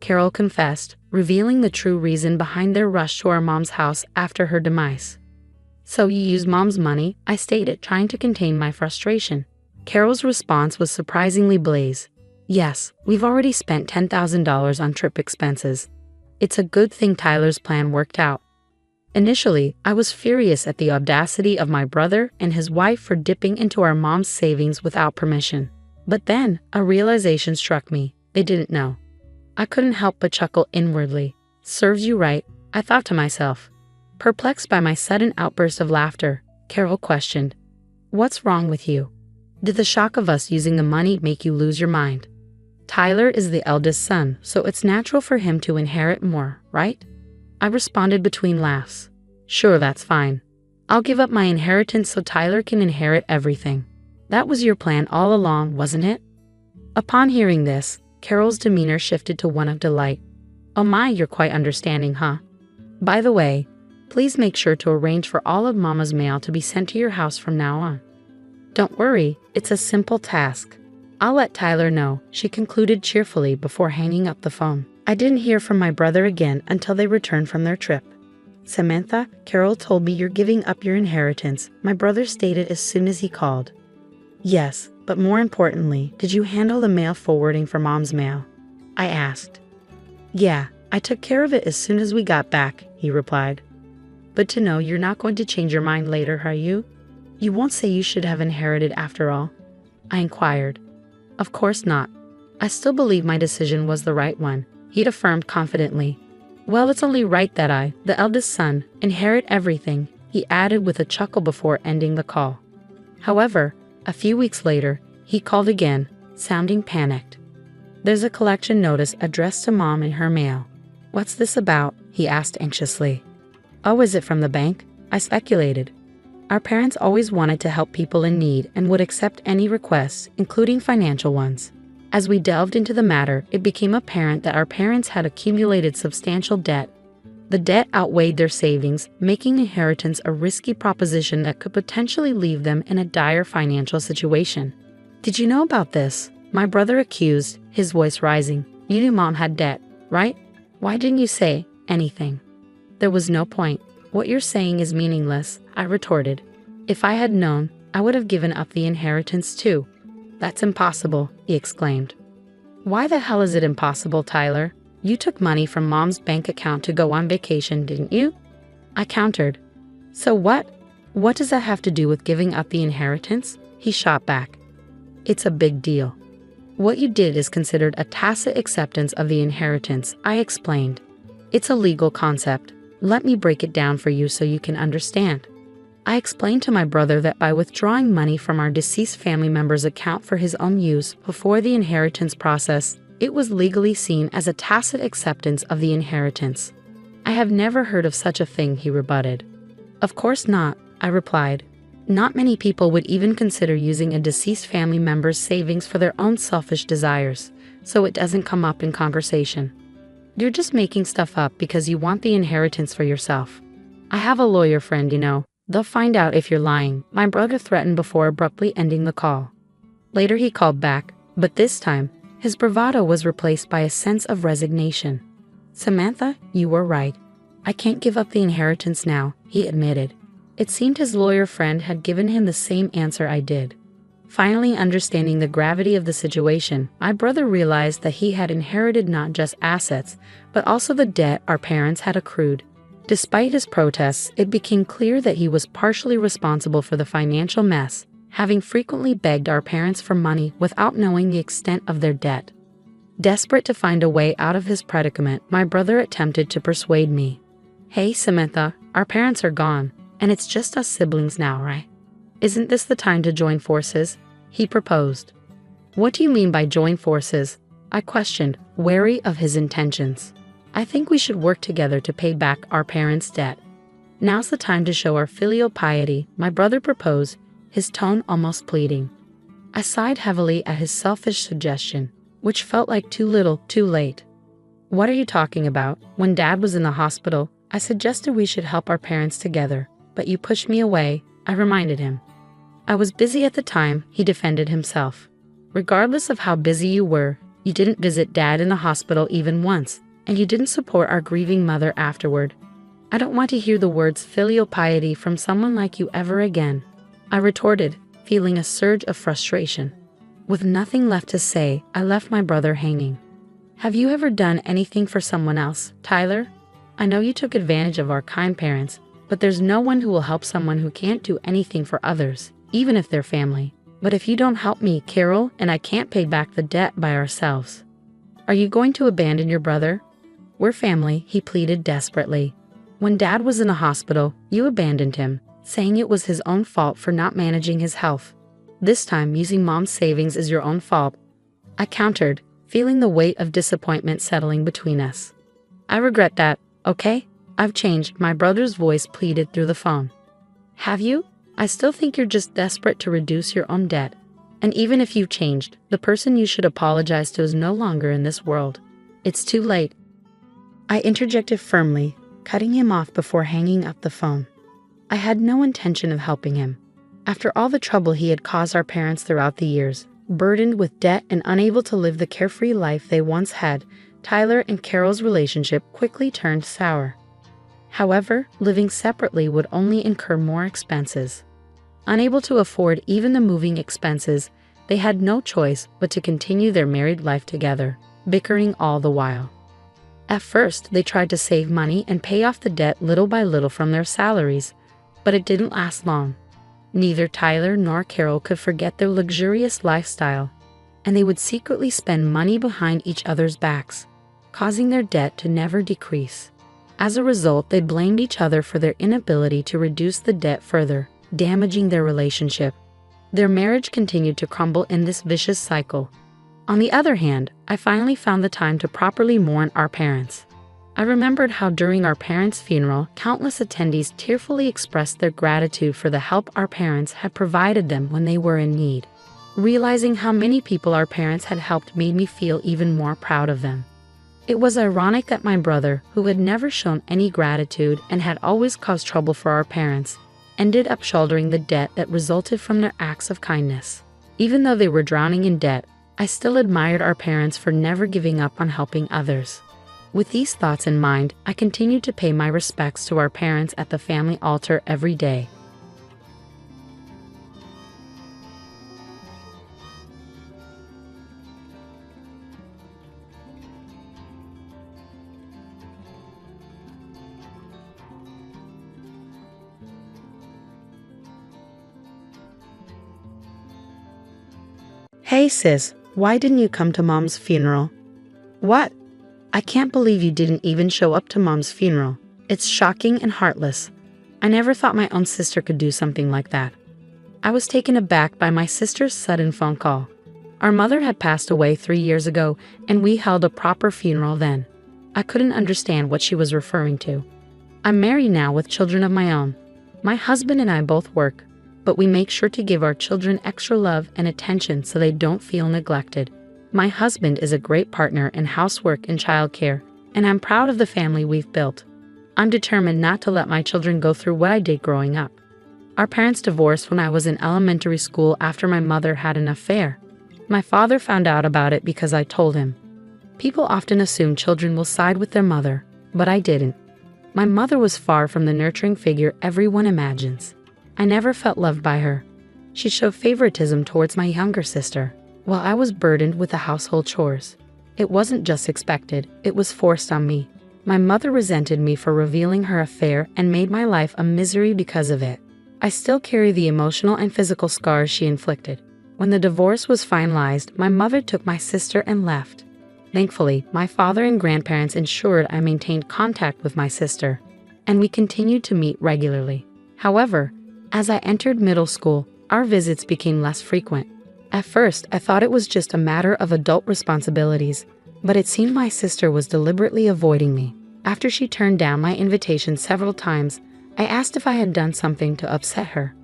Carol confessed, revealing the true reason behind their rush to our mom's house after her demise. So you used mom's money, I stated, trying to contain my frustration. Carol's response was surprisingly blaze. Yes, we've already spent $10,000 on trip expenses. It's a good thing Tyler's plan worked out. Initially, I was furious at the audacity of my brother and his wife for dipping into our mom's savings without permission. But then, a realization struck me. They didn't know. I couldn't help but chuckle inwardly. Serves you right, I thought to myself. Perplexed by my sudden outburst of laughter, Carol questioned, "What's wrong with you? Did the shock of us using the money make you lose your mind? Tyler is the eldest son, so it's natural for him to inherit more, right?" I responded between laughs. "Sure, that's fine. I'll give up my inheritance so Tyler can inherit everything. That was your plan all along, wasn't it?" Upon hearing this, Carol's demeanor shifted to one of delight. "Oh my, you're quite understanding, huh? By the way, please make sure to arrange for all of Mama's mail to be sent to your house from now on." "Don't worry, it's a simple task. I'll let Tyler know," she concluded cheerfully before hanging up the phone. I didn't hear from my brother again until they returned from their trip. "Samantha, Carol told me you're giving up your inheritance," my brother stated as soon as he called. "Yes, but more importantly, did you handle the mail forwarding for Mom's mail?" I asked. "Yeah, I took care of it as soon as we got back," he replied. "But to know you're not going to change your mind later, are you? You won't say you should have inherited after all?" I inquired. "Of course not. I still believe my decision was the right one," he'd affirmed confidently. "Well, it's only right that I, the eldest son, inherit everything," he added with a chuckle before ending the call. However, a few weeks later, he called again, sounding panicked. "There's a collection notice addressed to Mom in her mail." "What's this about?" he asked anxiously. "Oh, is it from the bank?" I speculated. Our parents always wanted to help people in need and would accept any requests, including financial ones. As we delved into the matter, it became apparent that our parents had accumulated substantial debt. The debt outweighed their savings, making inheritance a risky proposition that could potentially leave them in a dire financial situation. "Did you know about this?" my brother accused, his voice rising. "You knew Mom had debt, right? Why didn't you say anything?" "There was no point. What you're saying is meaningless," I retorted. "If I had known, I would have given up the inheritance too." "That's impossible," he exclaimed. "Why the hell is it impossible, Tyler? You took money from Mom's bank account to go on vacation, didn't you?" I countered. "So what? What does that have to do with giving up the inheritance?" he shot back. "It's a big deal. What you did is considered a tacit acceptance of the inheritance," I explained. "It's a legal concept. Let me break it down for you so you can understand." I explained to my brother that by withdrawing money from our deceased family member's account for his own use before the inheritance process, it was legally seen as a tacit acceptance of the inheritance. "I have never heard of such a thing," he rebutted. "Of course not," I replied. "Not many people would even consider using a deceased family member's savings for their own selfish desires, so it doesn't come up in conversation. You're just making stuff up because you want the inheritance for yourself. I have a lawyer friend, you know. They'll find out if you're lying," my brother threatened before abruptly ending the call. Later he called back, but this time, his bravado was replaced by a sense of resignation. "Samantha, you were right. I can't give up the inheritance now," he admitted. It seemed his lawyer friend had given him the same answer I did. Finally understanding the gravity of the situation, my brother realized that he had inherited not just assets, but also the debt our parents had accrued. Despite his protests, it became clear that he was partially responsible for the financial mess, having frequently begged our parents for money without knowing the extent of their debt. Desperate to find a way out of his predicament, my brother attempted to persuade me. "Hey, Samantha, our parents are gone, and it's just us siblings now, right? Isn't this the time to join forces?" he proposed. "What do you mean by join forces?" I questioned, wary of his intentions. "I think we should work together to pay back our parents' debt. Now's the time to show our filial piety," my brother proposed, his tone almost pleading. I sighed heavily at his selfish suggestion, which felt like too little, too late. What are you talking about? When Dad was in the hospital, I suggested we should help our parents together, but you pushed me away, I reminded him. I was busy at the time, he defended himself. Regardless of how busy you were, you didn't visit Dad in the hospital even once, and you didn't support our grieving mother afterward. I don't want to hear the words filial piety from someone like you ever again, I retorted, feeling a surge of frustration. With nothing left to say, I left my brother hanging. Have you ever done anything for someone else, Tyler? I know you took advantage of our kind parents, but there's no one who will help someone who can't do anything for others, even if they're family. But if you don't help me, Carol and I can't pay back the debt by ourselves. Are you going to abandon your brother? We're family, he pleaded desperately. When Dad was in the hospital, you abandoned him, saying it was his own fault for not managing his health. This time, using Mom's savings is your own fault, I countered, feeling the weight of disappointment settling between us. I regret that, okay? I've changed, my brother's voice pleaded through the phone. Have you? I still think you're just desperate to reduce your own debt. And even if you've changed, the person you should apologize to is no longer in this world. It's too late. I interjected firmly, cutting him off before hanging up the phone. I had no intention of helping him. After all the trouble he had caused our parents throughout the years, burdened with debt and unable to live the carefree life they once had, Tyler and Carol's relationship quickly turned sour. However, living separately would only incur more expenses. Unable to afford even the moving expenses, they had no choice but to continue their married life together, bickering all the while. At first, they tried to save money and pay off the debt little by little from their salaries, but it didn't last long. Neither Tyler nor Carol could forget their luxurious lifestyle, and they would secretly spend money behind each other's backs, causing their debt to never decrease. As a result, they blamed each other for their inability to reduce the debt further, damaging their relationship. Their marriage continued to crumble in this vicious cycle. On the other hand, I finally found the time to properly mourn our parents. I remembered how during our parents' funeral, countless attendees tearfully expressed their gratitude for the help our parents had provided them when they were in need. Realizing how many people our parents had helped made me feel even more proud of them. It was ironic that my brother, who had never shown any gratitude and had always caused trouble for our parents, ended up shouldering the debt that resulted from their acts of kindness. Even though they were drowning in debt, I still admired our parents for never giving up on helping others. With these thoughts in mind, I continued to pay my respects to our parents at the family altar every day. Hey sis, why didn't you come to Mom's funeral? What? I can't believe you didn't even show up to Mom's funeral. It's shocking and heartless. I never thought my own sister could do something like that. I was taken aback by my sister's sudden phone call. Our mother had passed away 3 years ago, and we held a proper funeral then. I couldn't understand what she was referring to. I'm married now with children of my own. My husband and I both work, but we make sure to give our children extra love and attention so they don't feel neglected. My husband is a great partner in housework and childcare, and I'm proud of the family we've built. I'm determined not to let my children go through what I did growing up. Our parents divorced when I was in elementary school after my mother had an affair. My father found out about it because I told him. People often assume children will side with their mother, but I didn't. My mother was far from the nurturing figure everyone imagines. I never felt loved by her. She showed favoritism towards my younger sister, while I was burdened with the household chores. It wasn't just expected, it was forced on me. My mother resented me for revealing her affair and made my life a misery because of it. I still carry the emotional and physical scars she inflicted. When the divorce was finalized, my mother took my sister and left. Thankfully, my father and grandparents ensured I maintained contact with my sister, and we continued to meet regularly. However, as I entered middle school, our visits became less frequent. At first, I thought it was just a matter of adult responsibilities, but it seemed my sister was deliberately avoiding me. After she turned down my invitation several times, I asked if I had done something to upset her.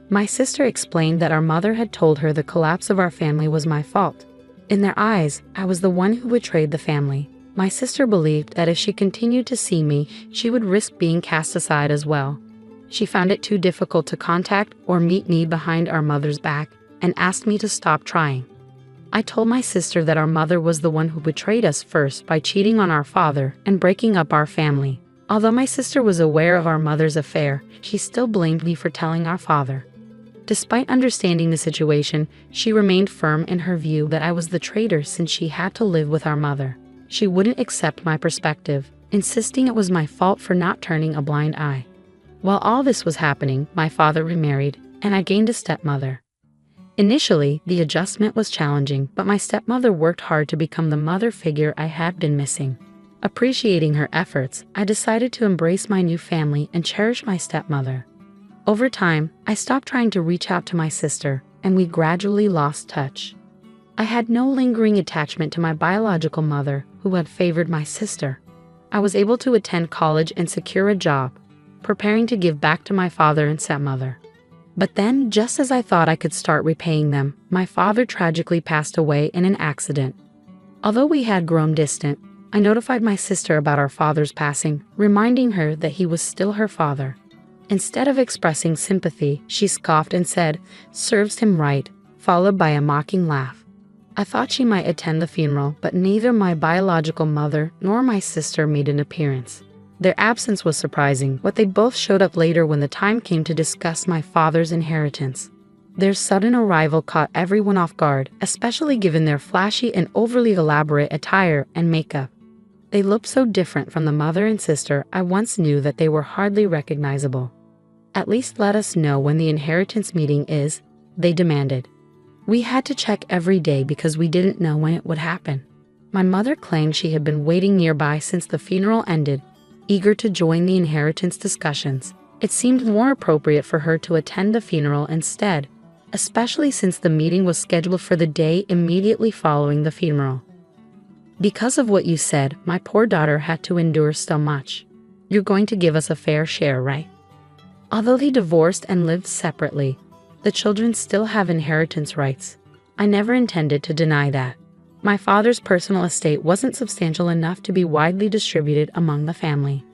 My sister explained that our mother had told her the collapse of our family was my fault. In their eyes, I was the one who betrayed the family. My sister believed that if she continued to see me, she would risk being cast aside as well. She found it too difficult to contact or meet me behind our mother's back and asked me to stop trying. I told my sister that our mother was the one who betrayed us first by cheating on our father and breaking up our family. Although my sister was aware of our mother's affair, she still blamed me for telling our father. Despite understanding the situation, she remained firm in her view that I was the traitor since she had to live with our mother. She wouldn't accept my perspective, insisting it was my fault for not turning a blind eye. While all this was happening, my father remarried, and I gained a stepmother. Initially, the adjustment was challenging, but my stepmother worked hard to become the mother figure I had been missing. Appreciating her efforts, I decided to embrace my new family and cherish my stepmother. Over time, I stopped trying to reach out to my sister, and we gradually lost touch. I had no lingering attachment to my biological mother, who had favored my sister. I was able to attend college and secure a job, preparing to give back to my father and stepmother. But then, just as I thought I could start repaying them, my father tragically passed away in an accident. Although we had grown distant, I notified my sister about our father's passing, reminding her that he was still her father. Instead of expressing sympathy, she scoffed and said, "Serves him right," followed by a mocking laugh. I thought she might attend the funeral, but neither my biological mother nor my sister made an appearance. Their absence was surprising, but they both showed up later when the time came to discuss my father's inheritance. Their sudden arrival caught everyone off guard, especially given their flashy and overly elaborate attire and makeup. They looked so different from the mother and sister I once knew that they were hardly recognizable. "At least let us know when the inheritance meeting is," they demanded. We had to check every day because we didn't know when it would happen. My mother claimed she had been waiting nearby since the funeral ended, eager to join the inheritance discussions. It seemed more appropriate for her to attend the funeral instead, especially since the meeting was scheduled for the day immediately following the funeral. "Because of what you said, my poor daughter had to endure so much. You're going to give us a fair share, right?" Although they divorced and lived separately, the children still have inheritance rights. I never intended to deny that. My father's personal estate wasn't substantial enough to be widely distributed among the family.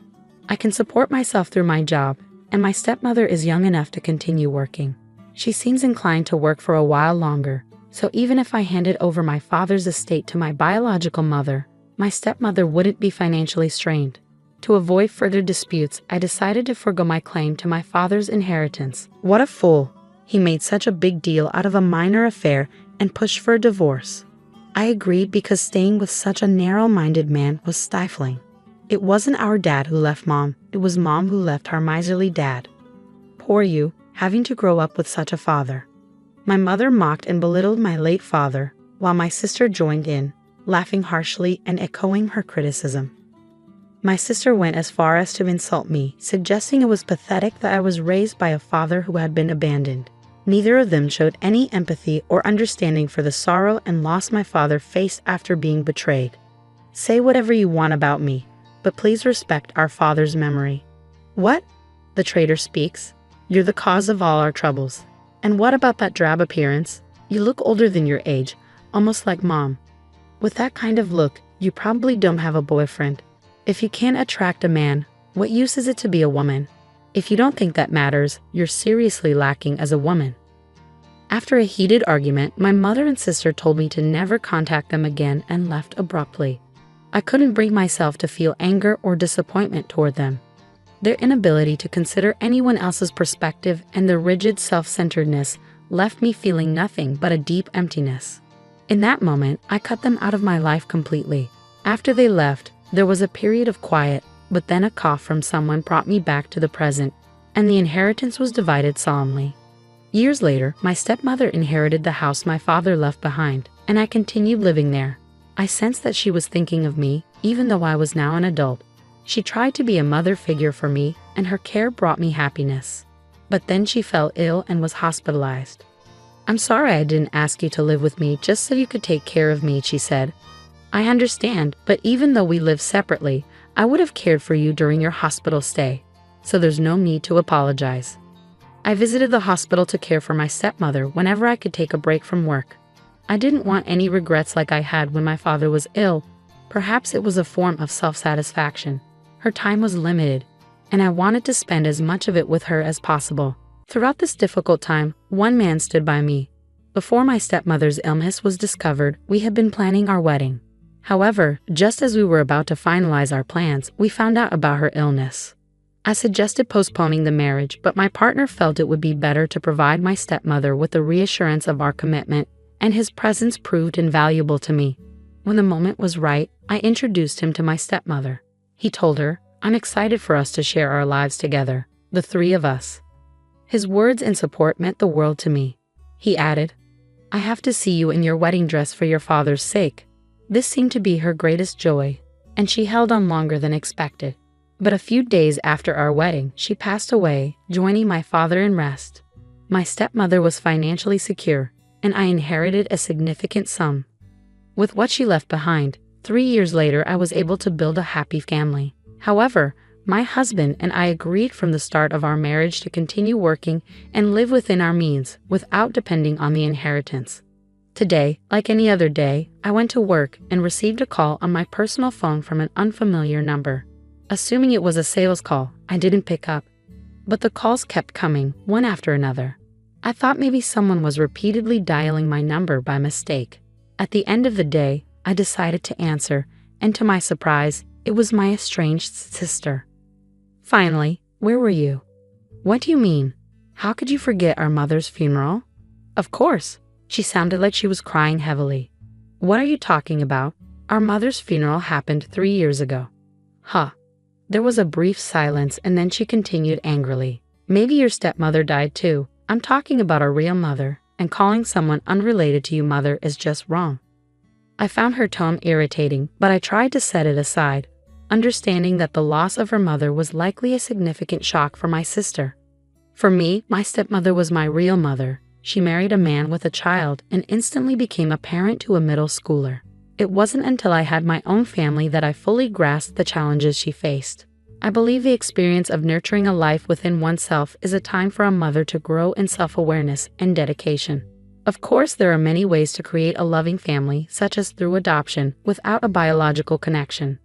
I can support myself through my job, and my stepmother is young enough to continue working. She seems inclined to work for a while longer, so even if I handed over my father's estate to my biological mother, my stepmother wouldn't be financially strained. To avoid further disputes, I decided to forgo my claim to my father's inheritance. What a fool! He made such a big deal out of a minor affair and pushed for a divorce. I agreed because staying with such a narrow-minded man was stifling. It wasn't our dad who left Mom, it was Mom who left our miserly dad. Poor you, having to grow up with such a father. My mother mocked and belittled my late father, while my sister joined in, laughing harshly and echoing her criticism. My sister went as far as to insult me, suggesting it was pathetic that I was raised by a father who had been abandoned. Neither of them showed any empathy or understanding for the sorrow and loss my father faced after being betrayed. Say whatever you want about me, but please respect our father's memory. What? The traitor speaks. You're the cause of all our troubles. And what about that drab appearance? You look older than your age, almost like Mom. With that kind of look, you probably don't have a boyfriend. If you can't attract a man, what use is it to be a woman? If you don't think that matters, you're seriously lacking as a woman. After a heated argument, my mother and sister told me to never contact them again and left abruptly. I couldn't bring myself to feel anger or disappointment toward them. Their inability to consider anyone else's perspective and their rigid self-centeredness left me feeling nothing but a deep emptiness. In that moment, I cut them out of my life completely. After they left, there was a period of quiet, but then a cough from someone brought me back to the present, and the inheritance was divided solemnly. Years later, my stepmother inherited the house my father left behind, and I continued living there. I sensed that she was thinking of me, even though I was now an adult. She tried to be a mother figure for me, and her care brought me happiness. But then she fell ill and was hospitalized. "I'm sorry I didn't ask you to live with me just so you could take care of me," she said. "I understand, but even though we live separately, I would have cared for you during your hospital stay, so there's no need to apologize." I visited the hospital to care for my stepmother whenever I could take a break from work. I didn't want any regrets like I had when my father was ill, Perhaps it was a form of self-satisfaction. Her time was limited, and I wanted to spend as much of it with her as possible. Throughout this difficult time, one man stood by me. Before my stepmother's illness was discovered, we had been planning our wedding. However, just as we were about to finalize our plans, we found out about her illness. I suggested postponing the marriage, but my partner felt it would be better to provide my stepmother with the reassurance of our commitment, and his presence proved invaluable to me. When the moment was right, I introduced him to my stepmother. He told her, "I'm excited for us to share our lives together, the three of us." His words and support meant the world to me. He added, "I have to see you in your wedding dress for your father's sake." This seemed to be her greatest joy, and she held on longer than expected. But a few days after our wedding, she passed away, joining my father in rest. My stepmother was financially secure, and I inherited a significant sum. With what she left behind, 3 years later I was able to build a happy family. However, my husband and I agreed from the start of our marriage to continue working and live within our means, without depending on the inheritance. Today, like any other day, I went to work and received a call on my personal phone from an unfamiliar number. Assuming it was a sales call, I didn't pick up. But the calls kept coming, one after another. I thought maybe someone was repeatedly dialing my number by mistake. At the end of the day, I decided to answer, and to my surprise, it was my estranged sister. "Finally, where were you?" "What do you mean? How could you forget our mother's funeral?" "Of course." She sounded like she was crying heavily. "What are you talking about? Our mother's funeral happened 3 years ago." "Huh." There was a brief silence, and then she continued angrily. "Maybe your stepmother died too. I'm talking about our real mother, and calling someone unrelated to you mother is just wrong." I found her tone irritating, but I tried to set it aside, understanding that the loss of her mother was likely a significant shock for my sister. For me, my stepmother was my real mother. She married a man with a child and instantly became a parent to a middle schooler. It wasn't until I had my own family that I fully grasped the challenges she faced. I believe the experience of nurturing a life within oneself is a time for a mother to grow in self-awareness and dedication. Of course, there are many ways to create a loving family, such as through adoption, without a biological connection.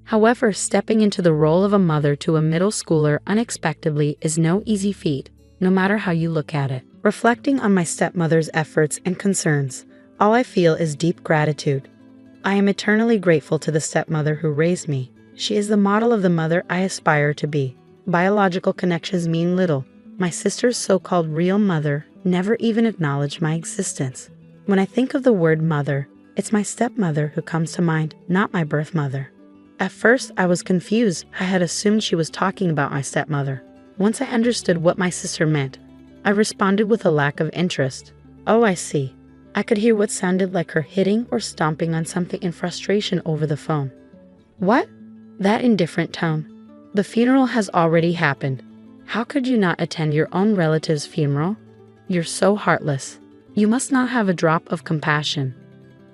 However, stepping into the role of a mother to a middle schooler unexpectedly is no easy feat, no matter how you look at it. Reflecting on my stepmother's efforts and concerns, all I feel is deep gratitude. I am eternally grateful to the stepmother who raised me. She is the model of the mother I aspire to be. Biological connections mean little. My sister's so-called real mother never even acknowledged my existence. When I think of the word mother, it's my stepmother who comes to mind, not my birth mother. At first, I was confused. I had assumed she was talking about my stepmother. Once I understood what my sister meant, I responded with a lack of interest. "Oh, I see." I could hear what sounded like her hitting or stomping on something in frustration over the phone. "What?" That indifferent tone. "The funeral has already happened. How could you not attend your own relative's funeral? You're so heartless. You must not have a drop of compassion."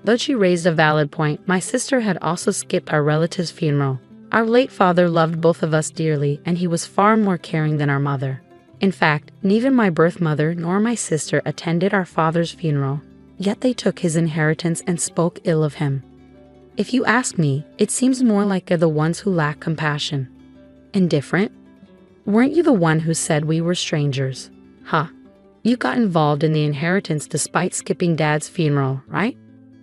Though she raised a valid point, my sister had also skipped our relative's funeral. Our late father loved both of us dearly, and he was far more caring than our mother. In fact, neither my birth mother nor my sister attended our father's funeral, yet they took his inheritance and spoke ill of him. If you ask me, it seems more like they're the ones who lack compassion. Indifferent? Weren't you the one who said we were strangers? Huh. You got involved in the inheritance despite skipping Dad's funeral, right?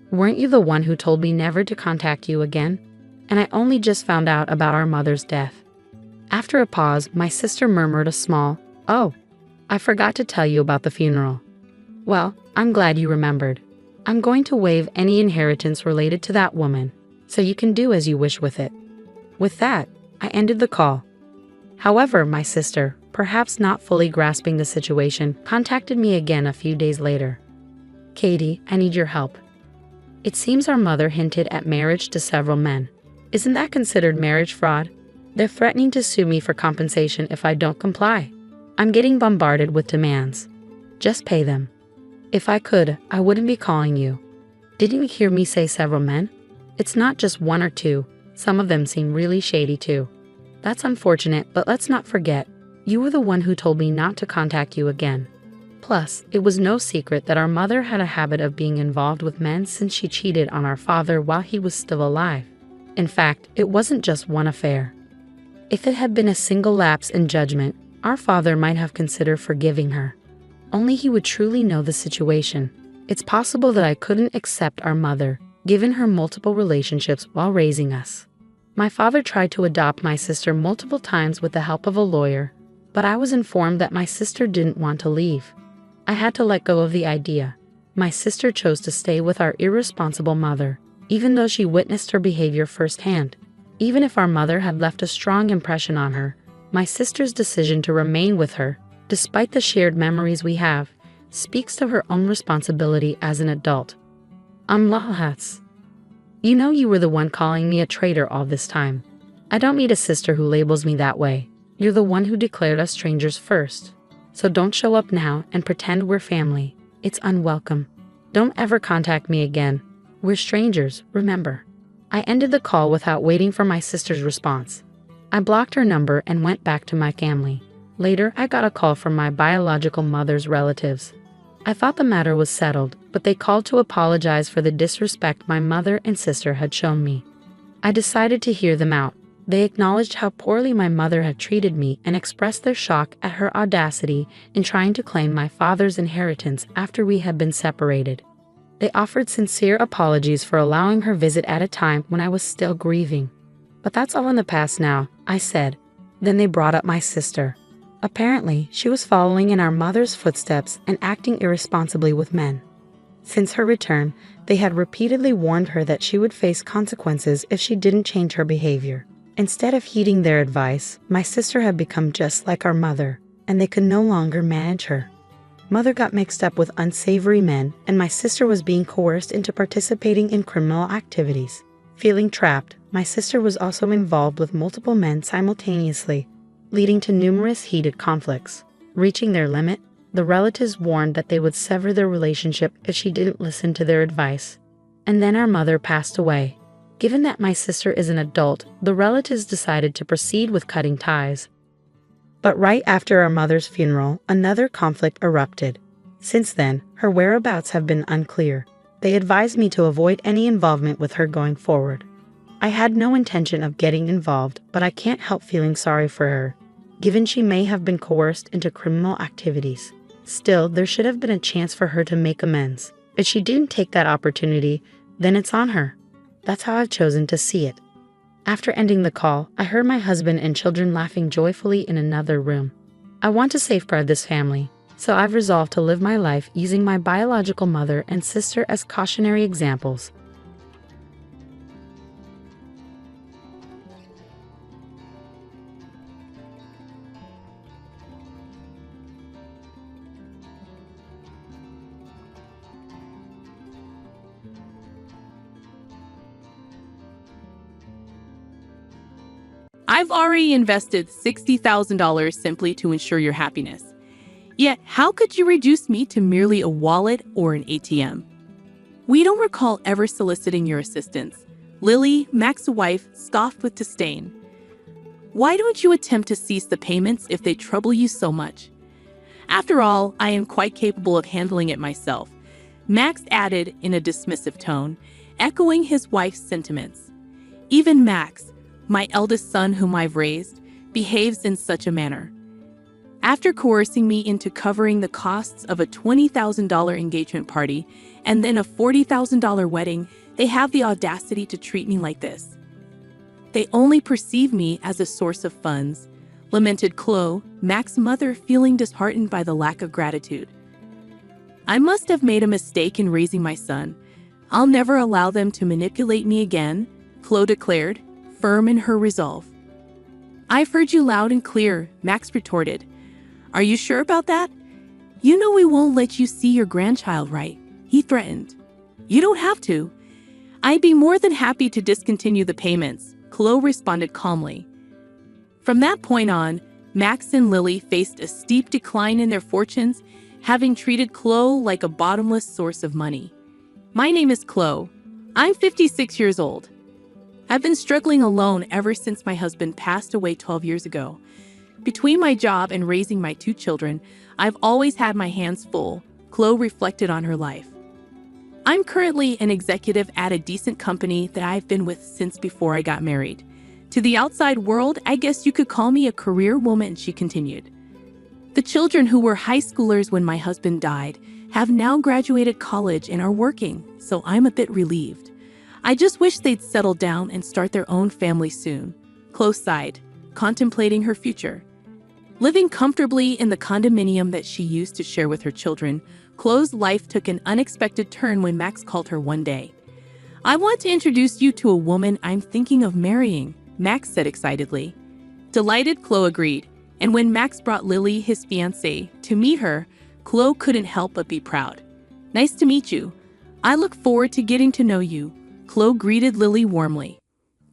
Weren't you the one who told me never to contact you again? And I only just found out about our mother's death. After a pause, my sister murmured a small, "Oh, I forgot to tell you about the funeral." "Well, I'm glad you remembered. I'm going to waive any inheritance related to that woman, so you can do as you wish with it." With that, I ended the call. However, my sister, perhaps not fully grasping the situation, contacted me again a few days later. "Katie, I need your help. It seems our mother hinted at marriage to several men. Isn't that considered marriage fraud? They're threatening to sue me for compensation if I don't comply. I'm getting bombarded with demands. Just pay them. If I could, I wouldn't be calling you. Didn't you hear me say several men? It's not just one or two. Some of them seem really shady too. That's unfortunate, but let's not forget, you were the one who told me not to contact you again. Plus, it was no secret that our mother had a habit of being involved with men since she cheated on our father while he was still alive. In fact, it wasn't just one affair. If it had been a single lapse in judgment, our father might have considered forgiving her. Only he would truly know the situation. It's possible that I couldn't accept our mother, given her multiple relationships while raising us. My father tried to adopt my sister multiple times with the help of a lawyer, but I was informed that my sister didn't want to leave. I had to let go of the idea. My sister chose to stay with our irresponsible mother, even though she witnessed her behavior firsthand. Even if our mother had left a strong impression on her, my sister's decision to remain with her, despite the shared memories we have, speaks to her own responsibility as an adult. Lahats. You know you were the one calling me a traitor all this time. I don't need a sister who labels me that way. You're the one who declared us strangers first. So don't show up now and pretend we're family. It's unwelcome. Don't ever contact me again. We're strangers, remember. I ended the call without waiting for my sister's response. I blocked her number and went back to my family. Later, I got a call from my biological mother's relatives. I thought the matter was settled, but they called to apologize for the disrespect my mother and sister had shown me. I decided to hear them out. They acknowledged how poorly my mother had treated me and expressed their shock at her audacity in trying to claim my father's inheritance after we had been separated. They offered sincere apologies for allowing her visit at a time when I was still grieving. But that's all in the past now, I said. Then they brought up my sister. Apparently, she was following in our mother's footsteps and acting irresponsibly with men. Since her return, they had repeatedly warned her that she would face consequences if she didn't change her behavior. Instead of heeding their advice, my sister had become just like our mother, and they could no longer manage her. Mother got mixed up with unsavory men, and my sister was being coerced into participating in criminal activities. Feeling trapped, my sister was also involved with multiple men simultaneously, leading to numerous heated conflicts. Reaching their limit, the relatives warned that they would sever their relationship if she didn't listen to their advice. And then our mother passed away. Given that my sister is an adult, the relatives decided to proceed with cutting ties. But right after our mother's funeral, another conflict erupted. Since then, her whereabouts have been unclear. They advised me to avoid any involvement with her going forward. I had no intention of getting involved, but I can't help feeling sorry for her, given she may have been coerced into criminal activities. Still, there should have been a chance for her to make amends. If she didn't take that opportunity, then it's on her. That's how I've chosen to see it. After ending the call, I heard my husband and children laughing joyfully in another room. I want to safeguard this family, so I've resolved to live my life using my biological mother and sister as cautionary examples. I've already invested $60,000 simply to ensure your happiness. Yet, how could you reduce me to merely a wallet or an ATM? We don't recall ever soliciting your assistance. Lily, Max's wife, scoffed with disdain. Why don't you attempt to cease the payments if they trouble you so much? After all, I am quite capable of handling it myself, Max added in a dismissive tone, echoing his wife's sentiments. Even Max, my eldest son whom I've raised, behaves in such a manner. After coercing me into covering the costs of a $20,000 engagement party and then a $40,000 wedding, they have the audacity to treat me like this. They only perceive me as a source of funds, lamented Chloe, Max's mother, feeling disheartened by the lack of gratitude. I must have made a mistake in raising my son. I'll never allow them to manipulate me again, Chloe declared, firm in her resolve. I've heard you loud and clear, Max retorted. Are you sure about that? You know we won't let you see your grandchild, right? He threatened. You don't have to. I'd be more than happy to discontinue the payments, Chloe responded calmly. From that point on, Max and Lily faced a steep decline in their fortunes, having treated Chloe like a bottomless source of money. My name is Chloe. I'm 56 years old. I've been struggling alone ever since my husband passed away 12 years ago. Between my job and raising my 2 children, I've always had my hands full, Chloe reflected on her life. I'm currently an executive at a decent company that I've been with since before I got married. To the outside world, I guess you could call me a career woman, she continued. The children who were high schoolers when my husband died have now graduated college and are working, so I'm a bit relieved. I just wish they'd settle down and start their own family soon. Chloe sighed, contemplating her future. Living comfortably in the condominium that she used to share with her children, Chloe's life took an unexpected turn when Max called her one day. I want to introduce you to a woman I'm thinking of marrying, Max said excitedly. Delighted, Chloe agreed, and when Max brought Lily, his fiancée, to meet her, Chloe couldn't help but be proud. Nice to meet you. I look forward to getting to know you, Chloe greeted Lily warmly.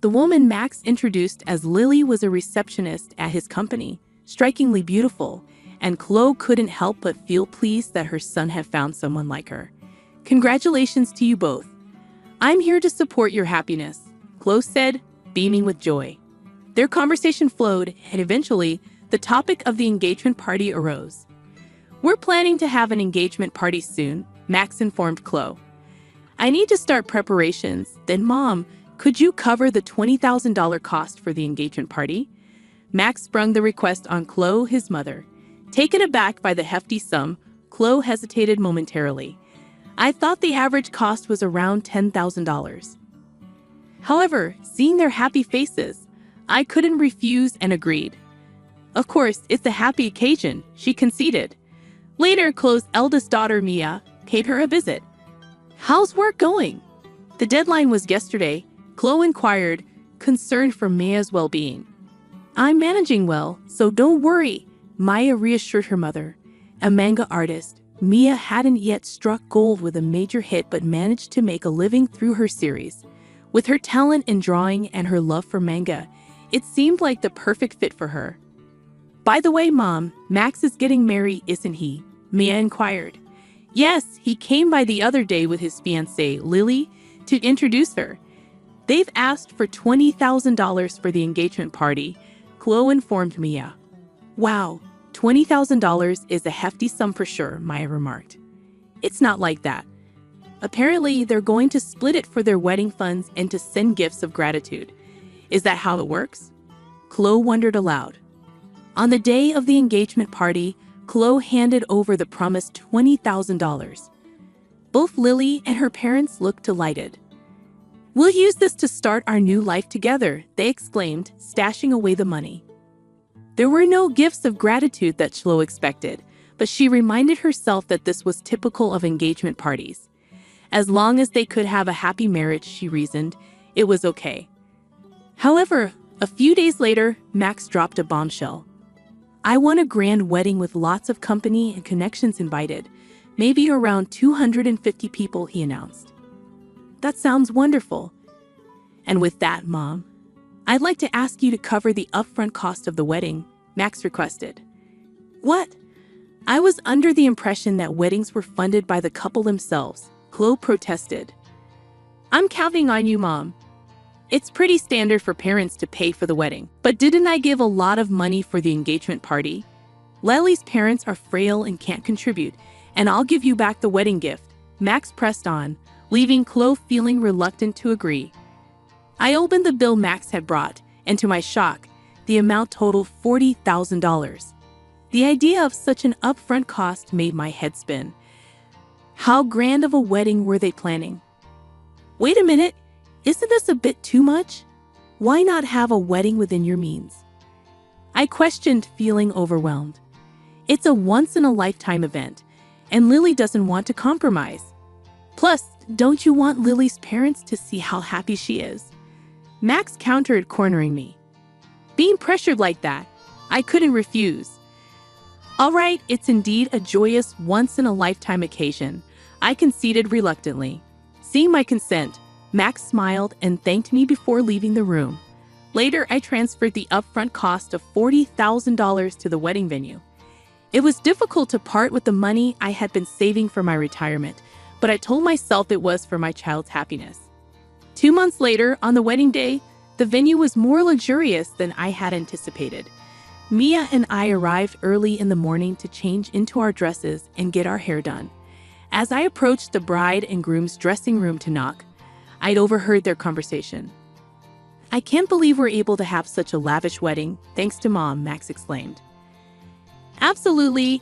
The woman Max introduced as Lily was a receptionist at his company, strikingly beautiful, and Chloe couldn't help but feel pleased that her son had found someone like her. Congratulations to you both. I'm here to support your happiness, Chloe said, beaming with joy. Their conversation flowed, and eventually, the topic of the engagement party arose. We're planning to have an engagement party soon, Max informed Chloe. I need to start preparations. Then, Mom, could you cover the $20,000 cost for the engagement party? Max sprung the request on Chloe, his mother. Taken aback by the hefty sum, Chloe hesitated momentarily. I thought the average cost was around $10,000. However, seeing their happy faces, I couldn't refuse and agreed. Of course, it's a happy occasion, she conceded. Later, Chloe's eldest daughter, Mia, paid her a visit. How's work going? The deadline was yesterday, Chloe inquired, concerned for Mia's well-being. I'm managing well, so don't worry, Maya reassured her mother. A manga artist, Mia hadn't yet struck gold with a major hit but managed to make a living through her series. With her talent in drawing and her love for manga, it seemed like the perfect fit for her. By the way, Mom, Max is getting married, isn't he? Mia inquired. Yes, he came by the other day with his fiancée, Lily, to introduce her. They've asked for $20,000 for the engagement party, Chloe informed Mia. Wow, $20,000 is a hefty sum for sure, Maya remarked. It's not like that. Apparently, they're going to split it for their wedding funds and to send gifts of gratitude. Is that how it works? Chloe wondered aloud. On the day of the engagement party, Chloe handed over the promised $20,000. Both Lily and her parents looked delighted. We'll use this to start our new life together, they exclaimed, stashing away the money. There were no gifts of gratitude that Chloe expected, but she reminded herself that this was typical of engagement parties. As long as they could have a happy marriage, she reasoned, it was okay. However, a few days later, Max dropped a bombshell. I want a grand wedding with lots of company and connections invited, maybe around 250 people, he announced. That sounds wonderful. And with that, Mom, I'd like to ask you to cover the upfront cost of the wedding, Max requested. What? I was under the impression that weddings were funded by the couple themselves, Chloe protested. I'm counting on you, Mom. It's pretty standard for parents to pay for the wedding. But didn't I give a lot of money for the engagement party? Lily's parents are frail and can't contribute, and I'll give you back the wedding gift, Max pressed on, leaving Chloe feeling reluctant to agree. I opened the bill Max had brought, and to my shock, the amount totaled $40,000. The idea of such an upfront cost made my head spin. How grand of a wedding were they planning? Wait a minute, isn't this a bit too much? Why not have a wedding within your means? I questioned, feeling overwhelmed. It's a once-in-a-lifetime event, and Lily doesn't want to compromise. Plus, don't you want Lily's parents to see how happy she is? Max countered, cornering me. Being pressured like that, I couldn't refuse. All right, it's indeed a joyous once-in-a-lifetime occasion, I conceded reluctantly. Seeing my consent, Max smiled and thanked me before leaving the room. Later, I transferred the upfront cost of $40,000 to the wedding venue. It was difficult to part with the money I had been saving for my retirement, but I told myself it was for my child's happiness. 2 months later, on the wedding day, the venue was more luxurious than I had anticipated. Mia and I arrived early in the morning to change into our dresses and get our hair done. As I approached the bride and groom's dressing room to knock, I'd overheard their conversation. "I can't believe we're able to have such a lavish wedding, thanks to Mom," Max exclaimed. "Absolutely,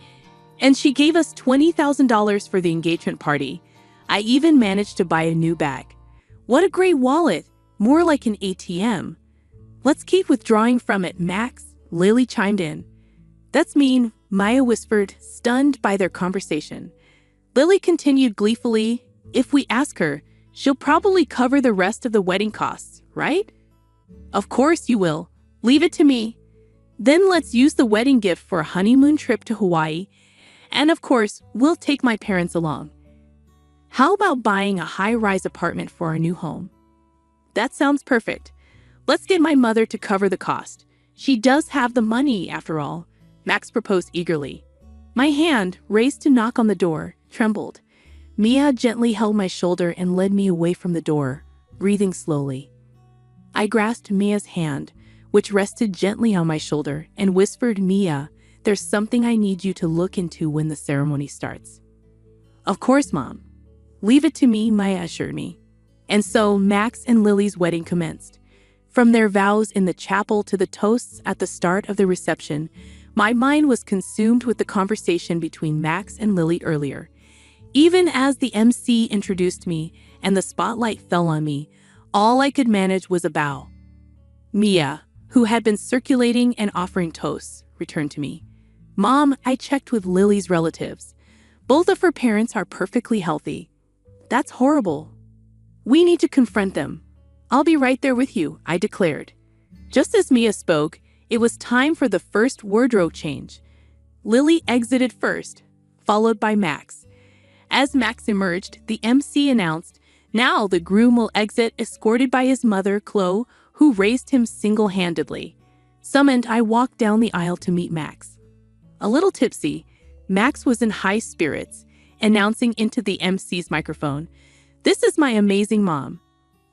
and she gave us $20,000 for the engagement party. I even managed to buy a new bag. What a great wallet, more like an ATM. Let's keep withdrawing from it, Max," Lily chimed in. "That's mean," Maya whispered, stunned by their conversation. Lily continued gleefully, "If we ask her, she'll probably cover the rest of the wedding costs, right?" "Of course you will. Leave it to me. Then let's use the wedding gift for a honeymoon trip to Hawaii. And of course, we'll take my parents along. How about buying a high-rise apartment for our new home?" "That sounds perfect. Let's get my mother to cover the cost. She does have the money, after all," Max proposed eagerly. My hand, raised to knock on the door, trembled. Mia gently held my shoulder and led me away from the door, breathing slowly. I grasped Mia's hand, which rested gently on my shoulder, and whispered, "Mia, there's something I need you to look into when the ceremony starts." "Of course, Mom. Leave it to me," Maya assured me. And so Max and Lily's wedding commenced. From their vows in the chapel to the toasts at the start of the reception, my mind was consumed with the conversation between Max and Lily earlier. Even as the MC introduced me and the spotlight fell on me, all I could manage was a bow. Mia, who had been circulating and offering toasts, returned to me. "Mom, I checked with Lily's relatives. Both of her parents are perfectly healthy." "That's horrible. We need to confront them." "I'll be right there with you," I declared. Just as Mia spoke, it was time for the first wardrobe change. Lily exited first, followed by Max. As Max emerged, the MC announced, "Now the groom will exit, escorted by his mother, Chloe, who raised him single-handedly." Summoned, I walked down the aisle to meet Max. A little tipsy, Max was in high spirits, announcing into the MC's microphone, "This is my amazing mom."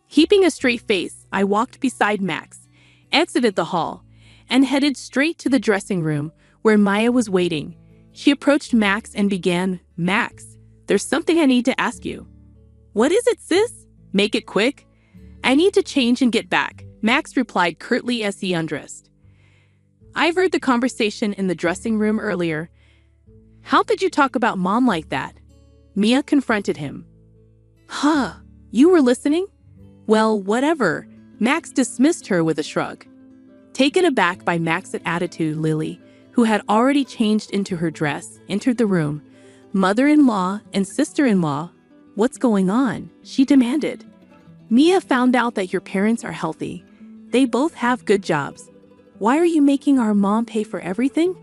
Keeping a straight face, I walked beside Max, exited the hall, and headed straight to the dressing room where Maya was waiting. She approached Max and began, "Max, there's something I need to ask you." "What is it, sis? Make it quick." "I need to change and get back," Max replied curtly as he undressed. "I've heard the conversation in the dressing room earlier. How could you talk about Mom like that?" Mia confronted him. "Huh, you were listening?" "Well, whatever." Max dismissed her with a shrug. Taken aback by Max's attitude, Lily, who had already changed into her dress, entered the room. "Mother-in-law and sister-in-law, what's going on?" she demanded. "Mia found out that your parents are healthy. They both have good jobs. Why are you making our mom pay for everything?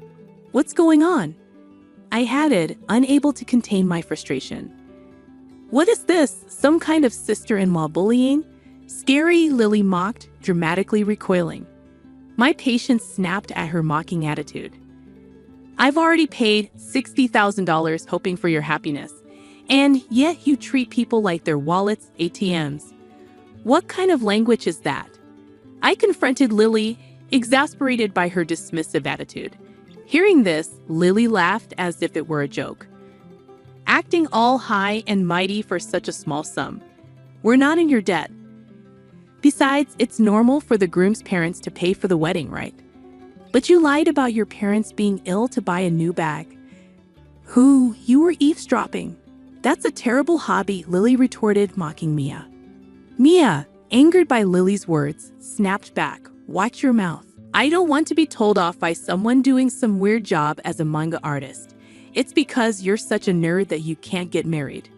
What's going on?" I added, unable to contain my frustration. "What is this? Some kind of sister-in-law bullying?" "Scary," Lily mocked, dramatically recoiling. My patience snapped at her mocking attitude. "I've already paid $60,000 hoping for your happiness, and yet you treat people like their wallets, ATMs. What kind of language is that?" I confronted Lily, exasperated by her dismissive attitude. Hearing this, Lily laughed as if it were a joke. "Acting all high and mighty for such a small sum. We're not in your debt. Besides, it's normal for the groom's parents to pay for the wedding, right? But you lied about your parents being ill to buy a new bag." "Who? You were eavesdropping." "That's a terrible hobby," Lily retorted, mocking Mia. Mia, angered by Lily's words, snapped back, "Watch your mouth. I don't want to be told off by someone doing some weird job as a manga artist. It's because you're such a nerd that you can't get married."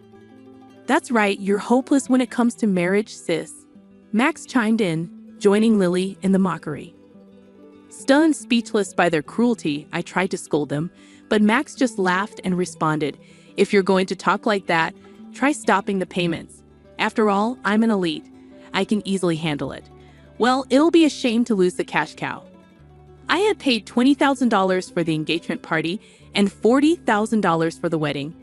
"That's right, you're hopeless when it comes to marriage, sis." Max chimed in, joining Lily in the mockery. Stunned speechless by their cruelty, I tried to scold them, but Max just laughed and responded, "If you're going to talk like that, try stopping the payments. After all, I'm an elite. I can easily handle it. Well, it'll be a shame to lose the cash cow." I had paid $20,000 for the engagement party and $40,000 for the wedding,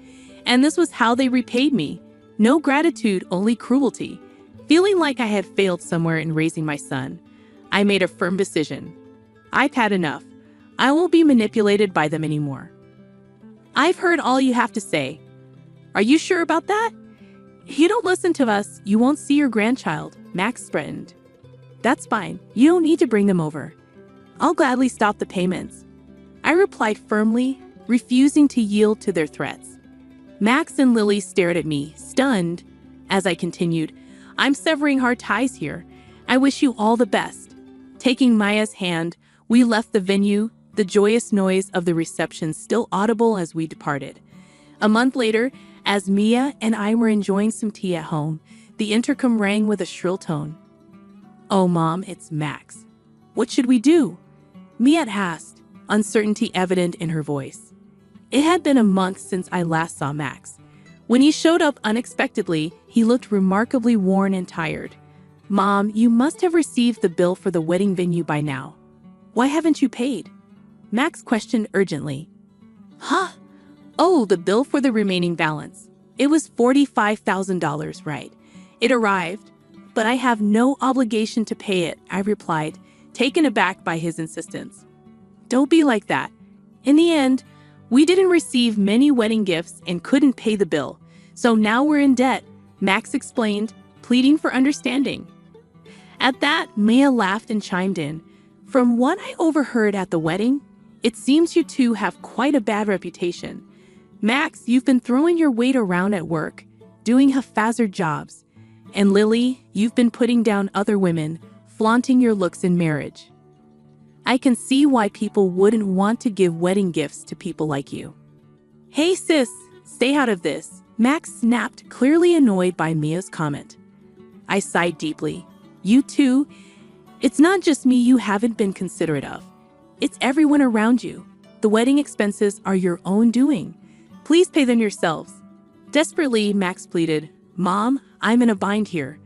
and this was how they repaid me. No gratitude, only cruelty. Feeling like I had failed somewhere in raising my son, I made a firm decision. I've had enough. I won't be manipulated by them anymore. "I've heard all you have to say. Are you sure about that? If you don't listen to us, you won't see your grandchild, Max threatened. That's fine. You don't need to bring them over. I'll gladly stop the payments. I replied firmly, refusing to yield to their threats. Max and Lily stared at me, stunned, as I continued, I'm severing hard ties here. I wish you all the best. Taking Maya's hand, we left the venue, the joyous noise of the reception still audible as we departed. A month later, as Mia and I were enjoying some tea at home, the intercom rang with a shrill tone. Oh, Mom, it's Max. What should we do? Mia asked, uncertainty evident in her voice. It had been a month since I last saw Max. When he showed up unexpectedly, he looked remarkably worn and tired. Mom, you must have received the bill for the wedding venue by now. Why haven't you paid? Max questioned urgently. Huh? Oh, the bill for the remaining balance. It was $45,000, right? It arrived, but I have no obligation to pay it, I replied, taken aback by his insistence. Don't be like that. In the end, we didn't receive many wedding gifts and couldn't pay the bill, so now we're in debt, Max explained, pleading for understanding. At that, Maya laughed and chimed in. From what I overheard at the wedding, it seems you two have quite a bad reputation. Max, you've been throwing your weight around at work, doing haphazard jobs. And Lily, you've been putting down other women, flaunting your looks in marriage. I can see why people wouldn't want to give wedding gifts to people like you. Hey sis, stay out of this, Max snapped, clearly annoyed by Mia's comment. I sighed deeply. You too? It's not just me you haven't been considerate of. It's everyone around you. The wedding expenses are your own doing. Please pay them yourselves. Desperately, Max pleaded, Mom, I'm in a bind here.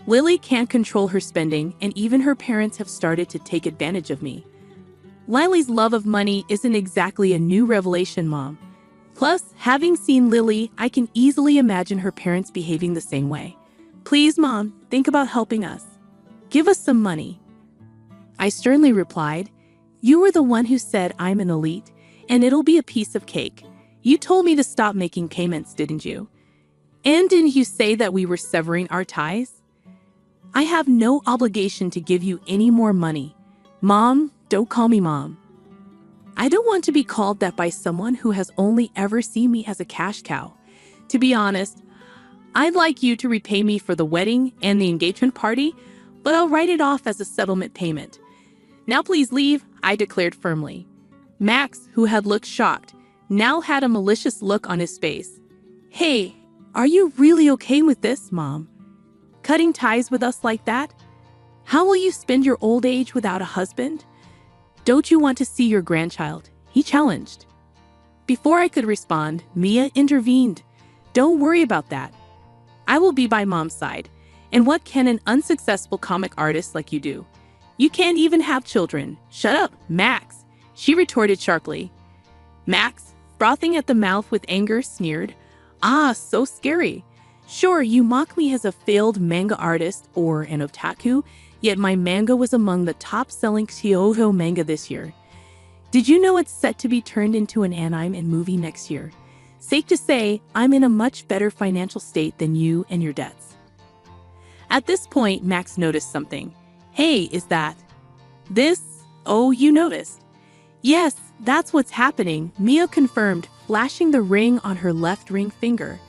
Lily can't control her spending, and even her parents have started to take advantage of me. Lily's love of money isn't exactly a new revelation, Mom. Plus, having seen Lily, I can easily imagine her parents behaving the same way. Please, Mom, think about helping us. Give us some money. I sternly replied, You were the one who said I'm an elite, and it'll be a piece of cake. You told me to stop making payments, didn't you? And didn't you say that we were severing our ties? I have no obligation to give you any more money. Mom, don't call me Mom. I don't want to be called that by someone who has only ever seen me as a cash cow. To be honest, I'd like you to repay me for the wedding and the engagement party, but I'll write it off as a settlement payment. Now please leave, I declared firmly. Max, who had looked shocked, now had a malicious look on his face. Hey, are you really okay with this, Mom? Cutting ties with us like that? How will you spend your old age without a husband? Don't you want to see your grandchild? He challenged. Before I could respond, Mia intervened. Don't worry about that. I will be by Mom's side. And what can an unsuccessful comic artist like you do? You can't even have children. Shut up, Max, she retorted sharply. Max, frothing at the mouth with anger, sneered. Ah, so scary. Sure, you mock me as a failed manga artist or an otaku, yet my manga was among the top-selling Kyoto manga this year. Did you know it's set to be turned into an anime and movie next year? Safe to say, I'm in a much better financial state than you and your debts. At this point, Max noticed something. Hey, is that this? Oh, you noticed. Yes, that's what's happening, Mia confirmed, flashing the ring on her left ring finger.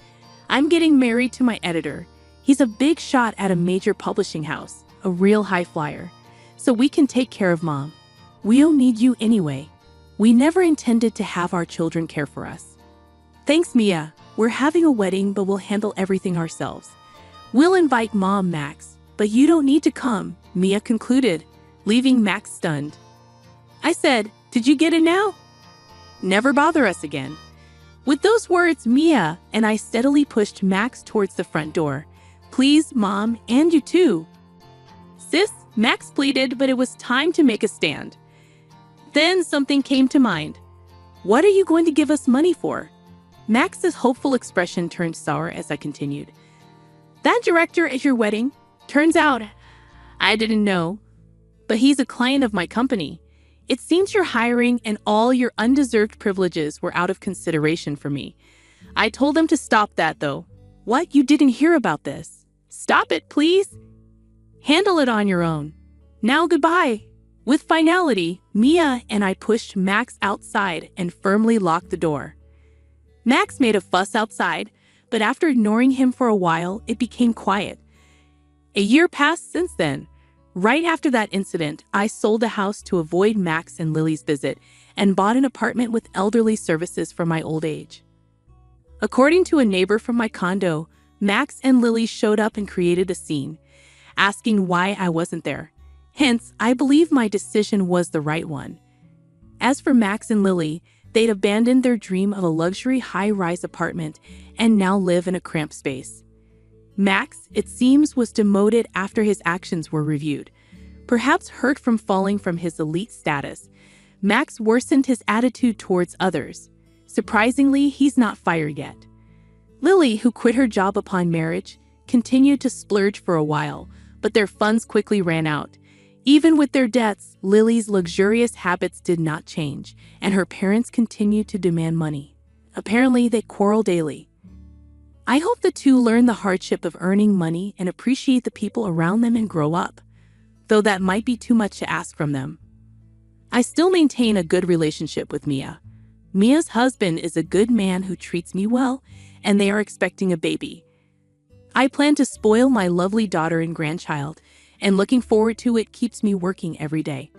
I'm getting married to my editor. He's a big shot at a major publishing house, a real high flyer. So we can take care of Mom. We don't need you anyway. We never intended to have our children care for us. Thanks, Mia. We're having a wedding, but we'll handle everything ourselves. We'll invite Mom, Max, but you don't need to come, Mia concluded, leaving Max stunned. I said, did you get it now? Never bother us again. With those words, Mia and I steadily pushed Max towards the front door. Please, Mom, and you too. Sis, Max pleaded, but it was time to make a stand. Then something came to mind. What are you going to give us money for? Max's hopeful expression turned sour as I continued. That director at your wedding? Turns out, I didn't know, but he's a client of my company. It seems your hiring and all your undeserved privileges were out of consideration for me. I told them to stop that though. What? You didn't hear about this? Stop it, please. Handle it on your own. Now goodbye. With finality, Mia and I pushed Max outside and firmly locked the door. Max made a fuss outside, but after ignoring him for a while, it became quiet. A year passed since then. Right after that incident, I sold the house to avoid Max and Lily's visit and bought an apartment with elderly services for my old age. According to a neighbor from my condo, Max and Lily showed up and created a scene, asking why I wasn't there. Hence, I believe my decision was the right one. As for Max and Lily, they'd abandoned their dream of a luxury high-rise apartment and now live in a cramped space. Max, it seems, was demoted after his actions were reviewed. Perhaps hurt from falling from his elite status, Max worsened his attitude towards others. Surprisingly, he's not fired yet. Lily, who quit her job upon marriage, continued to splurge for a while, but their funds quickly ran out. Even with their debts, Lily's luxurious habits did not change, and her parents continued to demand money. Apparently, they quarrel daily. I hope the two learn the hardship of earning money and appreciate the people around them and grow up, though that might be too much to ask from them. I still maintain a good relationship with Mia. Mia's husband is a good man who treats me well, and they are expecting a baby. I plan to spoil my lovely daughter and grandchild, and looking forward to it keeps me working every day.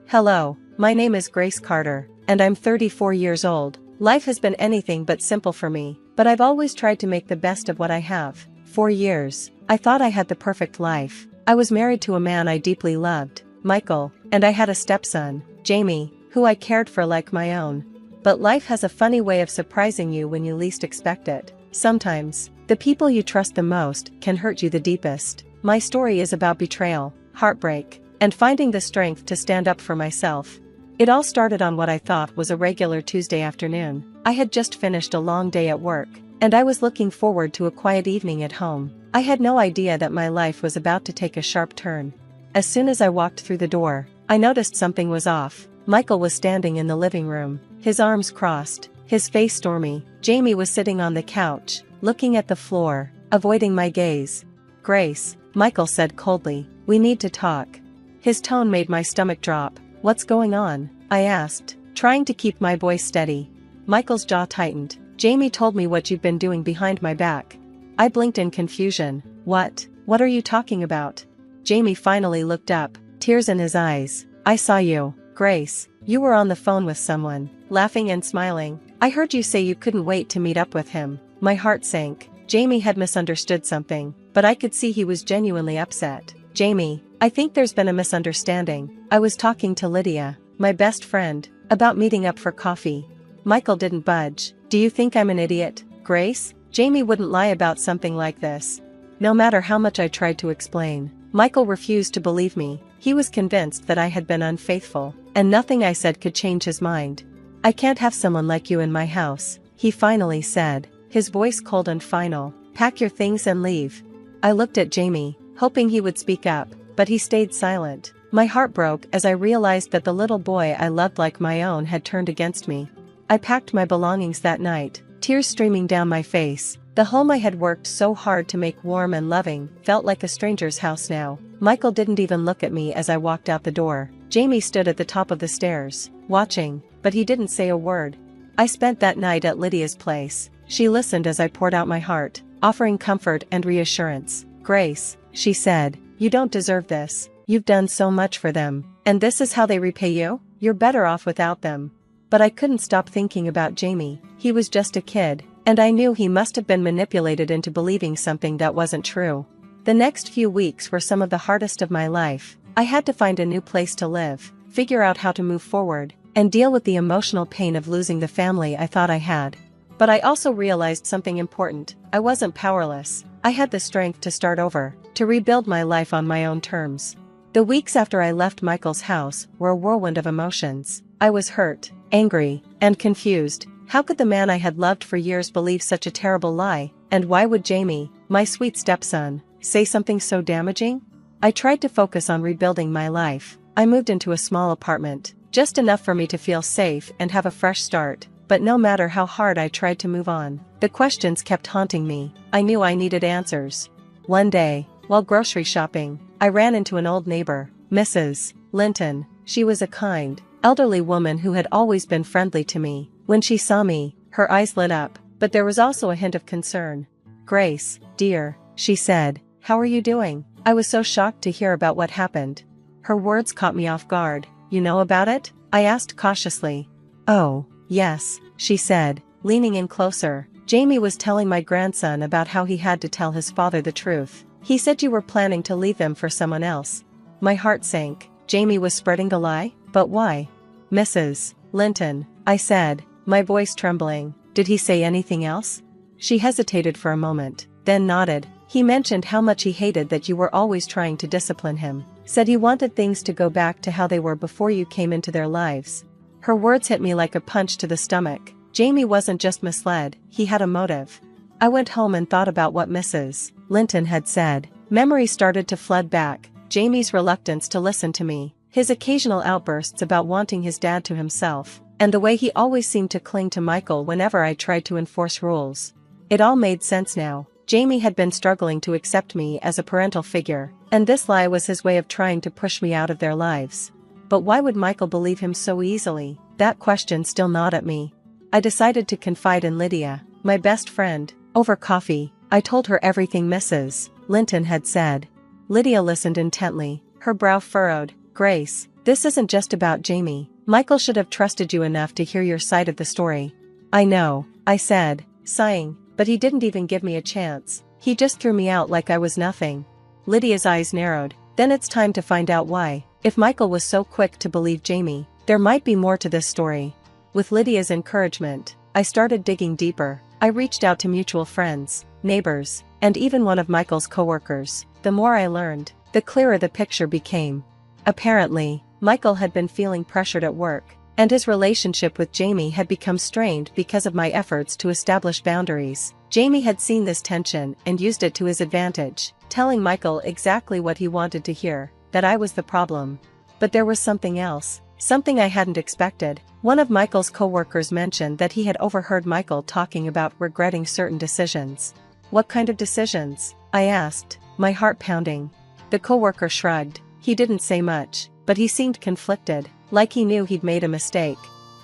Hello, my name is Grace Carter, and I'm 34 years old. Life has been anything but simple for me, but I've always tried to make the best of what I have. For years, I thought I had the perfect life. I was married to a man I deeply loved, Michael, and I had a stepson, Jamie, who I cared for like my own. But life has a funny way of surprising you when you least expect it. Sometimes, the people you trust the most can hurt you the deepest. My story is about betrayal, heartbreak, and finding the strength to stand up for myself. It all started on what I thought was a regular Tuesday afternoon. I had just finished a long day at work, and I was looking forward to a quiet evening at home. I had no idea that my life was about to take a sharp turn. As soon as I walked through the door, I noticed something was off. Michael was standing in the living room, his arms crossed, his face stormy. Jamie was sitting on the couch, looking at the floor, avoiding my gaze. "Grace," Michael said coldly, "we need to talk." His tone made my stomach drop. "What's going on?" I asked, trying to keep my voice steady. Michael's jaw tightened. "Jamie told me what you've been doing behind my back." I blinked in confusion. What are you talking about?" Jamie finally looked up, tears in his eyes. "I saw you, Grace. You were on the phone with someone, laughing and smiling. I heard you say you couldn't wait to meet up with him." My heart sank. Jamie had misunderstood something, but I could see he was genuinely upset. "Jamie, I think there's been a misunderstanding. I was talking to Lydia, my best friend, about meeting up for coffee." Michael didn't budge. "Do you think I'm an idiot, Grace?" Jamie wouldn't lie about something like this. No matter how much I tried to explain, Michael refused to believe me. He was convinced that I had been unfaithful, and nothing I said could change his mind. "I can't have someone like you in my house," he finally said, his voice cold and final. "Pack your things and leave." I looked at Jamie, hoping he would speak up, but he stayed silent. My heart broke as I realized that the little boy I loved like my own had turned against me. I packed my belongings that night, tears streaming down my face. The home I had worked so hard to make warm and loving felt like a stranger's house now. Michael didn't even look at me as I walked out the door. Jamie stood at the top of the stairs, watching, but he didn't say a word. I spent that night at Lydia's place. She listened as I poured out my heart, offering comfort and reassurance. "Grace," she said, "you don't deserve this. You've done so much for them, and this is how they repay you? You're better off without them." But I couldn't stop thinking about Jamie. He was just a kid, and I knew he must have been manipulated into believing something that wasn't true. The next few weeks were some of the hardest of my life. I had to find a new place to live, figure out how to move forward, and deal with the emotional pain of losing the family I thought I had. But I also realized something important. I wasn't powerless. I had the strength to start over, to rebuild my life on my own terms. The weeks after I left Michael's house were a whirlwind of emotions. I was hurt, angry, and confused. How could the man I had loved for years believe such a terrible lie? And why would Jamie, my sweet stepson, say something so damaging? I tried to focus on rebuilding my life. I moved into a small apartment, just enough for me to feel safe and have a fresh start. But no matter how hard I tried to move on, the questions kept haunting me. I knew I needed answers. One day, while grocery shopping, I ran into an old neighbor, Mrs. Linton. She was a kind, elderly woman who had always been friendly to me. When she saw me, her eyes lit up, but there was also a hint of concern. "Grace, dear," she said, "how are you doing?" I was so shocked to hear about what happened. Her words caught me off guard. "You know about it?" I asked cautiously. "Oh, yes," she said, leaning in closer. "Jamie was telling my grandson about how he had to tell his father the truth. He said you were planning to leave him for someone else." My heart sank. Jamie was spreading the lie? But why? "Mrs. Linton," I said, my voice trembling, "did he say anything else?" She hesitated for a moment, then nodded. "He mentioned how much he hated that you were always trying to discipline him. Said he wanted things to go back to how they were before you came into their lives." Her words hit me like a punch to the stomach. Jamie wasn't just misled, he had a motive. I went home and thought about what Mrs. Linton had said. Memory started to flood back. Jamie's reluctance to listen to me, his occasional outbursts about wanting his dad to himself, and the way he always seemed to cling to Michael whenever I tried to enforce rules. It all made sense now. Jamie had been struggling to accept me as a parental figure, and this lie was his way of trying to push me out of their lives. But why would Michael believe him so easily? That question still gnawed at me. I decided to confide in Lydia, my best friend. Over coffee, I told her everything Mrs. Linton had said. Lydia listened intently, her brow furrowed. "Grace, this isn't just about Jamie. Michael should have trusted you enough to hear your side of the story." "I know," I said, sighing, "but he didn't even give me a chance. He just threw me out like I was nothing." Lydia's eyes narrowed. "Then it's time to find out why. If Michael was so quick to believe Jamie, there might be more to this story." With Lydia's encouragement, I started digging deeper. I reached out to mutual friends, neighbors, and even one of Michael's coworkers. The more I learned, the clearer the picture became. Apparently, Michael had been feeling pressured at work, and his relationship with Jamie had become strained because of my efforts to establish boundaries. Jamie had seen this tension and used it to his advantage, telling Michael exactly what he wanted to hear, that I was the problem. But there was something else, something I hadn't expected. One of Michael's coworkers mentioned that he had overheard Michael talking about regretting certain decisions. "What kind of decisions?" I asked, my heart pounding. The coworker shrugged. He didn't say much, but he seemed conflicted, like he knew he'd made a mistake.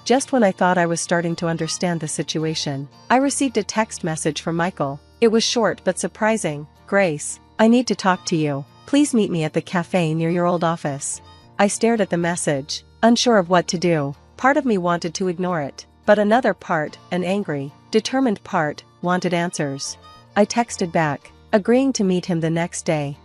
Just when I thought I was starting to understand the situation, I received a text message from Michael. It was short but surprising. "Grace, I need to talk to you. Please meet me at the cafe near your old office." I stared at the message, unsure of what to do. Part of me wanted to ignore it, but another part, an angry, determined part, wanted answers. I texted back, agreeing to meet him the next day.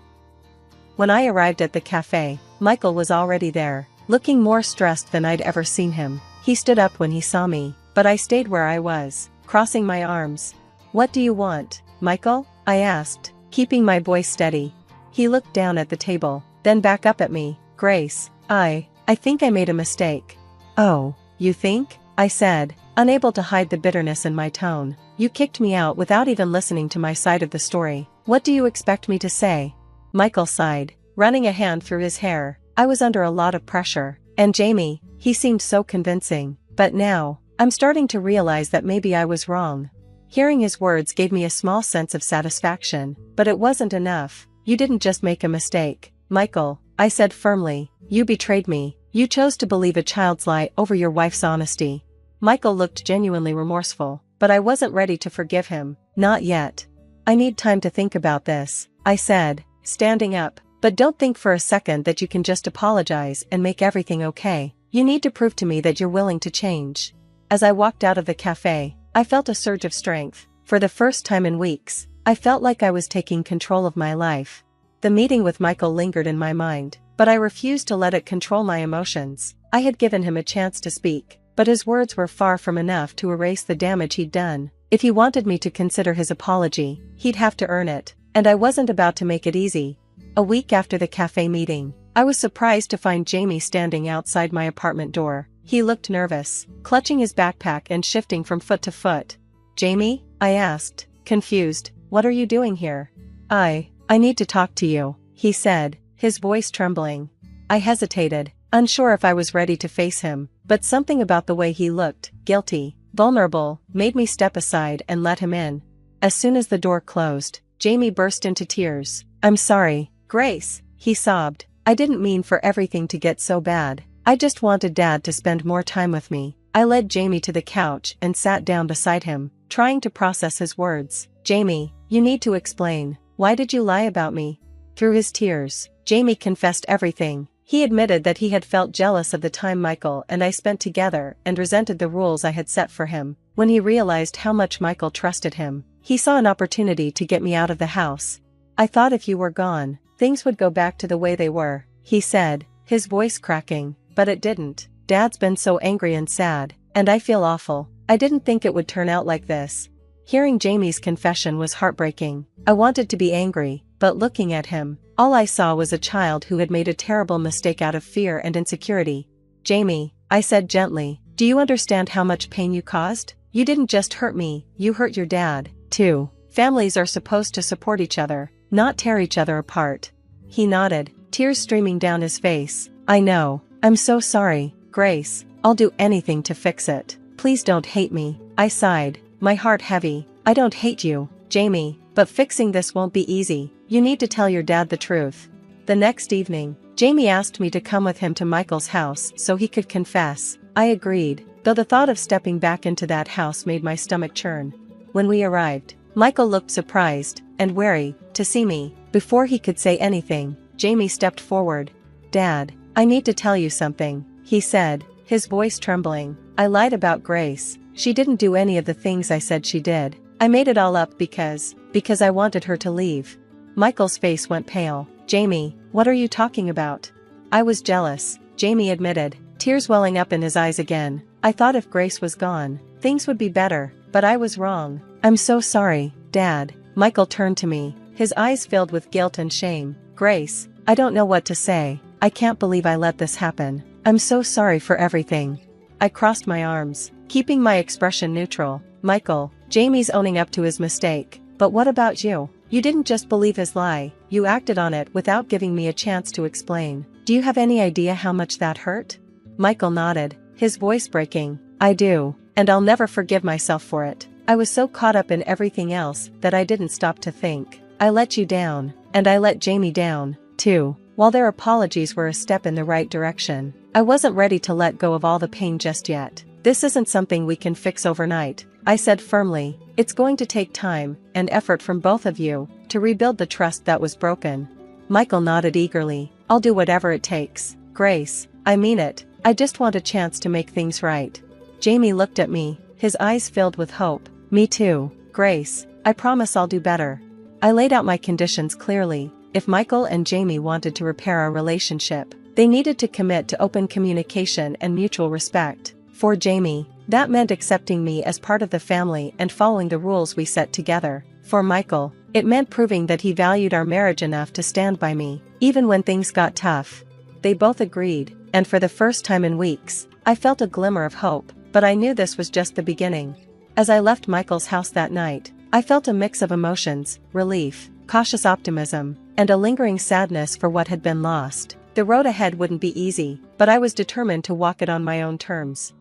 When I arrived at the cafe, Michael was already there, looking more stressed than I'd ever seen him. He stood up when he saw me, but I stayed where I was, crossing my arms. "What do you want, Michael?" I asked, keeping my voice steady. He looked down at the table, then back up at me. "Grace, I think I made a mistake." "Oh, you think?" I said, unable to hide the bitterness in my tone. "You kicked me out without even listening to my side of the story. What do you expect me to say?" Michael sighed, running a hand through his hair. I was under a lot of pressure. And Jamie, he seemed so convincing. But now, I'm starting to realize that maybe I was wrong. Hearing his words gave me a small sense of satisfaction, but it wasn't enough. "You didn't just make a mistake, Michael," I said firmly. "You betrayed me. You chose to believe a child's lie over your wife's honesty." Michael looked genuinely remorseful, but I wasn't ready to forgive him. Not yet. "I need time to think about this," I said, standing up. "But don't think for a second that you can just apologize and make everything okay. You need to prove to me that you're willing to change." As I walked out of the cafe, I felt a surge of strength. For the first time in weeks, I felt like I was taking control of my life. The meeting with Michael lingered in my mind, but I refused to let it control my emotions. I had given him a chance to speak, but his words were far from enough to erase the damage he'd done. If he wanted me to consider his apology, he'd have to earn it, and I wasn't about to make it easy. A week after the cafe meeting, I was surprised to find Jamie standing outside my apartment door. He looked nervous, clutching his backpack and shifting from foot to foot. "Jamie?" I asked, confused. "What are you doing here?" I need to talk to you," he said, his voice trembling. I hesitated, unsure if I was ready to face him, but something about the way he looked, guilty, vulnerable, made me step aside and let him in. As soon as the door closed, Jamie burst into tears. "I'm sorry, Grace," he sobbed. "I didn't mean for everything to get so bad. I just wanted Dad to spend more time with me." I led Jamie to the couch and sat down beside him, trying to process his words. "Jamie, you need to explain. Why did you lie about me?" Through his tears, Jamie confessed everything. He admitted that he had felt jealous of the time Michael and I spent together and resented the rules I had set for him. When he realized how much Michael trusted him, he saw an opportunity to get me out of the house. "I thought if you were gone, things would go back to the way they were," he said, his voice cracking, "but it didn't. Dad's been so angry and sad, and I feel awful. I didn't think it would turn out like this." Hearing Jamie's confession was heartbreaking. I wanted to be angry, but looking at him, all I saw was a child who had made a terrible mistake out of fear and insecurity. "Jamie," I said gently, "do you understand how much pain you caused? You didn't just hurt me, you hurt your dad, too. Families are supposed to support each other, not tear each other apart." He nodded, tears streaming down his face. "I know. I'm so sorry, Grace. I'll do anything to fix it. Please don't hate me." I sighed, my heart heavy. "I don't hate you, Jamie, but fixing this won't be easy. You need to tell your dad the truth." The next evening, Jamie asked me to come with him to Michael's house so he could confess. I agreed, though the thought of stepping back into that house made my stomach churn. When we arrived, Michael looked surprised and wary to see me. Before he could say anything, Jamie stepped forward. "Dad, I need to tell you something," he said, his voice trembling. "I lied about Grace. She didn't do any of the things I said she did. I made it all up because I wanted her to leave." Michael's face went pale. "Jamie, what are you talking about?" "I was jealous," Jamie admitted, tears welling up in his eyes again. "I thought if Grace was gone, things would be better, but I was wrong. I'm so sorry, Dad." Michael turned to me, his eyes filled with guilt and shame. "Grace, I don't know what to say. I can't believe I let this happen. I'm so sorry for everything." I crossed my arms, keeping my expression neutral. "Michael, Jamie's owning up to his mistake, but what about you? You didn't just believe his lie, you acted on it without giving me a chance to explain. Do you have any idea how much that hurt?" Michael nodded, his voice breaking. "I do, and I'll never forgive myself for it. I was so caught up in everything else that I didn't stop to think. I let you down, and I let Jamie down, too." While their apologies were a step in the right direction, I wasn't ready to let go of all the pain just yet. "This isn't something we can fix overnight," I said firmly. "It's going to take time and effort from both of you to rebuild the trust that was broken." Michael nodded eagerly. "I'll do whatever it takes, Grace. I mean it. I just want a chance to make things right." Jamie looked at me, his eyes filled with hope. "Me too, Grace. I promise I'll do better." I laid out my conditions clearly. If Michael and Jamie wanted to repair our relationship, they needed to commit to open communication and mutual respect. For Jamie, that meant accepting me as part of the family and following the rules we set together. For Michael, it meant proving that he valued our marriage enough to stand by me, even when things got tough. They both agreed, and for the first time in weeks, I felt a glimmer of hope, but I knew this was just the beginning. As I left Michael's house that night, I felt a mix of emotions: relief, cautious optimism, and a lingering sadness for what had been lost. The road ahead wouldn't be easy, but I was determined to walk it on my own terms.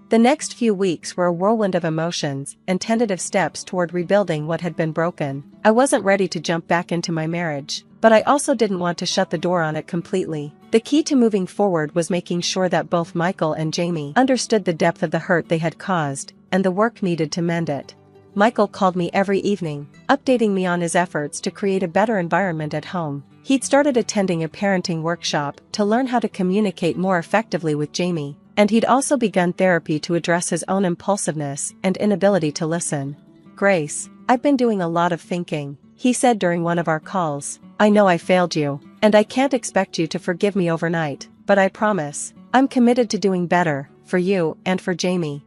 The next few weeks were a whirlwind of emotions and tentative steps toward rebuilding what had been broken. I wasn't ready to jump back into my marriage, but I also didn't want to shut the door on it completely. The key to moving forward was making sure that both Michael and Jamie understood the depth of the hurt they had caused and the work needed to mend it. Michael called me every evening, updating me on his efforts to create a better environment at home. He'd started attending a parenting workshop to learn how to communicate more effectively with Jamie, and he'd also begun therapy to address his own impulsiveness and inability to listen. "Grace, I've been doing a lot of thinking," he said during one of our calls. "I know I failed you, and I can't expect you to forgive me overnight, but I promise, I'm committed to doing better, for you and for Jamie."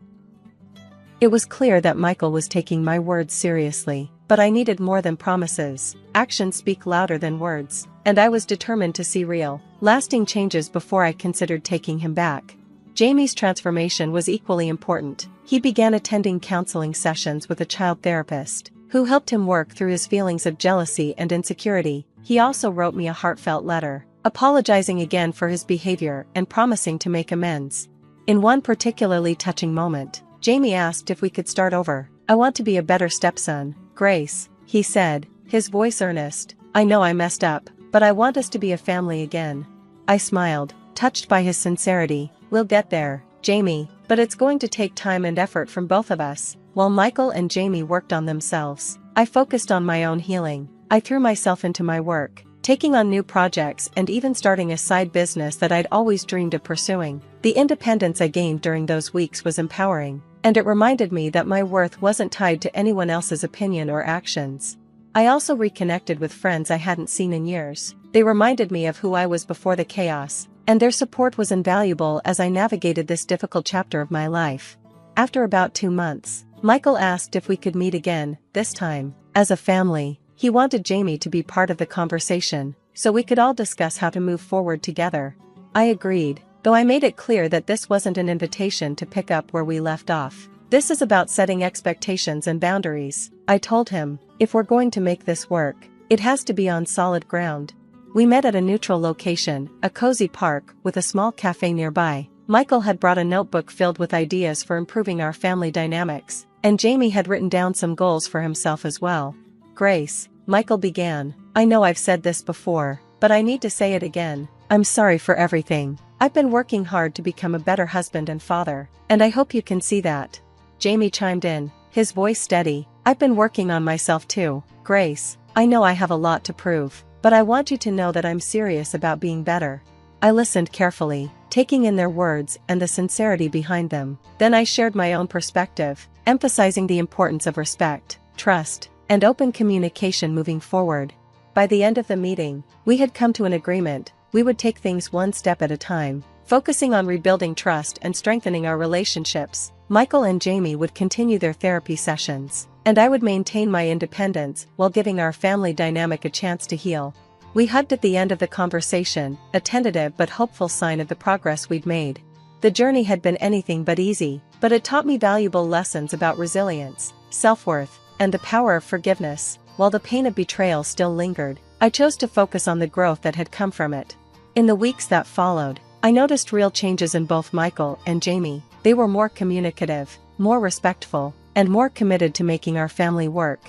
It was clear that Michael was taking my words seriously, but I needed more than promises. Actions speak louder than words, and I was determined to see real, lasting changes before I considered taking him back. Jamie's transformation was equally important. He began attending counseling sessions with a child therapist, who helped him work through his feelings of jealousy and insecurity. He also wrote me a heartfelt letter, apologizing again for his behavior and promising to make amends. In one particularly touching moment, Jamie asked if we could start over. "I want to be a better stepson, Grace," he said, his voice earnest. "I know I messed up, but I want us to be a family again." I smiled, touched by his sincerity. "We'll get there, Jamie, but it's going to take time and effort from both of us." While Michael and Jamie worked on themselves, I focused on my own healing. I threw myself into my work, taking on new projects and even starting a side business that I'd always dreamed of pursuing. The independence I gained during those weeks was empowering, and it reminded me that my worth wasn't tied to anyone else's opinion or actions. I also reconnected with friends I hadn't seen in years. They reminded me of who I was before the chaos, and their support was invaluable as I navigated this difficult chapter of my life. After about 2 months, Michael asked if we could meet again, this time as a family. He wanted Jamie to be part of the conversation, so we could all discuss how to move forward together. I agreed, though I made it clear that this wasn't an invitation to pick up where we left off. "This is about setting expectations and boundaries," I told him. "If we're going to make this work, it has to be on solid ground." We met at a neutral location, a cozy park with a small cafe nearby. Michael had brought a notebook filled with ideas for improving our family dynamics, and Jamie had written down some goals for himself as well. "Grace," Michael began, "I know I've said this before, but I need to say it again. I'm sorry for everything. I've been working hard to become a better husband and father, and I hope you can see that." Jamie chimed in, his voice steady. "I've been working on myself too, Grace. I know I have a lot to prove, but I want you to know that I'm serious about being better." I listened carefully, taking in their words and the sincerity behind them. Then I shared my own perspective, emphasizing the importance of respect, trust, and open communication moving forward. By the end of the meeting, we had come to an agreement. We would take things one step at a time, focusing on rebuilding trust and strengthening our relationships. Michael and Jamie would continue their therapy sessions, and I would maintain my independence while giving our family dynamic a chance to heal. We hugged at the end of the conversation, a tentative but hopeful sign of the progress we'd made. The journey had been anything but easy, but it taught me valuable lessons about resilience, self-worth, and the power of forgiveness. While the pain of betrayal still lingered, I chose to focus on the growth that had come from it. In the weeks that followed, I noticed real changes in both Michael and Jamie. They were more communicative, more respectful, and more committed to making our family work.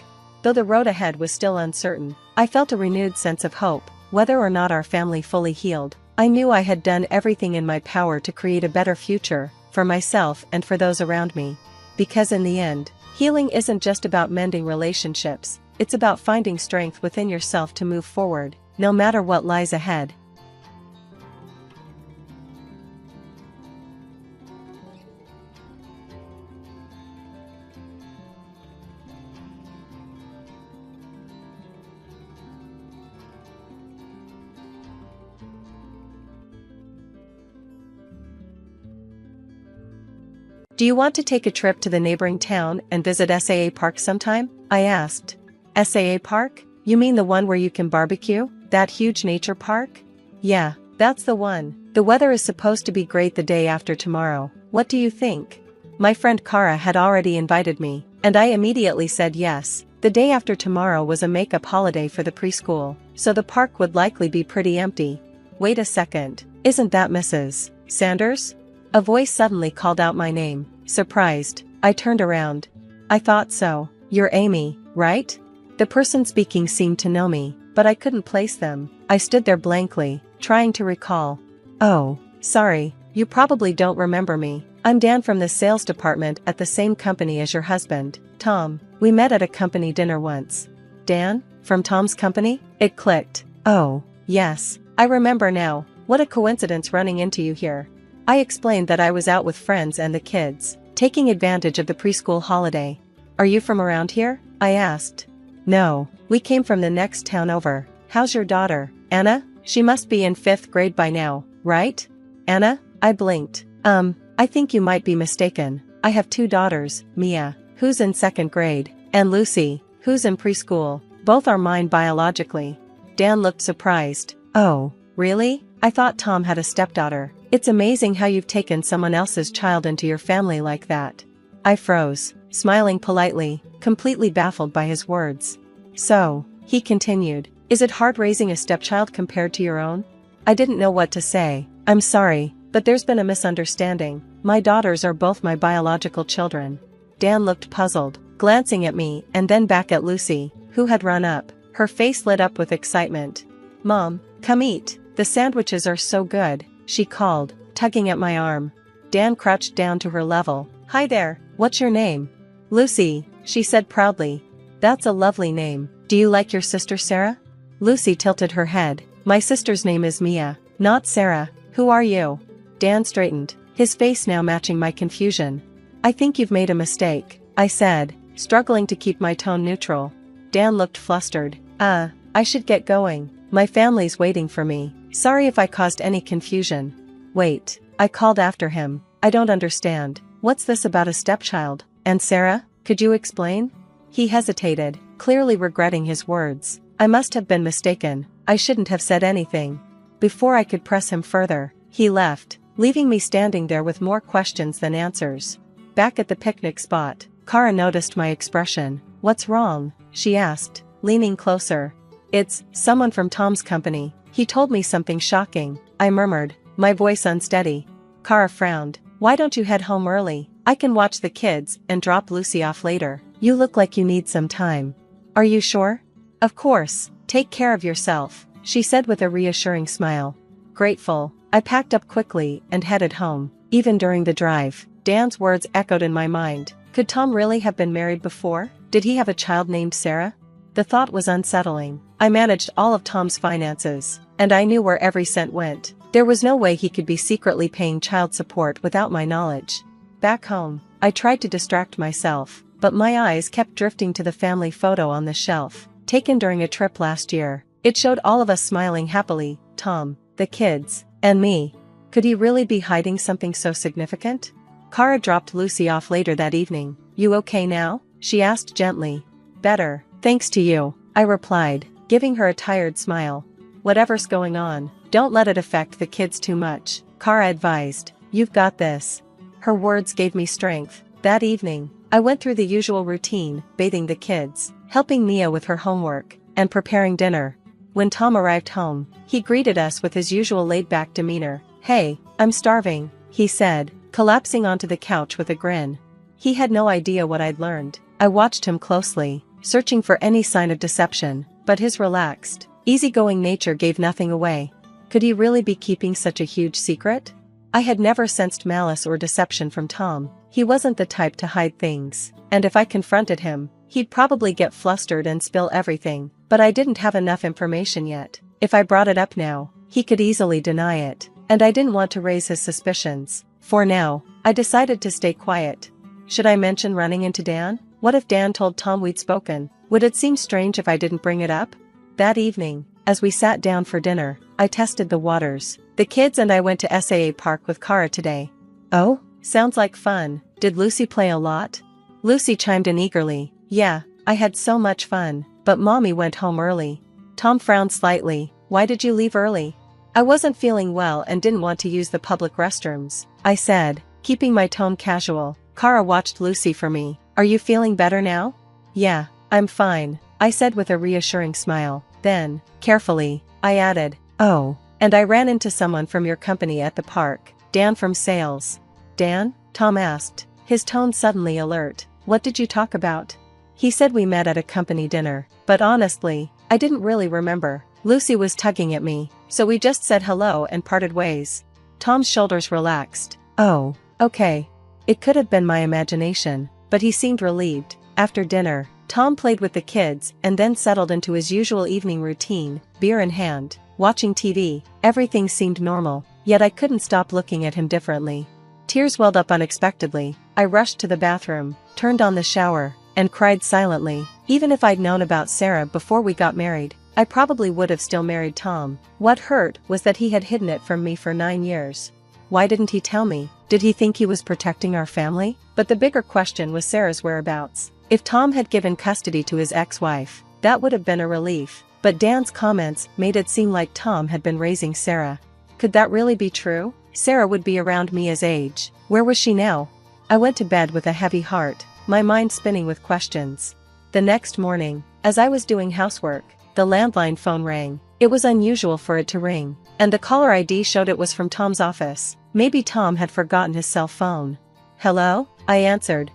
Though the road ahead was still uncertain, I felt a renewed sense of hope. Whether or not our family fully healed, I knew I had done everything in my power to create a better future, for myself and for those around me. Because in the end, healing isn't just about mending relationships, it's about finding strength within yourself to move forward, no matter what lies ahead. "Do you want to take a trip to the neighboring town and visit SAA Park sometime?" I asked. "SAA Park? You mean the one where you can barbecue? That huge nature park?" "Yeah, that's the one. The weather is supposed to be great the day after tomorrow. What do you think?" My friend Kara had already invited me, and I immediately said yes. The day after tomorrow was a makeup holiday for the preschool, so the park would likely be pretty empty. "Wait a second, isn't that Mrs. Sanders?" A voice suddenly called out my name. Surprised, I turned around. "I thought so. You're Amy, right?" The person speaking seemed to know me, but I couldn't place them. I stood there blankly, trying to recall. "Oh, sorry, you probably don't remember me. I'm Dan from the sales department at the same company as your husband, Tom. We met at a company dinner once." "Dan? From Tom's company?" It clicked. "Oh, yes, I remember now. What a coincidence running into you here." I explained that I was out with friends and the kids, taking advantage of the preschool holiday. "Are you from around here?" I asked. "No, we came from the next town over. How's your daughter, Anna? She must be in 5th grade by now, right?" "Anna?" I blinked. I think you might be mistaken. I have 2 daughters, Mia, who's in 2nd grade, and Lucy, who's in preschool. Both are mine biologically." Dan looked surprised. "Oh, really? I thought Tom had a stepdaughter." It's amazing how you've taken someone else's child into your family like that. I froze, smiling politely, completely baffled by his words. So, he continued, is it hard raising a stepchild compared to your own? I didn't know what to say. I'm sorry, but there's been a misunderstanding. My daughters are both my biological children. Dan looked puzzled, glancing at me and then back at Lucy, who had run up. Her face lit up with excitement. Mom, come eat. The sandwiches are so good, she called, tugging at my arm. Dan crouched down to her level. Hi there, what's your name? Lucy, she said proudly. That's a lovely name. Do you like your sister Sarah? Lucy tilted her head. My sister's name is Mia, not Sarah. Who are you? Dan straightened, his face now matching my confusion. I think you've made a mistake, I said, struggling to keep my tone neutral. Dan looked flustered. I should get going. My family's waiting for me. Sorry if I caused any confusion. Wait, I called after him. I don't understand. What's this about a stepchild? And Sarah, could you explain? He hesitated, clearly regretting his words. I must have been mistaken. I shouldn't have said anything. Before I could press him further, he left, leaving me standing there with more questions than answers. Back at the picnic spot, Kara noticed my expression. What's wrong? She asked, leaning closer. It's someone from Tom's company. He told me something shocking, I murmured, my voice unsteady. Kara frowned. Why don't you head home early? I can watch the kids and drop Lucy off later. You look like you need some time. Are you sure? Of course, take care of yourself, she said with a reassuring smile. Grateful, I packed up quickly and headed home. Even during the drive, Dan's words echoed in my mind. Could Tom really have been married before? Did he have a child named Sarah? The thought was unsettling. I managed all of Tom's finances, and I knew where every cent went. There was no way he could be secretly paying child support without my knowledge. Back home, I tried to distract myself, but my eyes kept drifting to the family photo on the shelf, taken during a trip last year. It showed all of us smiling happily, Tom, the kids, and me. Could he really be hiding something so significant? Kara dropped Lucy off later that evening. You okay now? She asked gently. Better, thanks to you, I replied, giving her a tired smile. Whatever's going on, don't let it affect the kids too much, Kara advised. You've got this. Her words gave me strength. That evening, I went through the usual routine, bathing the kids, helping Mia with her homework, and preparing dinner. When Tom arrived home, he greeted us with his usual laid-back demeanor. Hey, I'm starving, he said, collapsing onto the couch with a grin. He had no idea what I'd learned. I watched him closely, searching for any sign of deception, but his relaxed, easygoing nature gave nothing away. Could he really be keeping such a huge secret? I had never sensed malice or deception from Tom. He wasn't the type to hide things, and if I confronted him, he'd probably get flustered and spill everything, but I didn't have enough information yet. If I brought it up now, he could easily deny it, and I didn't want to raise his suspicions. For now, I decided to stay quiet. Should I mention running into Dan? What if Dan told Tom we'd spoken? Would it seem strange if I didn't bring it up? That evening, as we sat down for dinner, I tested the waters. The kids and I went to SAA Park with Kara today. Oh, sounds like fun. Did Lucy play a lot? Lucy chimed in eagerly. Yeah, I had so much fun, but Mommy went home early. Tom frowned slightly. Why did you leave early? I wasn't feeling well and didn't want to use the public restrooms, I said, keeping my tone casual. Kara watched Lucy for me. Are you feeling better now? Yeah, I'm fine, I said with a reassuring smile. Then, carefully, I added, oh, and I ran into someone from your company at the park, Dan from sales. Dan? Tom asked, his tone suddenly alert. What did you talk about? He said we met at a company dinner, but honestly, I didn't really remember. Lucy was tugging at me, so we just said hello and parted ways. Tom's shoulders relaxed. Oh, okay. It could have been my imagination, but he seemed relieved. After dinner, Tom played with the kids and then settled into his usual evening routine, beer in hand, watching TV. Everything seemed normal, yet I couldn't stop looking at him differently. Tears welled up unexpectedly. I rushed to the bathroom, turned on the shower, and cried silently. Even if I'd known about Sarah before we got married, I probably would have still married Tom. What hurt was that he had hidden it from me for 9 years. Why didn't he tell me? Did he think he was protecting our family? But the bigger question was Sarah's whereabouts. If Tom had given custody to his ex-wife, that would have been a relief. But Dan's comments made it seem like Tom had been raising Sarah. Could that really be true? Sarah would be around Mia's age. Where was she now? I went to bed with a heavy heart, my mind spinning with questions. The next morning, as I was doing housework, the landline phone rang. It was unusual for it to ring, and the caller ID showed it was from Tom's office. Maybe Tom had forgotten his cell phone. Hello? I answered.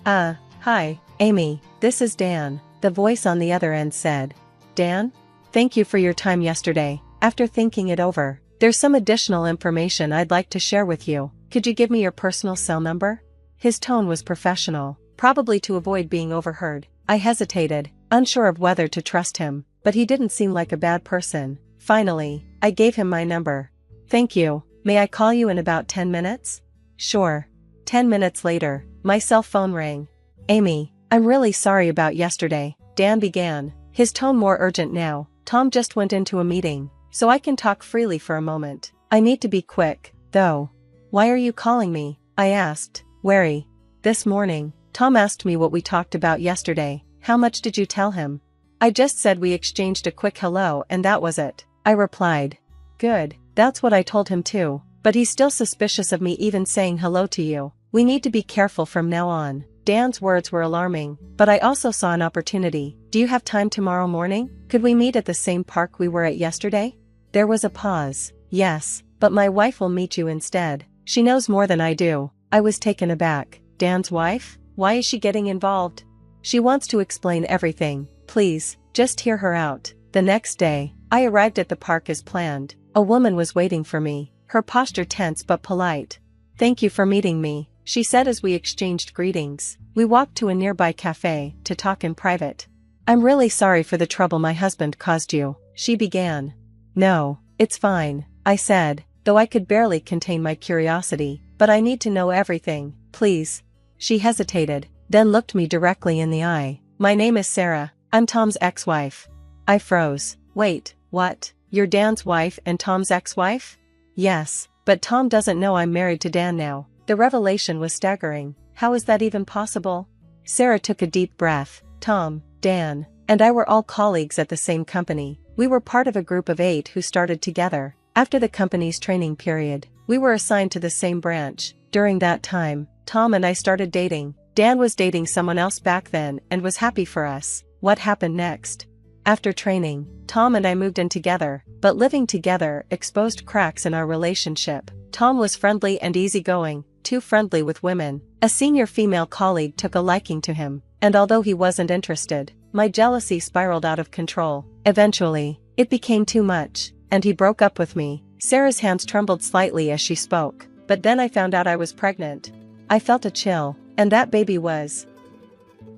Hi, Amy, this is Dan, the voice on the other end said. Dan? Thank you for your time yesterday. After thinking it over, there's some additional information I'd like to share with you. Could you give me your personal cell number? His tone was professional, probably to avoid being overheard. I hesitated, unsure of whether to trust him, but he didn't seem like a bad person. Finally, I gave him my number. Thank you. May I call you in about 10 minutes? Sure. 10 minutes later, my cell phone rang. Amy, I'm really sorry about yesterday, Dan began, his tone more urgent now. Tom just went into a meeting, so I can talk freely for a moment. I need to be quick, though. Why are you calling me? I asked, wary. This morning, Tom asked me what we talked about yesterday. How much did you tell him? I just said we exchanged a quick hello and that was it, I replied. Good, that's what I told him too, but he's still suspicious of me even saying hello to you. We need to be careful from now on. Dan's words were alarming, but I also saw an opportunity. Do you have time tomorrow morning? Could we meet at the same park we were at yesterday? There was a pause. Yes, but my wife will meet you instead. She knows more than I do. I was taken aback. Dan's wife? Why is she getting involved? She wants to explain everything. Please, just hear her out. The next day, I arrived at the park as planned. A woman was waiting for me, her posture tense but polite. Thank you for meeting me, she said as we exchanged greetings. We walked to a nearby cafe to talk in private. I'm really sorry for the trouble my husband caused you, she began. No, it's fine, I said, though I could barely contain my curiosity. But I need to know everything, please. She hesitated, then looked me directly in the eye. My name is Sarah, I'm Tom's ex-wife. I froze. Wait, what? You're Dan's wife and Tom's ex-wife? Yes, but Tom doesn't know I'm married to Dan now. The revelation was staggering. How is that even possible? Sarah took a deep breath. Tom, Dan, and I were all colleagues at the same company. We were part of a group of 8 who started together. After the company's training period, we were assigned to the same branch. During that time, Tom and I started dating. Dan was dating someone else back then and was happy for us. What happened next? After training, Tom and I moved in together, but living together exposed cracks in our relationship. Tom was friendly and easygoing, too friendly with women. A senior female colleague took a liking to him, and although he wasn't interested, my jealousy spiraled out of control. Eventually, it became too much, and he broke up with me. Sarah's hands trembled slightly as she spoke, but then I found out I was pregnant. I felt a chill, and that baby was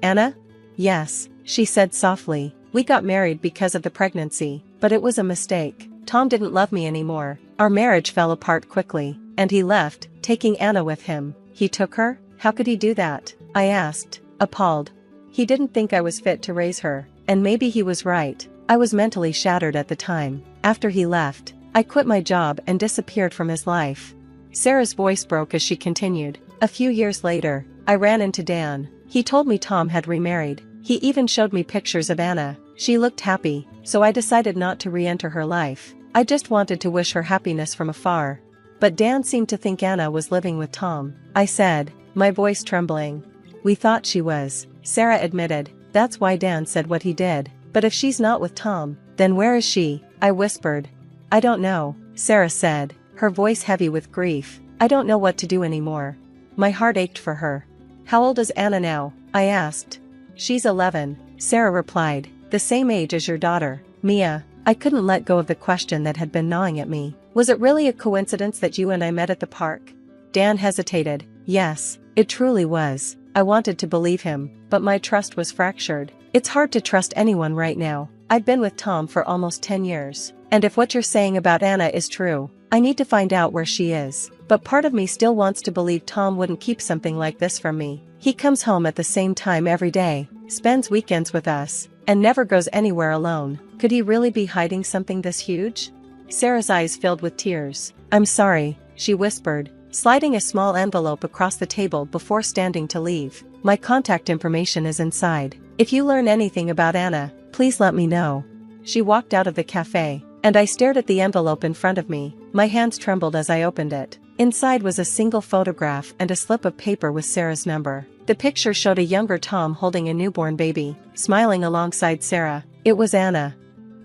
Anna? Yes, she said softly. We got married because of the pregnancy, but it was a mistake. Tom didn't love me anymore. Our marriage fell apart quickly, and he left, taking Anna with him. He took her? How could he do that? I asked, appalled. He didn't think I was fit to raise her, and maybe he was right. I was mentally shattered at the time. After he left, I quit my job and disappeared from his life. Sarah's voice broke as she continued. A few years later, I ran into Dan. He told me Tom had remarried. He even showed me pictures of Anna. She looked happy, so I decided not to re-enter her life. I just wanted to wish her happiness from afar. But Dan seemed to think Anna was living with Tom. I said, my voice trembling. We thought she was, Sarah admitted. That's why Dan said what he did. But if she's not with Tom, then where is she? I whispered. I don't know, Sarah said, her voice heavy with grief. I don't know what to do anymore. My heart ached for her. How old is Anna now? I asked. She's 11, Sarah replied, the same age as your daughter, Mia. I couldn't let go of the question that had been gnawing at me. Was it really a coincidence that you and I met at the park? Dan hesitated. Yes, it truly was. I wanted to believe him, but my trust was fractured. It's hard to trust anyone right now. I've been with Tom for almost 10 years. And if what you're saying about Anna is true, I need to find out where she is. But part of me still wants to believe Tom wouldn't keep something like this from me. He comes home at the same time every day, spends weekends with us, and never goes anywhere alone. Could he really be hiding something this huge? Sarah's eyes filled with tears. I'm sorry, she whispered, sliding a small envelope across the table before standing to leave. My contact information is inside. If you learn anything about Anna, please let me know. She walked out of the cafe, and I stared at the envelope in front of me. My hands trembled as I opened it. Inside was a single photograph and a slip of paper with Sarah's number. The picture showed a younger Tom holding a newborn baby, smiling alongside Sarah. It was Anna.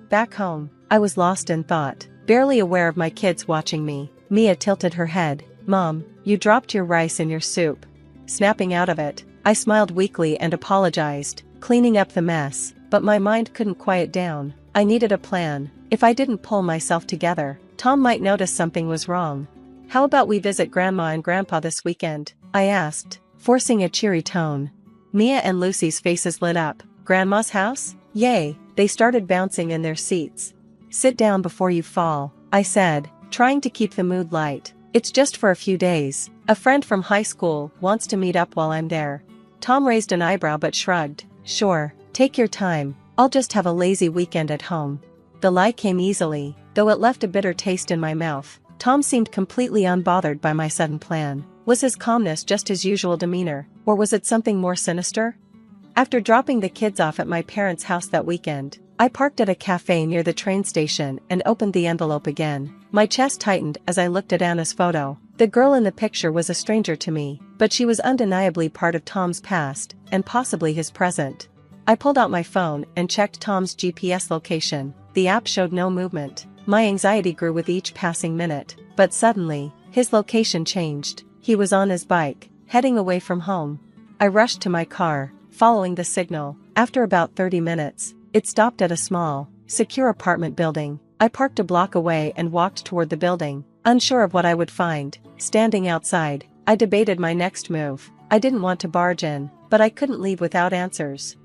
Back home, I was lost in thought, barely aware of my kids watching me. Mia tilted her head. "Mom, you dropped your rice in your soup." Snapping out of it, I smiled weakly and apologized, cleaning up the mess, but my mind couldn't quiet down. I needed a plan. If I didn't pull myself together, Tom might notice something was wrong. "How about we visit Grandma and Grandpa this weekend?" I asked, forcing a cheery tone. Mia and Lucy's faces lit up. "Grandma's house? Yay!" They started bouncing in their seats. "Sit down before you fall," I said, trying to keep the mood light. "It's just for a few days. A friend from high school wants to meet up while I'm there." Tom raised an eyebrow but shrugged. "Sure, take your time. I'll just have a lazy weekend at home." The lie came easily, though it left a bitter taste in my mouth. Tom seemed completely unbothered by my sudden plan. Was his calmness just his usual demeanor, or was it something more sinister? After dropping the kids off at my parents' house that weekend, I parked at a cafe near the train station and opened the envelope again. My chest tightened as I looked at Anna's photo. The girl in the picture was a stranger to me, but she was undeniably part of Tom's past, and possibly his present. I pulled out my phone and checked Tom's GPS location. The app showed no movement. My anxiety grew with each passing minute, but suddenly, his location changed. He was on his bike, heading away from home. I rushed to my car, following the signal. After about 30 minutes, it stopped at a small, secure apartment building. I parked a block away and walked toward the building, unsure of what I would find. Standing outside, I debated my next move. I didn't want to barge in, but I couldn't leave without answers.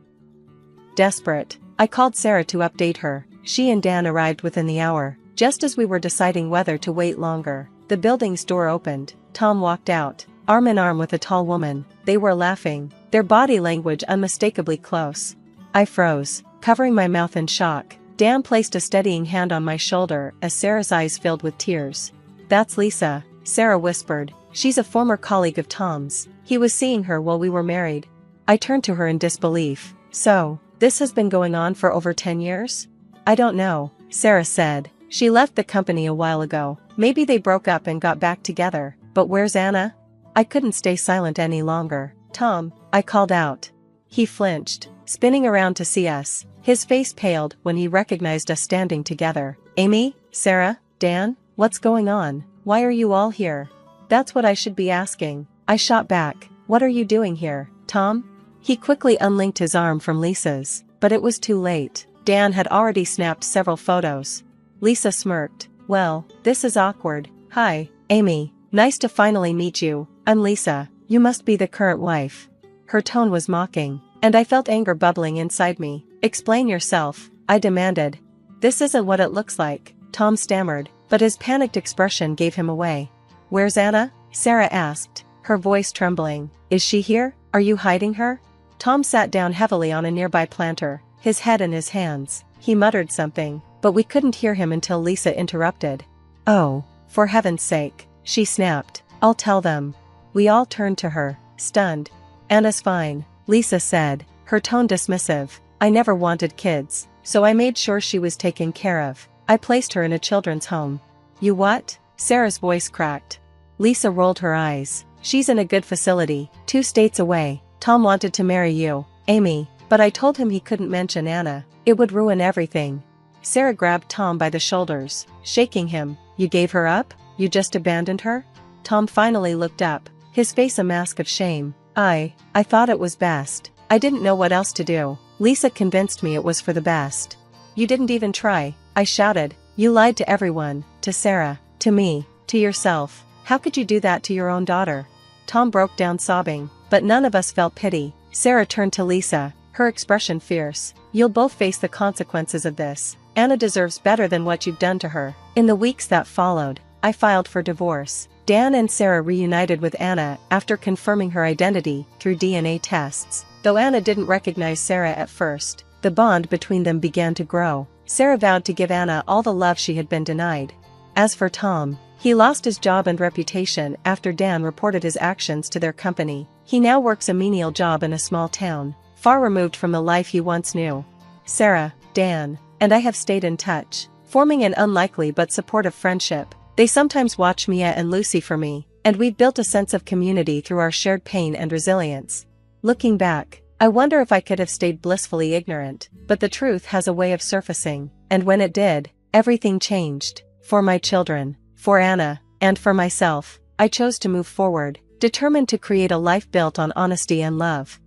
Desperate, I called Sarah to update her. She and Dan arrived within the hour. Just as we were deciding whether to wait longer, the building's door opened. Tom walked out, arm in arm with a tall woman. They were laughing, their body language unmistakably close. I froze, covering my mouth in shock. Dan placed a steadying hand on my shoulder as Sarah's eyes filled with tears. "That's Lisa," Sarah whispered. "She's a former colleague of Tom's. He was seeing her while we were married." I turned to her in disbelief. "So, this has been going on for over 10 years? "I don't know," Sarah said. "She left the company a while ago. Maybe they broke up and got back together. But where's Anna?" I couldn't stay silent any longer. "Tom," I called out. He flinched, spinning around to see us. His face paled when he recognized us standing together. "Amy, Sarah, Dan, what's going on? Why are you all here?" "That's what I should be asking," I shot back. "What are you doing here, Tom?" He quickly unlinked his arm from Lisa's, but it was too late. Dan had already snapped several photos. Lisa smirked. "Well, this is awkward. Hi, Amy. Nice to finally meet you. I'm Lisa. You must be the current wife." Her tone was mocking, and I felt anger bubbling inside me. "Explain yourself," I demanded. "This isn't what it looks like," Tom stammered, but his panicked expression gave him away. "Where's Anna?" Sarah asked, her voice trembling. "Is she here? Are you hiding her?" Tom sat down heavily on a nearby planter, his head in his hands. He muttered something, but we couldn't hear him until Lisa interrupted. "Oh, for heaven's sake," she snapped. "I'll tell them." We all turned to her, stunned. "Anna's fine," Lisa said, her tone dismissive. "I never wanted kids, so I made sure she was taken care of. I placed her in a children's home." "You what?" Sarah's voice cracked. Lisa rolled her eyes. "She's in a good facility, 2 states away. Tom wanted to marry you, Amy, but I told him he couldn't mention Anna. It would ruin everything." Sarah grabbed Tom by the shoulders, shaking him. "You gave her up? You just abandoned her?" Tom finally looked up, his face a mask of shame. I thought it was best. I didn't know what else to do. Lisa convinced me it was for the best." "You didn't even try," I shouted. "You lied to everyone, to Sarah, to me, to yourself. How could you do that to your own daughter?" Tom broke down sobbing, but none of us felt pity. Sarah turned to Lisa, her expression fierce. "You'll both face the consequences of this. Anna deserves better than what you've done to her." In the weeks that followed, I filed for divorce. Dan and Sarah reunited with Anna after confirming her identity through DNA tests. Though Anna didn't recognize Sarah at first, the bond between them began to grow. Sarah vowed to give Anna all the love she had been denied. As for Tom, he lost his job and reputation after Dan reported his actions to their company. He now works a menial job in a small town, far removed from the life he once knew. Sarah, Dan, and I have stayed in touch. forming an unlikely but supportive friendship. They sometimes watch Mia and Lucy for me, and we've built a sense of community through our shared pain and resilience. Looking back, I wonder if I could have stayed blissfully ignorant, but the truth has a way of surfacing, and when it did, everything changed. For my children, for Anna, and for myself, I chose to move forward, determined to create a life built on honesty and love.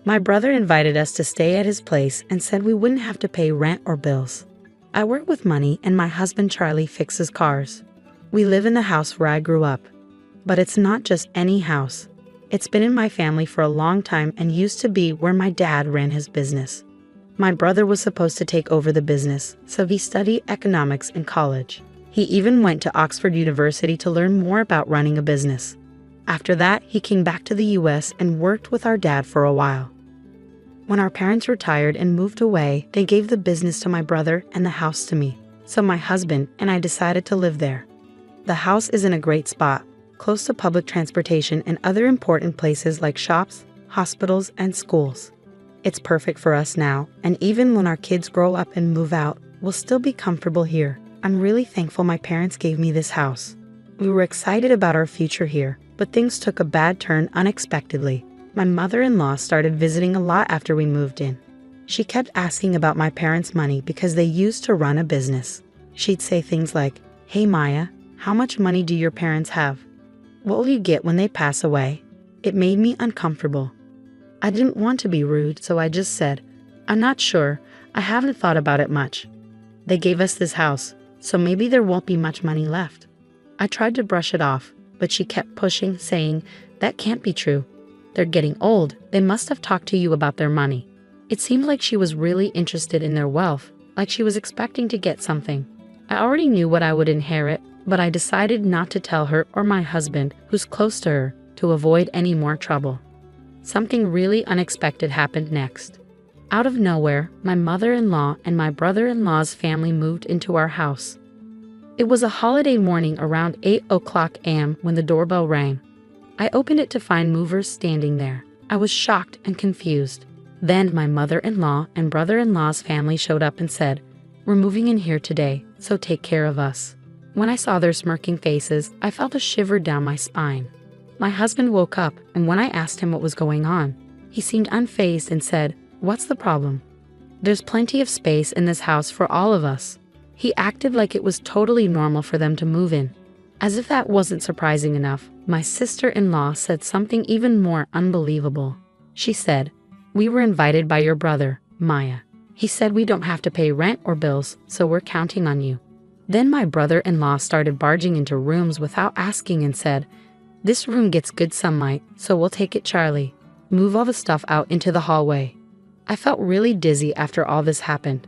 My brother invited us to stay at his place and said we wouldn't have to pay rent or bills. I work with money and my husband Charlie fixes cars. We live in the house where I grew up. But it's not just any house. It's been in my family for a long time and used to be where my dad ran his business. My brother was supposed to take over the business, so he studied economics in college. He even went to Oxford University to learn more about running a business. After that, he came back to the US and worked with our dad for a while. When our parents retired and moved away, they gave the business to my brother and the house to me, so my husband and I decided to live there. The house is in a great spot, close to public transportation and other important places like shops, hospitals, and schools. It's perfect for us now, and even when our kids grow up and move out, we'll still be comfortable here. I'm really thankful my parents gave me this house. We were excited about our future here, but things took a bad turn unexpectedly. My mother-in-law started visiting a lot after we moved in. She kept asking about my parents' money because they used to run a business. She'd say things like, "Hey Maya, how much money do your parents have? What will you get when they pass away?" It made me uncomfortable. I didn't want to be rude, so I just said, "I'm not sure. I haven't thought about it much. They gave us this house, so maybe there won't be much money left." I tried to brush it off, but she kept pushing, saying, "That can't be true. They're getting old. They must have talked to you about their money." It seemed like she was really interested in their wealth, like she was expecting to get something. I already knew what I would inherit, but I decided not to tell her or my husband, who's close to her, to avoid any more trouble. Something really unexpected happened next. Out of nowhere, my mother-in-law and my brother-in-law's family moved into our house. It was a holiday morning around 8 a.m. when the doorbell rang. I opened it to find movers standing there. I was shocked and confused. Then my mother-in-law and brother-in-law's family showed up and said, "We're moving in here today, so take care of us." When I saw their smirking faces, I felt a shiver down my spine. My husband woke up, and when I asked him what was going on, he seemed unfazed and said, "What's the problem? There's plenty of space in this house for all of us." He acted like it was totally normal for them to move in. As if that wasn't surprising enough, my sister-in-law said something even more unbelievable. She said, "We were invited by your brother, Maya. He said we don't have to pay rent or bills, so we're counting on you." Then my brother-in-law started barging into rooms without asking and said, "This room gets good sunlight, so we'll take it, Charlie. Move all the stuff out into the hallway." I felt really dizzy after all this happened.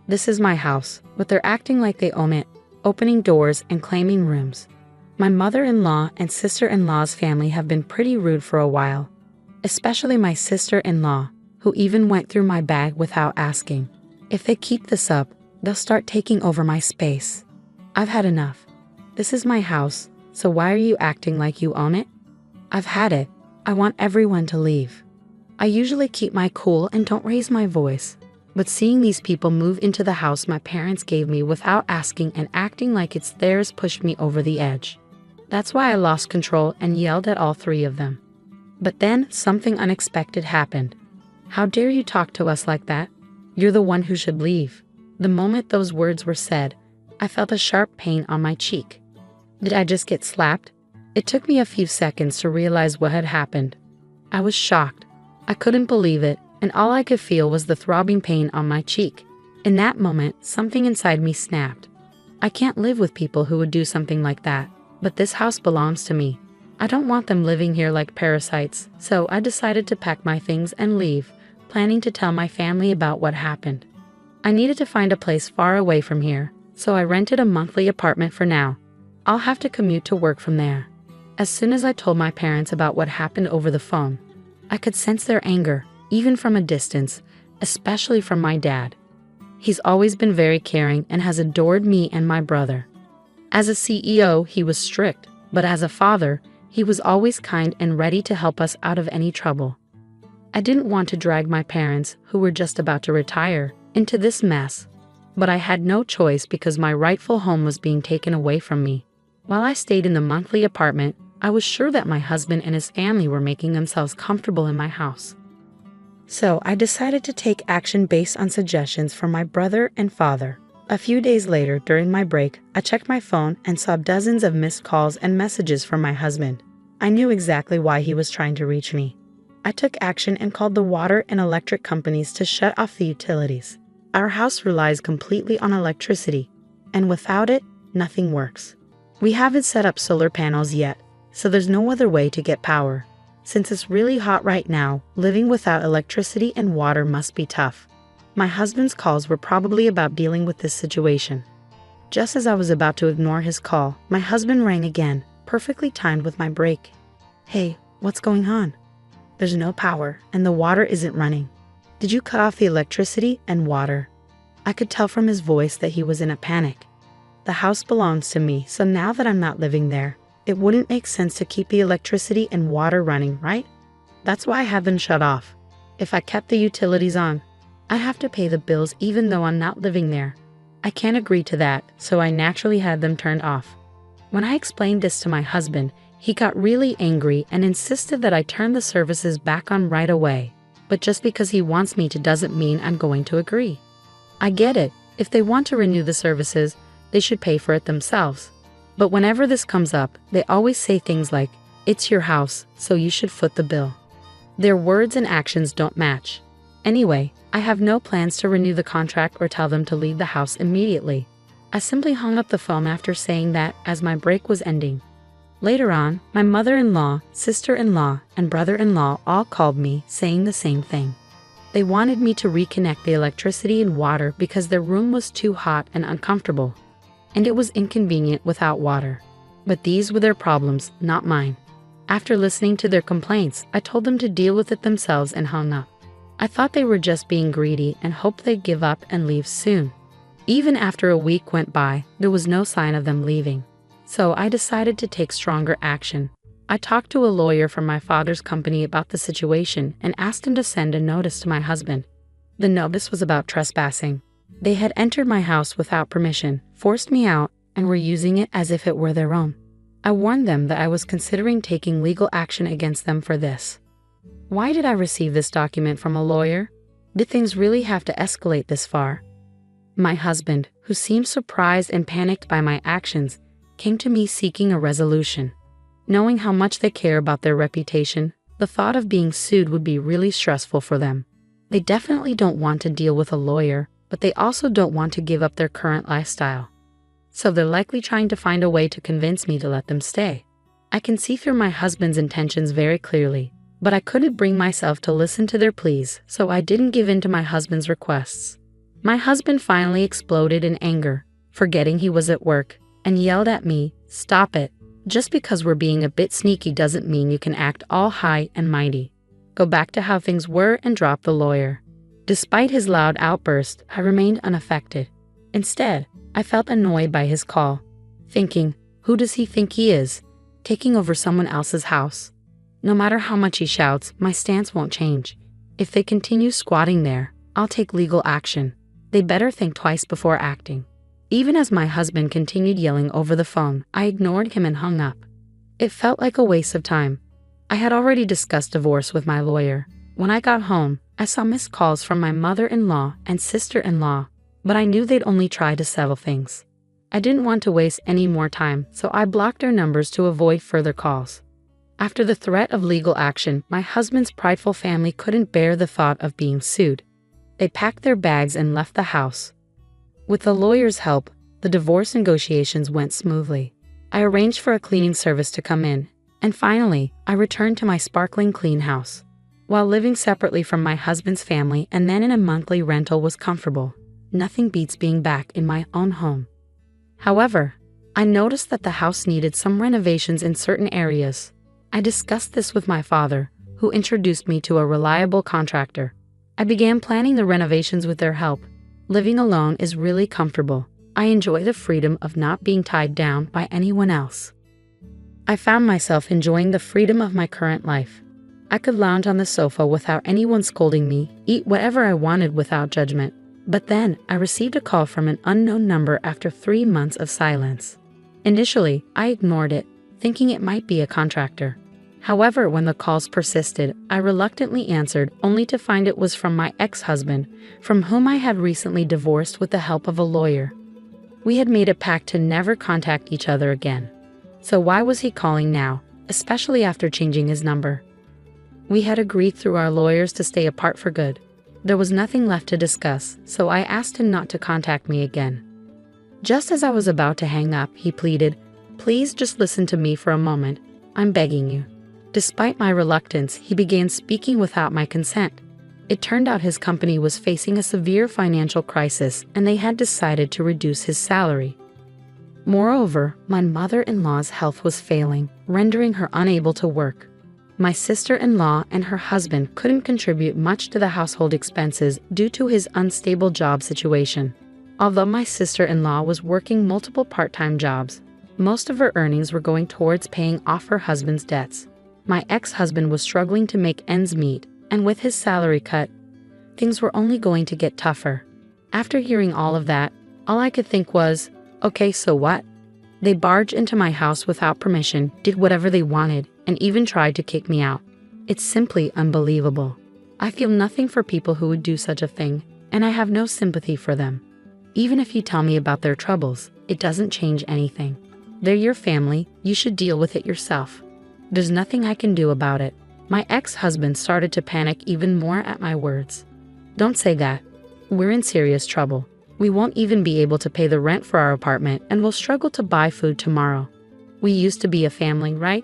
This is my house, but they're acting like they own it, opening doors and claiming rooms. My mother-in-law and sister-in-law's family have been pretty rude for a while, especially my sister-in-law, who even went through my bag without asking. If they keep this up, they'll start taking over my space. I've had enough. This is my house, so why are you acting like you own it? I've had it. I want everyone to leave. I usually keep my cool and don't raise my voice. But seeing these people move into the house my parents gave me without asking and acting like it's theirs pushed me over the edge. That's why I lost control and yelled at all three of them. But then something unexpected happened. "How dare you talk to us like that? You're the one who should leave." The moment those words were said, I felt a sharp pain on my cheek. Did I just get slapped? It took me a few seconds to realize what had happened. I was shocked. I couldn't believe it, and all I could feel was the throbbing pain on my cheek. In that moment, something inside me snapped. I can't live with people who would do something like that, but this house belongs to me. I don't want them living here like parasites, so I decided to pack my things and leave, planning to tell my family about what happened. I needed to find a place far away from here, so I rented a monthly apartment for now. I'll have to commute to work from there. As soon as I told my parents about what happened over the phone, I could sense their anger. even from a distance, especially from my dad. He's always been very caring and has adored me and my brother. As a CEO, he was strict, but as a father, he was always kind and ready to help us out of any trouble. I didn't want to drag my parents, who were just about to retire, into this mess, but I had no choice because my rightful home was being taken away from me. While I stayed in the monthly apartment, I was sure that my husband and his family were making themselves comfortable in my house. So I decided to take action based on suggestions from my brother and father. A few days later, during my break, I checked my phone and saw dozens of missed calls and messages from my husband. I knew exactly why he was trying to reach me. I took action and called the water and electric companies to shut off the utilities. Our house relies completely on electricity, and without it, nothing works. We haven't set up solar panels yet, so there's no other way to get power. Since it's really hot right now, living without electricity and water must be tough. My husband's calls were probably about dealing with this situation. Just as I was about to ignore his call, my husband rang again, perfectly timed with my break. "Hey, what's going on?" "There's no power, and the water isn't running." "Did you cut off the electricity and water?" I could tell from his voice that he was in a panic. The house belongs to me, so now that I'm not living there, it wouldn't make sense to keep the electricity and water running, right? That's why I have them shut off. If I kept the utilities on, I'd have to pay the bills even though I'm not living there. I can't agree to that, so I naturally had them turned off. When I explained this to my husband, he got really angry and insisted that I turn the services back on right away. But just because he wants me to doesn't mean I'm going to agree. I get it. If they want to renew the services, they should pay for it themselves. But whenever this comes up, they always say things like, "It's your house, so you should foot the bill." Their words and actions don't match. Anyway, I have no plans to renew the contract or tell them to leave the house immediately. I simply hung up the phone after saying that as my break was ending. Later on, my mother-in-law, sister-in-law, and brother-in-law all called me saying the same thing. They wanted me to reconnect the electricity and water because their room was too hot and uncomfortable, and it was inconvenient without water. But these were their problems, not mine. After listening to their complaints, I told them to deal with it themselves and hung up. I thought they were just being greedy and hoped they'd give up and leave soon. Even after a week went by, there was no sign of them leaving. So I decided to take stronger action. I talked to a lawyer from my father's company about the situation and asked him to send a notice to my husband. The notice was about trespassing. They had entered my house without permission, forced me out, and were using it as if it were their own. I warned them that I was considering taking legal action against them for this. Why did I receive this document from a lawyer? Did things really have to escalate this far? My husband, who seemed surprised and panicked by my actions, came to me seeking a resolution. Knowing how much they care about their reputation, the thought of being sued would be really stressful for them. They definitely don't want to deal with a lawyer, but they also don't want to give up their current lifestyle. So they're likely trying to find a way to convince me to let them stay. I can see through my husband's intentions very clearly, but I couldn't bring myself to listen to their pleas, so I didn't give in to my husband's requests. My husband finally exploded in anger, forgetting he was at work, and yelled at me, "Stop it. Just because we're being a bit sneaky doesn't mean you can act all high and mighty. Go back to how things were and drop the lawyer." Despite his loud outburst, I remained unaffected. Instead, I felt annoyed by his call, thinking, who does he think he is, taking over someone else's house? No matter how much he shouts, my stance won't change. If they continue squatting there, I'll take legal action. They better think twice before acting. Even as my husband continued yelling over the phone, I ignored him and hung up. It felt like a waste of time. I had already discussed divorce with my lawyer. When I got home, I saw missed calls from my mother-in-law and sister-in-law, but I knew they'd only try to settle things. I didn't want to waste any more time, so I blocked their numbers to avoid further calls. After the threat of legal action, my husband's prideful family couldn't bear the thought of being sued. They packed their bags and left the house. With the lawyer's help, the divorce negotiations went smoothly. I arranged for a cleaning service to come in, and finally, I returned to my sparkling clean house. While living separately from my husband's family and then in a monthly rental was comfortable, nothing beats being back in my own home. However, I noticed that the house needed some renovations in certain areas. I discussed this with my father, who introduced me to a reliable contractor. I began planning the renovations with their help. Living alone is really comfortable. I enjoy the freedom of not being tied down by anyone else. I found myself enjoying the freedom of my current life. I could lounge on the sofa without anyone scolding me, eat whatever I wanted without judgment. But then, I received a call from an unknown number after 3 months of silence. Initially, I ignored it, thinking it might be a contractor. However, when the calls persisted, I reluctantly answered, only to find it was from my ex-husband, from whom I had recently divorced with the help of a lawyer. We had made a pact to never contact each other again. So why was he calling now, especially after changing his number? We had agreed through our lawyers to stay apart for good. There was nothing left to discuss, so I asked him not to contact me again. Just as I was about to hang up, he pleaded, "Please just listen to me for a moment. I'm begging you." Despite my reluctance, he began speaking without my consent. It turned out his company was facing a severe financial crisis and they had decided to reduce his salary. Moreover, my mother-in-law's health was failing, rendering her unable to work. My sister-in-law and her husband couldn't contribute much to the household expenses due to his unstable job situation. Although my sister-in-law was working multiple part-time jobs, most of her earnings were going towards paying off her husband's debts. My ex-husband was struggling to make ends meet, and with his salary cut, things were only going to get tougher. After hearing all of that, all I could think was, okay, so what? They barged into my house without permission, did whatever they wanted, and even tried to kick me out. It's simply unbelievable. I feel nothing for people who would do such a thing, and I have no sympathy for them. Even if you tell me about their troubles, it doesn't change anything. They're your family, you should deal with it yourself. There's nothing I can do about it. My ex-husband started to panic even more at my words. Don't say that. We're in serious trouble. We won't even be able to pay the rent for our apartment and will struggle to buy food tomorrow. We used to be a family, right?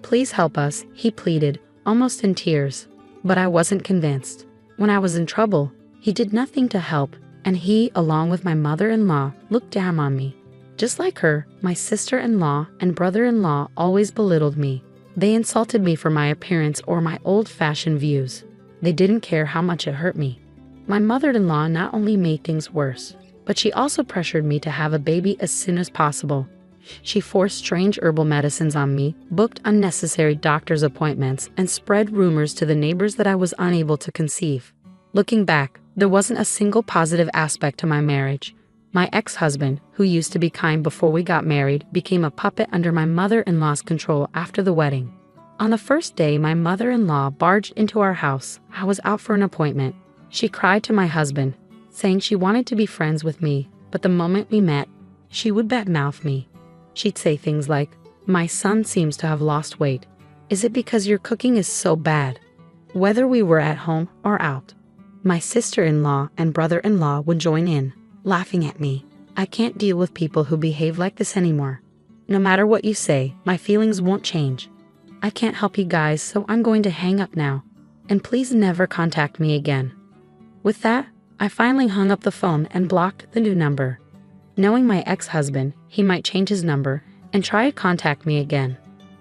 Please help us, he pleaded, almost in tears. But I wasn't convinced. When I was in trouble, he did nothing to help, and he, along with my mother-in-law, looked down on me. Just like her, my sister-in-law and brother-in-law always belittled me. They insulted me for my appearance or my old-fashioned views. They didn't care how much it hurt me. My mother-in-law not only made things worse, but she also pressured me to have a baby as soon as possible. She forced strange herbal medicines on me, booked unnecessary doctor's appointments, and spread rumors to the neighbors that I was unable to conceive. Looking back, there wasn't a single positive aspect to my marriage. My ex-husband, who used to be kind before we got married, became a puppet under my mother-in-law's control after the wedding. On the first day my mother-in-law barged into our house, I was out for an appointment. She cried to my husband, saying she wanted to be friends with me, but the moment we met, she would badmouth me. She'd say things like, "My son seems to have lost weight. Is it because your cooking is so bad?" Whether we were at home or out, my sister-in-law and brother-in-law would join in, laughing at me. I can't deal with people who behave like this anymore. No matter what you say, my feelings won't change. I can't help you guys, so I'm going to hang up now. And please never contact me again. With that, I finally hung up the phone and blocked the new number. Knowing my ex-husband, he might change his number and try to contact me again.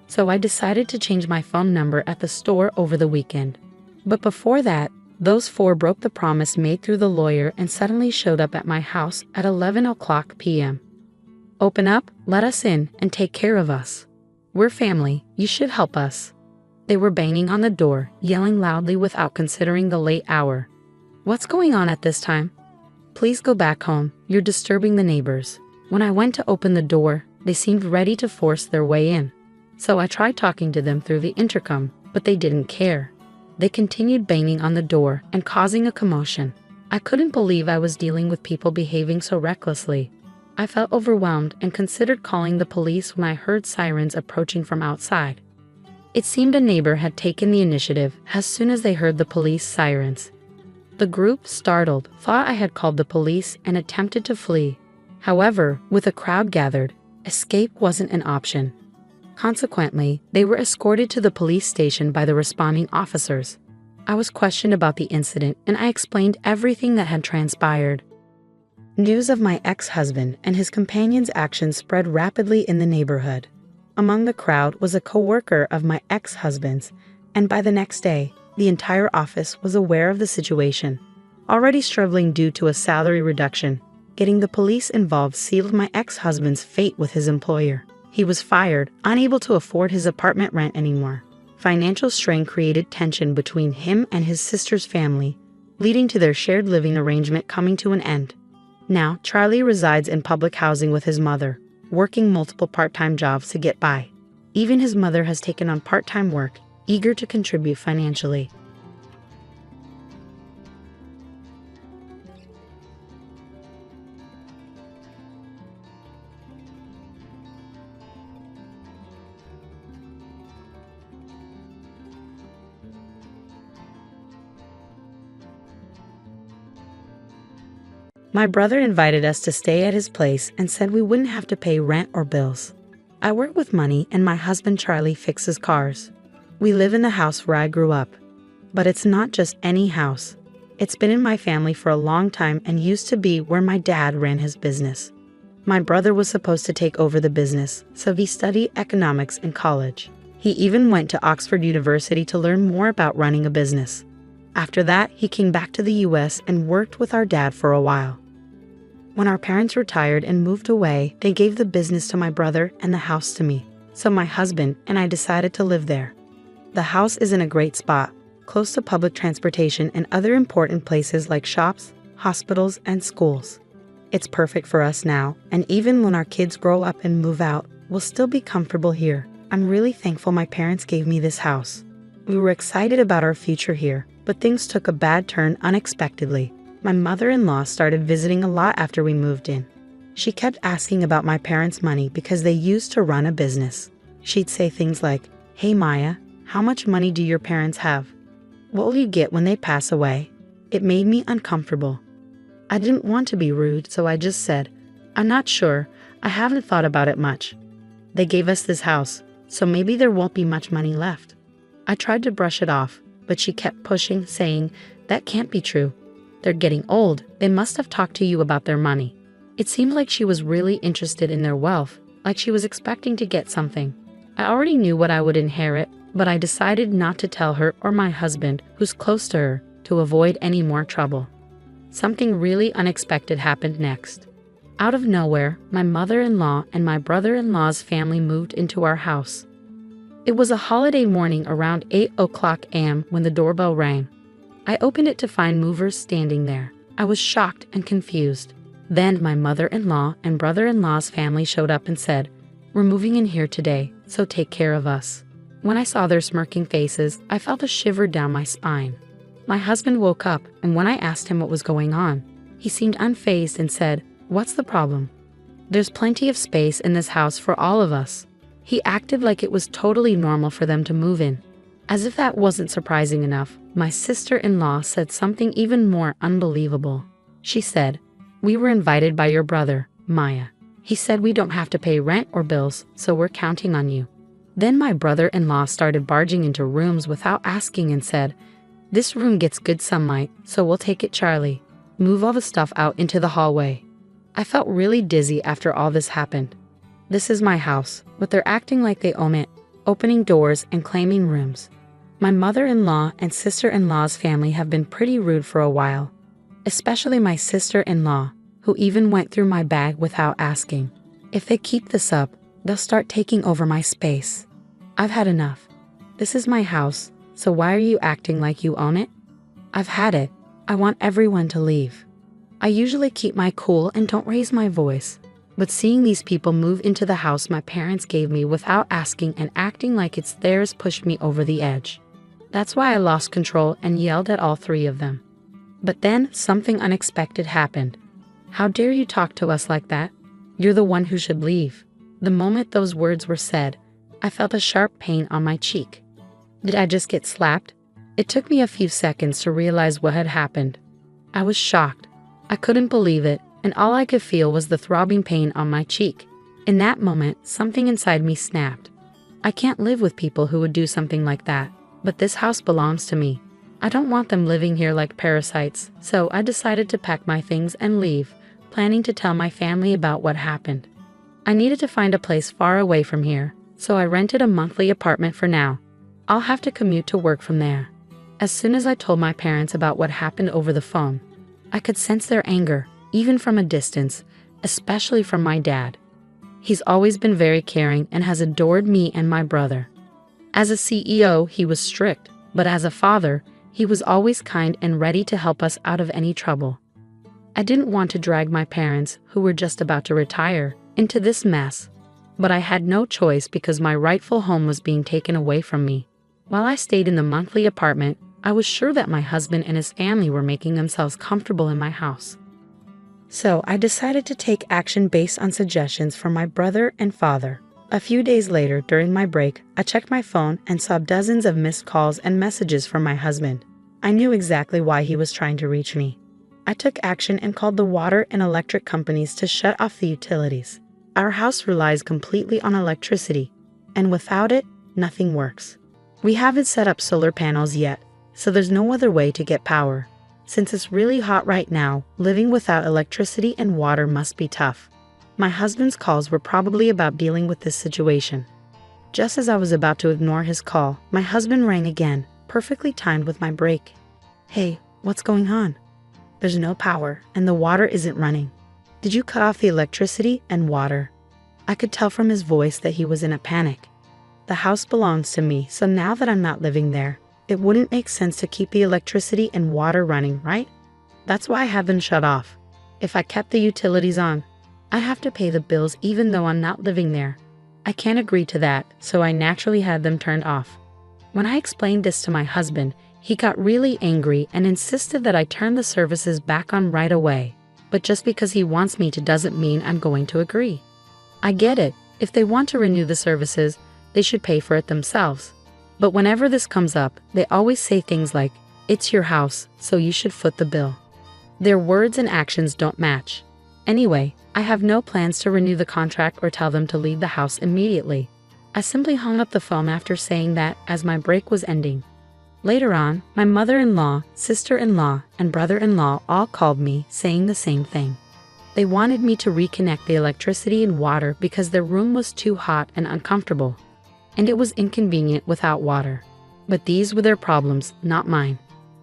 So I decided to change my phone number at the store over the weekend. But before that, those four broke the promise made through the lawyer and suddenly showed up at my house at 11 o'clock p.m. Open up, let us in, and take care of us. We're family, you should help us. They were banging on the door, yelling loudly without considering the late hour. What's going on at this time? Please go back home, you're disturbing the neighbors. When I went to open the door, they seemed ready to force their way in. So I tried talking to them through the intercom, but they didn't care. They continued banging on the door and causing a commotion. I couldn't believe I was dealing with people behaving so recklessly. I felt overwhelmed and considered calling the police when I heard sirens approaching from outside. It seemed a neighbor had taken the initiative as soon as they heard the police sirens. The group, startled, thought I had called the police and attempted to flee. However, with a crowd gathered, escape wasn't an option. Consequently, they were escorted to the police station by the responding officers. I was questioned about the incident and I explained everything that had transpired. News of my ex-husband and his companion's actions spread rapidly in the neighborhood. Among the crowd was a co-worker of my ex-husband's, And by the next day, the entire office was aware of the situation. Already struggling due to a salary reduction, getting the police involved sealed my ex-husband's fate with his employer. He was fired, unable to afford his apartment rent anymore. Financial strain created tension between him and his sister's family, leading to their shared living arrangement coming to an end. Now, Charlie resides in public housing with his mother, working multiple part-time jobs to get by. Even his mother has taken on part-time work, eager to contribute financially. My brother invited us to stay at his place and said we wouldn't have to pay rent or bills. I work with money and my husband Charlie fixes cars. We live in the house where I grew up. But it's not just any house. It's been in my family for a long time and used to be where my dad ran his business. My brother was supposed to take over the business, so he studied economics in college. He even went to Oxford University to learn more about running a business. After that, he came back to the US and worked with our dad for a while. When our parents retired and moved away, they gave the business to my brother and the house to me, so my husband and I decided to live there. The house is in a great spot, close to public transportation and other important places like shops, hospitals, and schools. It's perfect for us now, and even when our kids grow up and move out, we'll still be comfortable here. I'm really thankful my parents gave me this house. We were excited about our future here, but things took a bad turn unexpectedly. My mother-in-law started visiting a lot after we moved in. She kept asking about my parents' money because they used to run a business. She'd say things like, "Hey Maya, how much money do your parents have? What will you get when they pass away?" It made me uncomfortable. I didn't want to be rude, so I just said, "I'm not sure. I haven't thought about it much. They gave us this house, so maybe there won't be much money left." I tried to brush it off, but she kept pushing, saying, "That can't be true. They're getting old. They must have talked to you about their money." It seemed like she was really interested in their wealth, like she was expecting to get something. I already knew what I would inherit, but I decided not to tell her or my husband, who's close to her, to avoid any more trouble. Something really unexpected happened next. Out of nowhere, my mother-in-law and my brother-in-law's family moved into our house. It was a holiday morning around 8:00 a.m. when the doorbell rang. I opened it to find movers standing there. I was shocked and confused. Then my mother-in-law and brother-in-law's family showed up and said, "We're moving in here today, so take care of us." When I saw their smirking faces, I felt a shiver down my spine. My husband woke up, and when I asked him what was going on, he seemed unfazed and said, "What's the problem? There's plenty of space in this house for all of us." He acted like it was totally normal for them to move in. As if that wasn't surprising enough, my sister-in-law said something even more unbelievable. She said, "We were invited by your brother, Maya. He said we don't have to pay rent or bills, so we're counting on you." Then my brother-in-law started barging into rooms without asking and said, "This room gets good sunlight, so we'll take it, Charlie. Move all the stuff out into the hallway." I felt really dizzy after all this happened. This is my house, but they're acting like they own it, opening doors and claiming rooms. My mother-in-law and sister-in-law's family have been pretty rude for a while, especially my sister-in-law, who even went through my bag without asking. If they keep this up, they'll start taking over my space. I've had enough. This is my house, so why are you acting like you own it? I've had it. I want everyone to leave. I usually keep my cool and don't raise my voice. But seeing these people move into the house my parents gave me without asking and acting like it's theirs pushed me over the edge. That's why I lost control and yelled at all three of them. But then something unexpected happened. "How dare you talk to us like that? You're the one who should leave." The moment those words were said, I felt a sharp pain on my cheek. Did I just get slapped? It took me a few seconds to realize what had happened. I was shocked. I couldn't believe it, and all I could feel was the throbbing pain on my cheek. In that moment, something inside me snapped. I can't live with people who would do something like that, but this house belongs to me. I don't want them living here like parasites, so I decided to pack my things and leave, planning to tell my family about what happened. I needed to find a place far away from here, so I rented a monthly apartment for now. I'll have to commute to work from there. As soon as I told my parents about what happened over the phone, I could sense their anger, even from a distance, especially from my dad. He's always been very caring and has adored me and my brother. As a CEO, he was strict, but as a father, he was always kind and ready to help us out of any trouble. I didn't want to drag my parents, who were just about to retire, into this mess, but I had no choice because my rightful home was being taken away from me. While I stayed in the monthly apartment, I was sure that my husband and his family were making themselves comfortable in my house. So I decided to take action based on suggestions from my brother and father. A few days later, during my break, I checked my phone and saw dozens of missed calls and messages from my husband. I knew exactly why he was trying to reach me. I took action and called the water and electric companies to shut off the utilities. Our house relies completely on electricity, and without it, nothing works. We haven't set up solar panels yet, so there's no other way to get power. Since it's really hot right now, living without electricity and water must be tough. My husband's calls were probably about dealing with this situation. Just as I was about to ignore his call, my husband rang again, perfectly timed with my break. "Hey, what's going on?" "There's no power, and the water isn't running." "Did you cut off the electricity and water?" I could tell from his voice that he was in a panic. The house belongs to me, so now that I'm not living there, it wouldn't make sense to keep the electricity and water running, right? That's why I have them shut off. If I kept the utilities on, I'd have to pay the bills even though I'm not living there. I can't agree to that, so I naturally had them turned off. When I explained this to my husband, he got really angry and insisted that I turn the services back on right away. But just because he wants me to doesn't mean I'm going to agree. I get it. If they want to renew the services, they should pay for it themselves. But whenever this comes up, they always say things like, "It's your house, so you should foot the bill." Their words and actions don't match. Anyway, I have no plans to renew the contract or tell them to leave the house immediately. I simply hung up the phone after saying that as my break was ending. Later on, my mother-in-law, sister-in-law, and brother-in-law all called me saying the same thing. They wanted me to reconnect the electricity and water because their room was too hot and uncomfortable, and it was inconvenient without water. But these were their problems, not mine.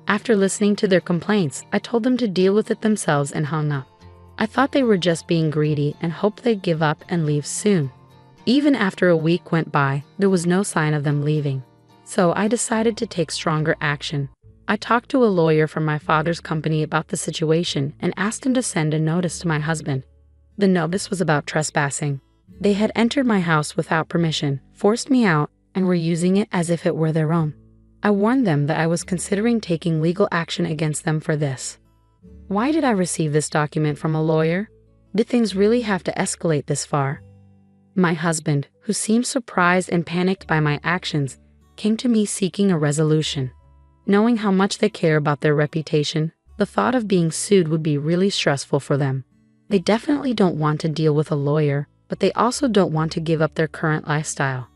After listening to their complaints, I told them to deal with it themselves and hung up. I thought they were just being greedy and hoped they'd give up and leave soon. Even after a week went by, there was no sign of them leaving. So I decided to take stronger action. I talked to a lawyer from my father's company about the situation and asked him to send a notice to my husband. The notice was about trespassing. They had entered my house without permission, forced me out, and were using it as if it were their own. I warned them that I was considering taking legal action against them for this. Why did I receive this document from a lawyer? Did things really have to escalate this far? My husband, who seemed surprised and panicked by my actions, came to me seeking a resolution. Knowing how much they care about their reputation, the thought of being sued would be really stressful for them. They definitely don't want to deal with a lawyer, but they also don't want to give up their current lifestyle.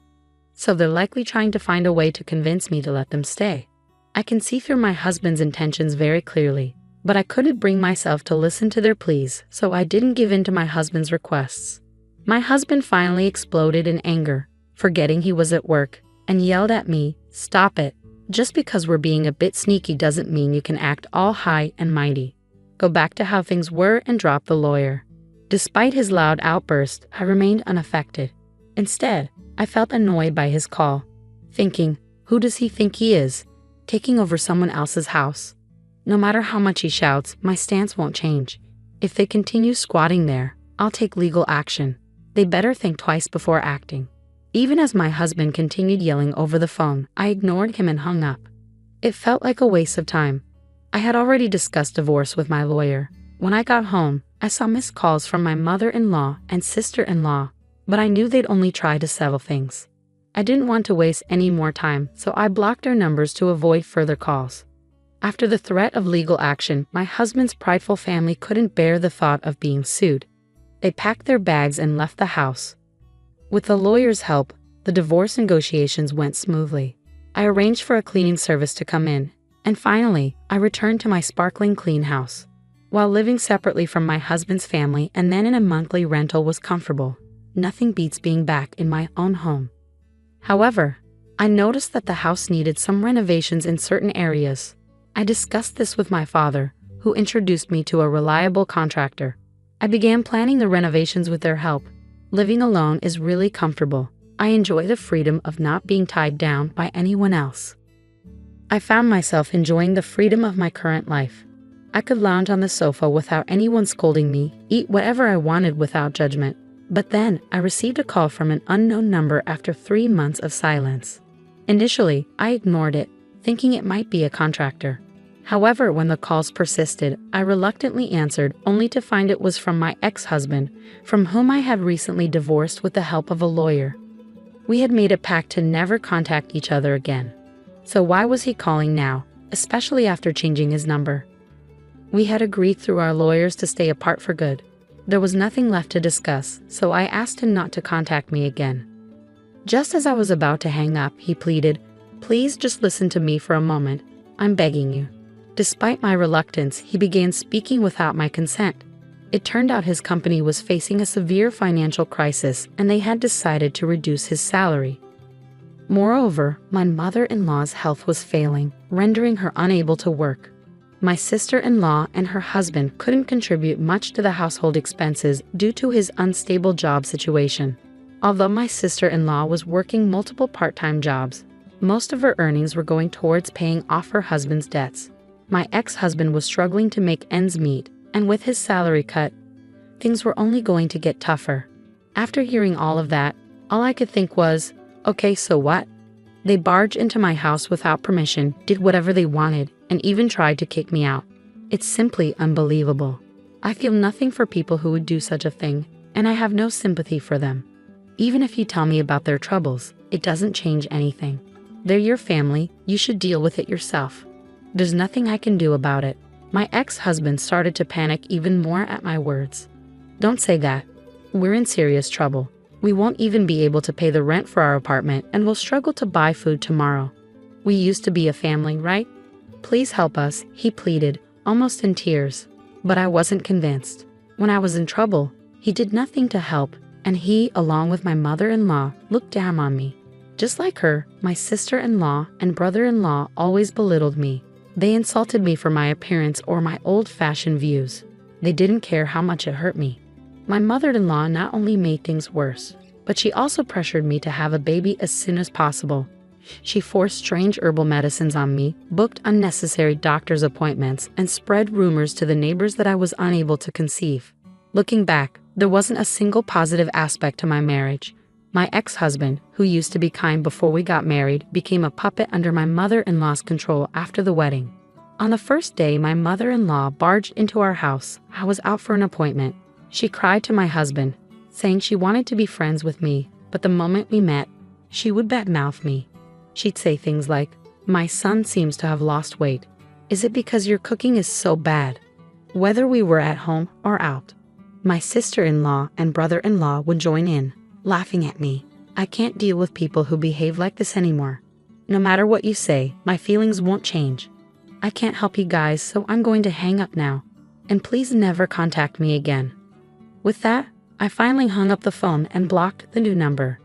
So they're likely trying to find a way to convince me to let them stay. I can see through my husband's intentions very clearly, but I couldn't bring myself to listen to their pleas, so I didn't give in to my husband's requests. My husband finally exploded in anger, forgetting he was at work, and yelled at me, "Stop it. Just because we're being a bit sneaky doesn't mean you can act all high and mighty. Go back to how things were and drop the lawyer." Despite his loud outburst, I remained unaffected. Instead, I felt annoyed by his call, thinking, who does he think he is, taking over someone else's house? No matter how much he shouts, my stance won't change. If they continue squatting there, I'll take legal action. They better think twice before acting. Even as my husband continued yelling over the phone, I ignored him and hung up. It felt like a waste of time. I had already discussed divorce with my lawyer. When I got home, I saw missed calls from my mother-in-law and sister-in-law, but I knew they'd only try to settle things. I didn't want to waste any more time, so I blocked their numbers to avoid further calls. After the threat of legal action, my husband's prideful family couldn't bear the thought of being sued. They packed their bags and left the house. With the lawyer's help, the divorce negotiations went smoothly. I arranged for a cleaning service to come in, and finally, I returned to my sparkling clean house. While living separately from my husband's family and then in a monthly rental was comfortable, nothing beats being back in my own home. However, I noticed that the house needed some renovations in certain areas. I discussed this with my father, who introduced me to a reliable contractor. I began planning the renovations with their help. Living alone is really comfortable. I enjoy the freedom of not being tied down by anyone else. I found myself enjoying the freedom of my current life. I could lounge on the sofa without anyone scolding me, eat whatever I wanted without judgment. But then, I received a call from an unknown number after 3 months of silence. Initially, I ignored it, thinking it might be a contractor. However, when the calls persisted, I reluctantly answered, only to find it was from my ex-husband, from whom I had recently divorced with the help of a lawyer. We had made a pact to never contact each other again. So why was he calling now, especially after changing his number? We had agreed through our lawyers to stay apart for good. There was nothing left to discuss, so I asked him not to contact me again. Just as I was about to hang up, he pleaded, "Please just listen to me for a moment. I'm begging you." Despite my reluctance, he began speaking without my consent. It turned out his company was facing a severe financial crisis and they had decided to reduce his salary. Moreover, my mother-in-law's health was failing, rendering her unable to work. My sister-in-law and her husband couldn't contribute much to the household expenses due to his unstable job situation. Although my sister-in-law was working multiple part-time jobs, most of her earnings were going towards paying off her husband's debts. My ex-husband was struggling to make ends meet, and with his salary cut, things were only going to get tougher. After hearing all of that, all I could think was, okay, so what? They barged into my house without permission, did whatever they wanted, and even tried to kick me out. It's simply unbelievable. I feel nothing for people who would do such a thing, and I have no sympathy for them. Even if you tell me about their troubles, it doesn't change anything. They're your family, you should deal with it yourself. There's nothing I can do about it. My ex-husband started to panic even more at my words. Don't say that. We're in serious trouble. We won't even be able to pay the rent for our apartment and will struggle to buy food tomorrow. We used to be a family, right? Please help us, he pleaded, almost in tears. But I wasn't convinced. When I was in trouble, he did nothing to help, and he, along with my mother-in-law, looked down on me. Just like her, my sister-in-law and brother-in-law always belittled me. They insulted me for my appearance or my old-fashioned views. They didn't care how much it hurt me. My mother-in-law not only made things worse, but she also pressured me to have a baby as soon as possible. She forced strange herbal medicines on me, booked unnecessary doctor's appointments, and spread rumors to the neighbors that I was unable to conceive. Looking back, there wasn't a single positive aspect to my marriage. My ex-husband, who used to be kind before we got married, became a puppet under my mother-in-law's control after the wedding. On the first day my mother-in-law barged into our house, I was out for an appointment. She cried to my husband, saying she wanted to be friends with me, but the moment we met, she would badmouth me. She'd say things like, "My son seems to have lost weight. Is it because your cooking is so bad?" Whether we were at home or out, my sister-in-law and brother-in-law would join in, laughing at me. I can't deal with people who behave like this anymore. No matter what you say, my feelings won't change. I can't help you guys, so I'm going to hang up now. And please never contact me again. With that, I finally hung up the phone and blocked the new number.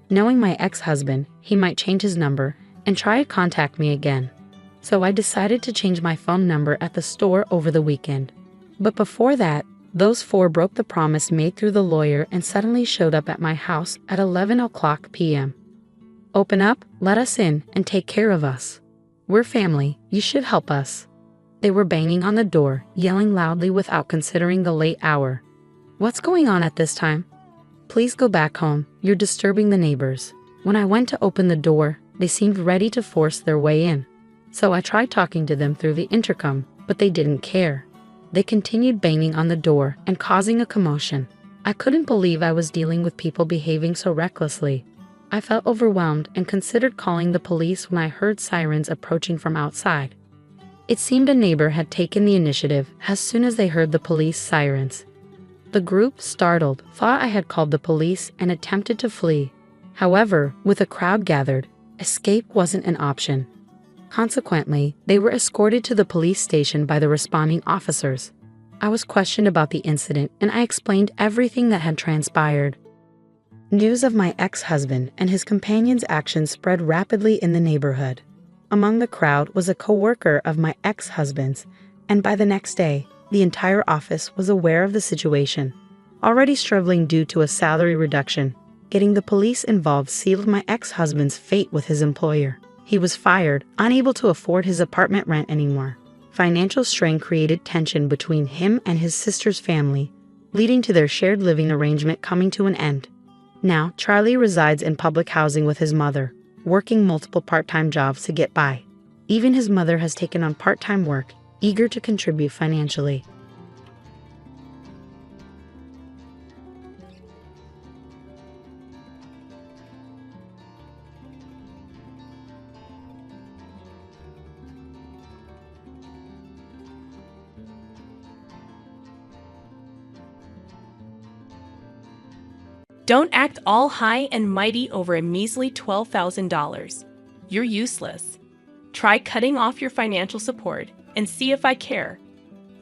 Knowing my ex-husband, he might change his number and try to contact me again. So I decided to change my phone number at the store over the weekend. But before that, those four broke the promise made through the lawyer and suddenly showed up at my house at 11 o'clock p.m. Open up, let us in, and take care of us. We're family, you should help us. They were banging on the door, yelling loudly without considering the late hour. What's going on at this time? Please go back home, you're disturbing the neighbors. When I went to open the door, they seemed ready to force their way in. So I tried talking to them through the intercom, but they didn't care. They continued banging on the door and causing a commotion. I couldn't believe I was dealing with people behaving so recklessly. I felt overwhelmed and considered calling the police when I heard sirens approaching from outside. It seemed a neighbor had taken the initiative as soon as they heard the police sirens. The group, startled, thought I had called the police and attempted to flee. However, with a crowd gathered, escape wasn't an option. Consequently, they were escorted to the police station by the responding officers. I was questioned about the incident and I explained everything that had transpired. News of my ex-husband and his companion's actions spread rapidly in the neighborhood. Among the crowd was a co-worker of my ex-husband's, and by the next day, the entire office was aware of the situation. Already struggling due to a salary reduction, getting the police involved sealed my ex-husband's fate with his employer. He was fired, unable to afford his apartment rent anymore. Financial strain created tension between him and his sister's family, leading to their shared living arrangement coming to an end. Now, Charlie resides in public housing with his mother, working multiple part-time jobs to get by. Even his mother has taken on part-time work, eager to contribute financially. Don't act all high and mighty over a measly $12,000. You're useless. Try cutting off your financial support and see if I care.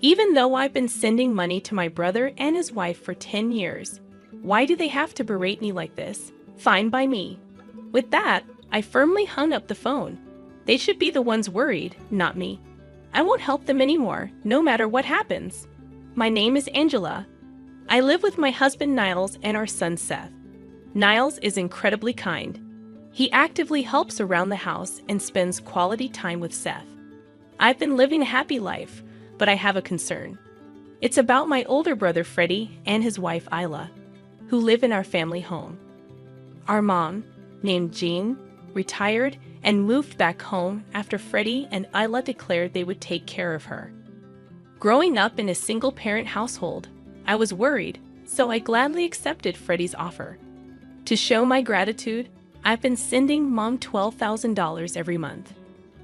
Even though I've been sending money to my brother and his wife for 10 years, why do they have to berate me like this? Fine by me. With that, I firmly hung up the phone. They should be the ones worried, not me. I won't help them anymore, no matter what happens. My name is Angela. I live with my husband Niles and our son Seth. Niles is incredibly kind. He actively helps around the house and spends quality time with Seth. I've been living a happy life, but I have a concern. It's about my older brother Freddie and his wife Isla, who live in our family home. Our mom, named Jean, retired and moved back home after Freddie and Isla declared they would take care of her. Growing up in a single-parent household, I was worried, so I gladly accepted Freddie's offer. To show my gratitude, I've been sending Mom $12,000 every month.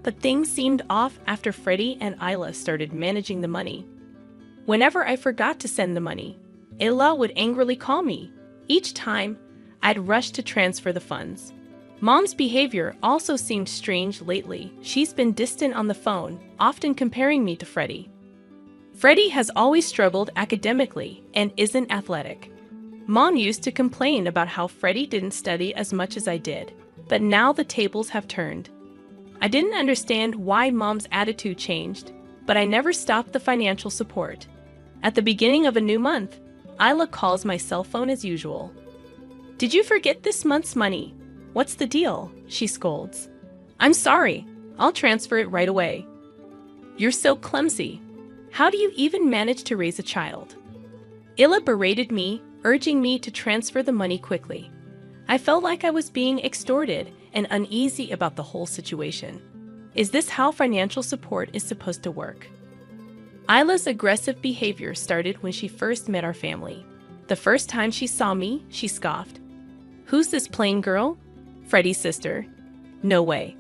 But things seemed off after Freddie and Isla started managing the money. Whenever I forgot to send the money, Isla would angrily call me. Each time, I'd rush to transfer the funds. Mom's behavior also seemed strange lately. She's been distant on the phone, often comparing me to Freddie. Freddie has always struggled academically and isn't athletic. Mom used to complain about how Freddie didn't study as much as I did, but now the tables have turned. I didn't understand why Mom's attitude changed, but I never stopped the financial support. At the beginning of a new month, Isla calls my cell phone as usual. "Did you forget this month's money? What's the deal?" she scolds. "I'm sorry. I'll transfer it right away." "You're so clumsy. How do you even manage to raise a child?" Isla berated me, urging me to transfer the money quickly. I felt like I was being extorted and uneasy about the whole situation. Is this how financial support is supposed to work? Isla's aggressive behavior started when she first met our family. The first time she saw me, she scoffed. "Who's this plain girl?" "Freddie's sister." "No way."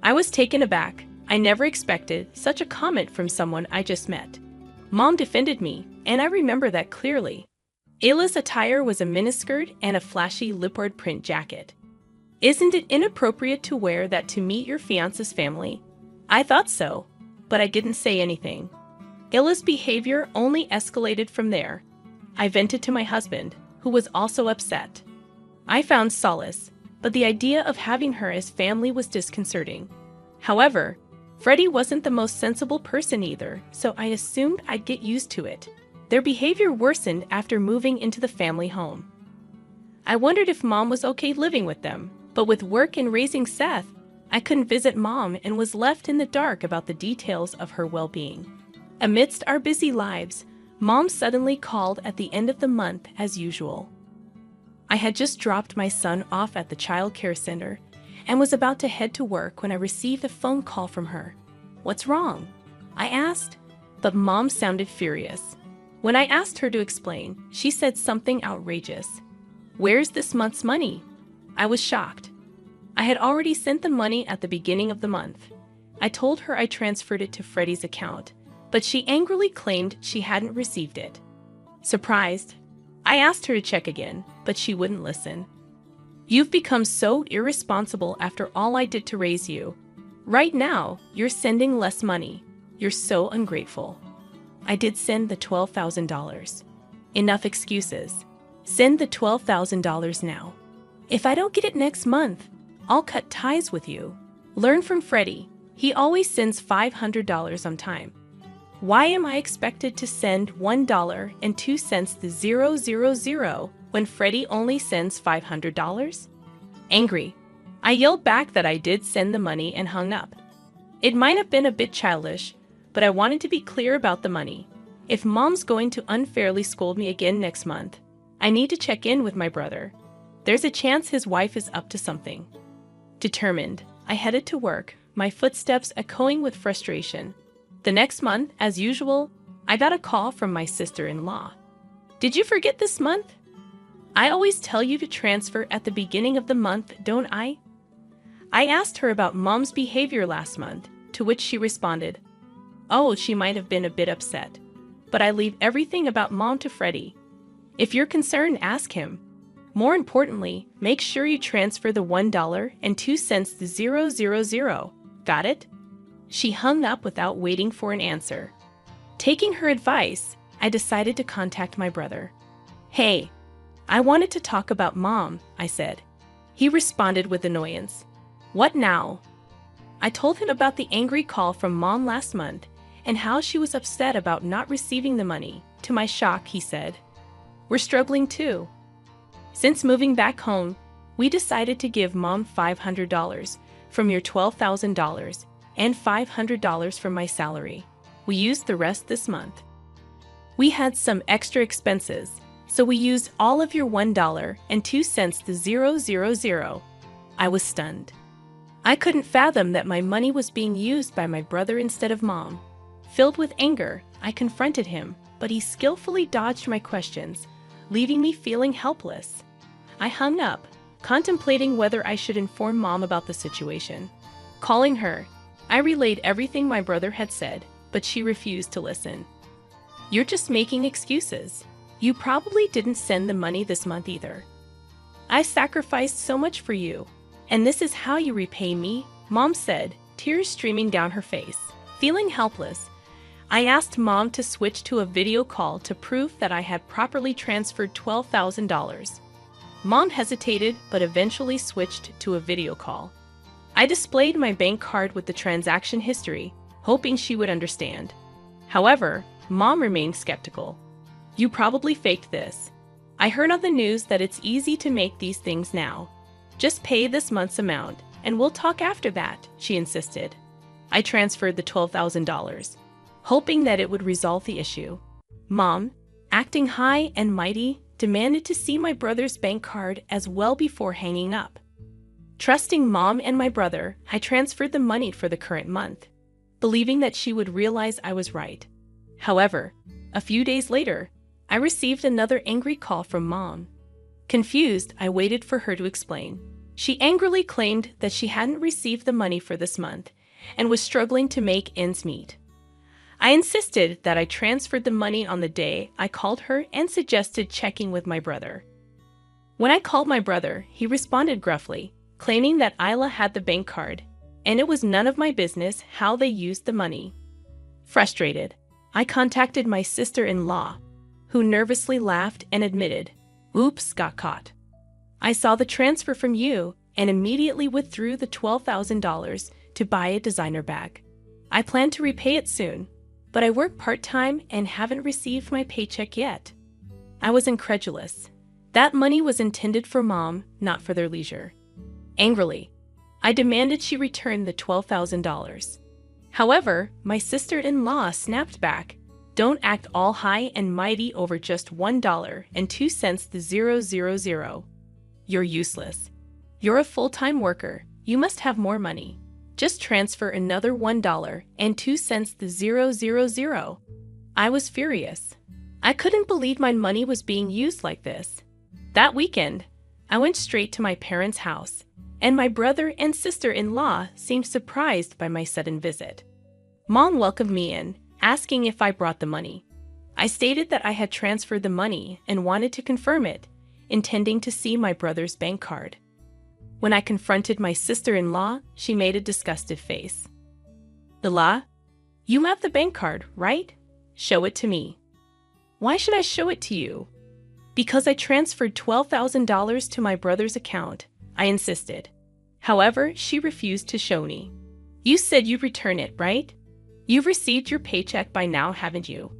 I was taken aback. I never expected such a comment from someone I just met. Mom defended me, and I remember that clearly. Isla's attire was a miniskirt and a flashy leopard print jacket. "Isn't it inappropriate to wear that to meet your fiance's family?" I thought so, but I didn't say anything. Isla's behavior only escalated from there. I vented to my husband, who was also upset. I found solace, but the idea of having her as family was disconcerting. However, Freddie wasn't the most sensible person either, so I assumed I'd get used to it. Their behavior worsened after moving into the family home. I wondered if Mom was okay living with them, but with work and raising Seth, I couldn't visit Mom and was left in the dark about the details of her well-being. Amidst our busy lives, Mom suddenly called at the end of the month as usual. I had just dropped my son off at the child care center and was about to head to work when I received a phone call from her. "What's wrong?" I asked, but Mom sounded furious. When I asked her to explain, she said something outrageous. "Where's this month's money?" I was shocked. I had already sent the money at the beginning of the month. I told her I transferred it to Freddie's account, but she angrily claimed she hadn't received it. Surprised, I asked her to check again, but she wouldn't listen. "You've become so irresponsible after all I did to raise you. Right now, you're sending less money. You're so ungrateful." I did send the $12,000. Enough excuses. Send the $12,000 now. If I don't get it next month, I'll cut ties with you. Learn from Freddie. He always sends $500 on time. Why am I expected to send $1.02 to 000 when Freddie only sends $500? Angry, I yelled back that I did send the money and hung up. It might have been a bit childish, but I wanted to be clear about the money. If Mom's going to unfairly scold me again next month, I need to check in with my brother. There's a chance his wife is up to something. Determined, I headed to work, my footsteps echoing with frustration. The next month, as usual, I got a call from my sister-in-law. Did you forget this month? I always tell you to transfer at the beginning of the month, don't I? I asked her about Mom's behavior last month, to which she responded, "Oh, she might have been a bit upset, but I leave everything about Mom to Freddie. If you're concerned, ask him. More importantly, make sure you transfer the $1.02 to 000. Got it?" She hung up without waiting for an answer. Taking her advice, I decided to contact my brother. "Hey, I wanted to talk about Mom," I said. He responded with annoyance. "What now?" I told him about the angry call from Mom last month and how she was upset about not receiving the money. To my shock, he said, "We're struggling too. Since moving back home, we decided to give Mom $500 from your $12,000 and $500 from my salary. We used the rest this month. We had some extra expenses, so we used all of your $1.02 to 000. I was stunned. I couldn't fathom that my money was being used by my brother instead of Mom. Filled with anger, I confronted him, but he skillfully dodged my questions, leaving me feeling helpless. I hung up, contemplating whether I should inform Mom about the situation. Calling her, I relayed everything my brother had said, but she refused to listen. "You're just making excuses. You probably didn't send the money this month either. I sacrificed so much for you, and this is how you repay me," Mom said, tears streaming down her face. Feeling helpless, I asked Mom to switch to a video call to prove that I had properly transferred $12,000. Mom hesitated but eventually switched to a video call. I displayed my bank card with the transaction history, hoping she would understand. However, Mom remained skeptical. "You probably faked this. I heard on the news that it's easy to make these things now. Just pay this month's amount, and we'll talk after that," she insisted. I transferred the $12,000, hoping that it would resolve the issue. Mom, acting high and mighty, demanded to see my brother's bank card as well before hanging up. Trusting Mom and my brother, I transferred the money for the current month, believing that she would realize I was right. However, a few days later, I received another angry call from Mom. Confused, I waited for her to explain. She angrily claimed that she hadn't received the money for this month and was struggling to make ends meet. I insisted that I transferred the money on the day I called her and suggested checking with my brother. When I called my brother, he responded gruffly, claiming that Isla had the bank card, and it was none of my business how they used the money. Frustrated, I contacted my sister-in-law, who nervously laughed and admitted, "Oops, got caught. I saw the transfer from you and immediately withdrew the $12,000 to buy a designer bag. I plan to repay it soon, but I work part-time and haven't received my paycheck yet." I was incredulous. That money was intended for Mom, not for their leisure. Angrily, I demanded she return the $12,000. However, my sister-in-law snapped back, "Don't act all high and mighty over just $1.02 to 000. You're useless. You're a full-time worker. You must have more money. Just transfer another $1.02 to 000. I was furious. I couldn't believe my money was being used like this. That weekend, I went straight to my parents' house, and my brother and sister-in-law seemed surprised by my sudden visit. Mom welcomed me in, asking if I brought the money. I stated that I had transferred the money and wanted to confirm it, intending to see my brother's bank card. When I confronted my sister-in-law, she made a disgusted face. "Ila, you have the bank card, right? Show it to me." "Why should I show it to you?" Because I transferred $12,000 to my brother's account, I insisted. However, she refused to show me. You said you'd return it, right? You've received your paycheck by now, haven't you?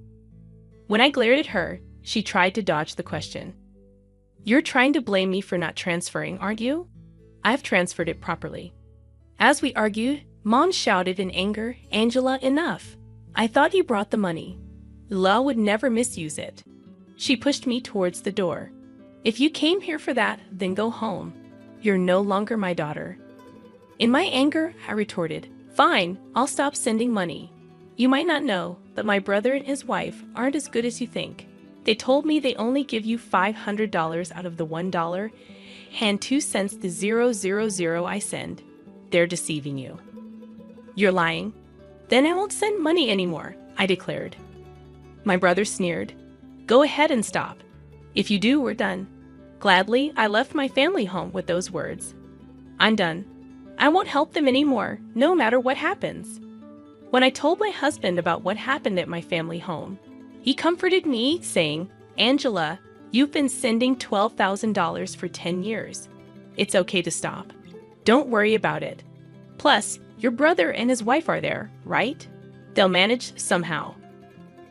When I glared at her, she tried to dodge the question. You're trying to blame me for not transferring, aren't you? I've transferred it properly. As we argued, Mom shouted in anger, Angela, enough. I thought you brought the money. La would never misuse it. She pushed me towards the door. If you came here for that, then go home. You're no longer my daughter. In my anger, I retorted, fine, I'll stop sending money. You might not know, but my brother and his wife aren't as good as you think. They told me they only give you $500 out of the $1 and 2 cents the 000 I send. They're deceiving you. You're lying. Then I won't send money anymore, I declared. My brother sneered. Go ahead and stop. If you do, we're done. Gladly, I left my family home with those words. I'm done. I won't help them anymore, no matter what happens. When I told my husband about what happened at my family home, he comforted me, saying, Angela, you've been sending $12,000 for 10 years. It's okay to stop. Don't worry about it. Plus, your brother and his wife are there, right? They'll manage somehow.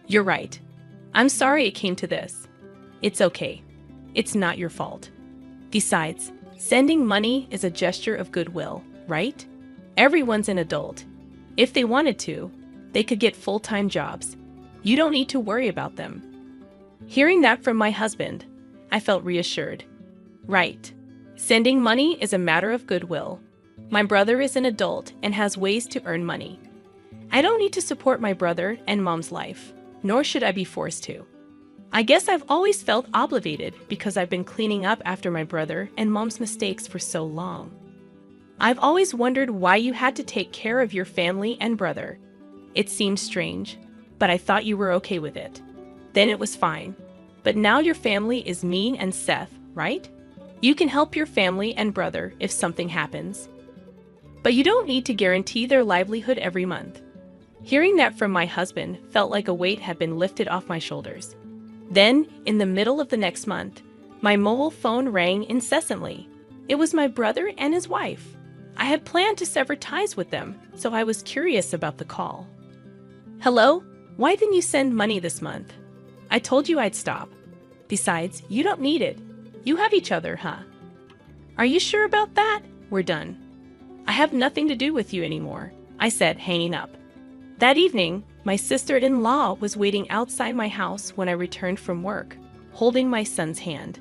You're right. I'm sorry it came to this. It's okay. It's not your fault. Besides, sending money is a gesture of goodwill, right? Everyone's an adult. If they wanted to, they could get full-time jobs. You don't need to worry about them. Hearing that from my husband, I felt reassured. Right. Sending money is a matter of goodwill. My brother is an adult and has ways to earn money. I don't need to support my brother and Mom's life, nor should I be forced to. I guess I've always felt obligated because I've been cleaning up after my brother and Mom's mistakes for so long. I've always wondered why you had to take care of your family and brother. It seems strange, but I thought you were okay with it. Then it was fine. But now your family is me and Seth, right? You can help your family and brother if something happens. But you don't need to guarantee their livelihood every month. Hearing that from my husband felt like a weight had been lifted off my shoulders. Then, in the middle of the next month, my mobile phone rang incessantly. It was my brother and his wife. I had planned to sever ties with them, so I was curious about the call. Hello? Why didn't you send money this month? I told you I'd stop. Besides, you don't need it. You have each other, huh? Are you sure about that? We're done. I have nothing to do with you anymore, I said, hanging up. That evening, my sister-in-law was waiting outside my house when I returned from work, holding my son's hand.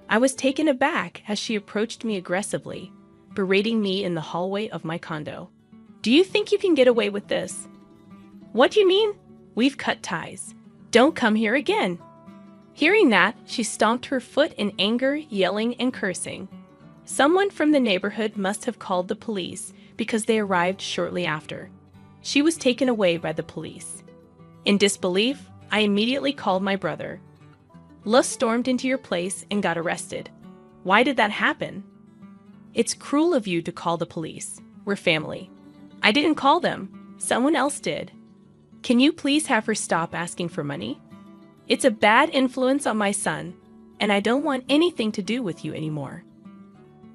I was taken aback as she approached me aggressively, berating me in the hallway of my condo. Do you think you can get away with this? What do you mean? We've cut ties. Don't come here again. Hearing that, she stomped her foot in anger, yelling and cursing. Someone from the neighborhood must have called the police because they arrived shortly after. She was taken away by the police. In disbelief, I immediately called my brother. Lus stormed into your place and got arrested. Why did that happen? It's cruel of you to call the police. We're family. I didn't call them. Someone else did. Can you please have her stop asking for money? It's a bad influence on my son, and I don't want anything to do with you anymore.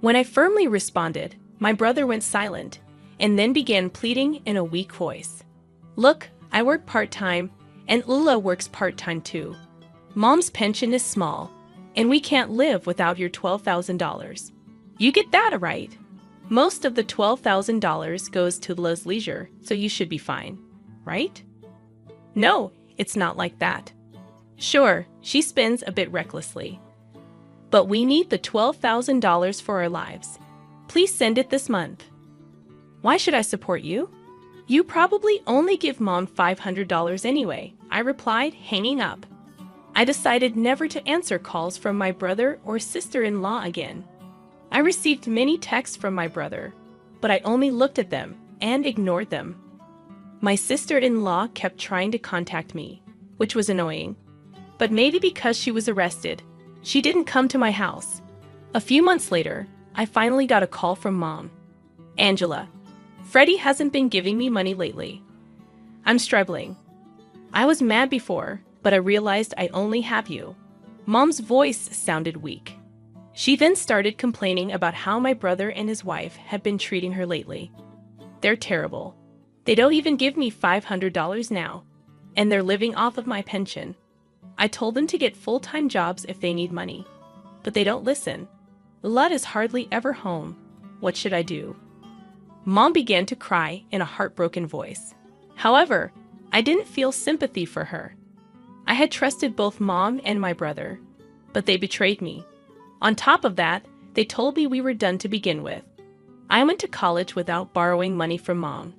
When I firmly responded, my brother went silent and then began pleading in a weak voice. Look, I work part-time, and Ula works part-time too. Mom's pension is small, and we can't live without your $12,000. You get that right. Most of the $12,000 goes to La's leisure, so you should be fine, right? No, it's not like that. Sure, she spends a bit recklessly. But we need the $12,000 for our lives. Please send it this month. Why should I support you? You probably only give Mom $500 anyway, I replied, hanging up. I decided never to answer calls from my brother or sister-in-law again. I received many texts from my brother, but I only looked at them and ignored them. My sister-in-law kept trying to contact me, which was annoying. But maybe because she was arrested, she didn't come to my house. A few months later, I finally got a call from Mom. Angela, Freddie hasn't been giving me money lately. I'm struggling. I was mad before, but I realized I only have you. Mom's voice sounded weak. She then started complaining about how my brother and his wife had been treating her lately. They're terrible. They don't even give me $500 now, and they're living off of my pension. I told them to get full-time jobs if they need money, but they don't listen. Lud is hardly ever home. What should I do? Mom began to cry in a heartbroken voice. However, I didn't feel sympathy for her. I had trusted both Mom and my brother, but they betrayed me. On top of that, they told me we were done to begin with. I went to college without borrowing money from Mom.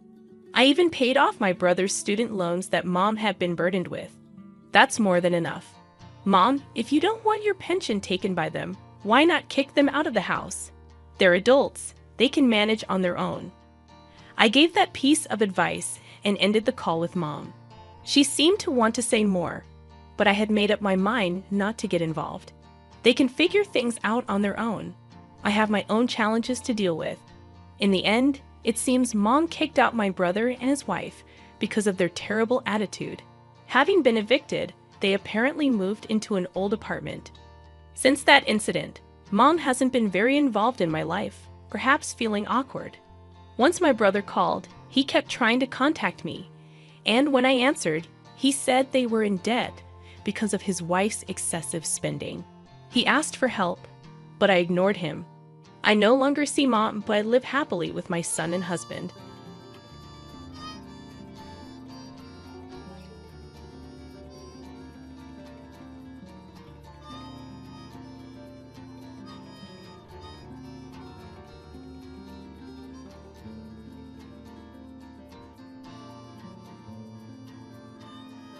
I even paid off my brother's student loans that Mom had been burdened with. That's more than enough. Mom, if you don't want your pension taken by them, why not kick them out of the house? They're adults. They can manage on their own. I gave that piece of advice and ended the call with Mom. She seemed to want to say more, but I had made up my mind not to get involved. They can figure things out on their own. I have my own challenges to deal with. In the end, it seems Mom kicked out my brother and his wife because of their terrible attitude. Having been evicted, they apparently moved into an old apartment. Since that incident, Mom hasn't been very involved in my life, perhaps feeling awkward. Once my brother called, he kept trying to contact me, and when I answered, he said they were in debt because of his wife's excessive spending. He asked for help, but I ignored him. I no longer see Mom, but I live happily with my son and husband.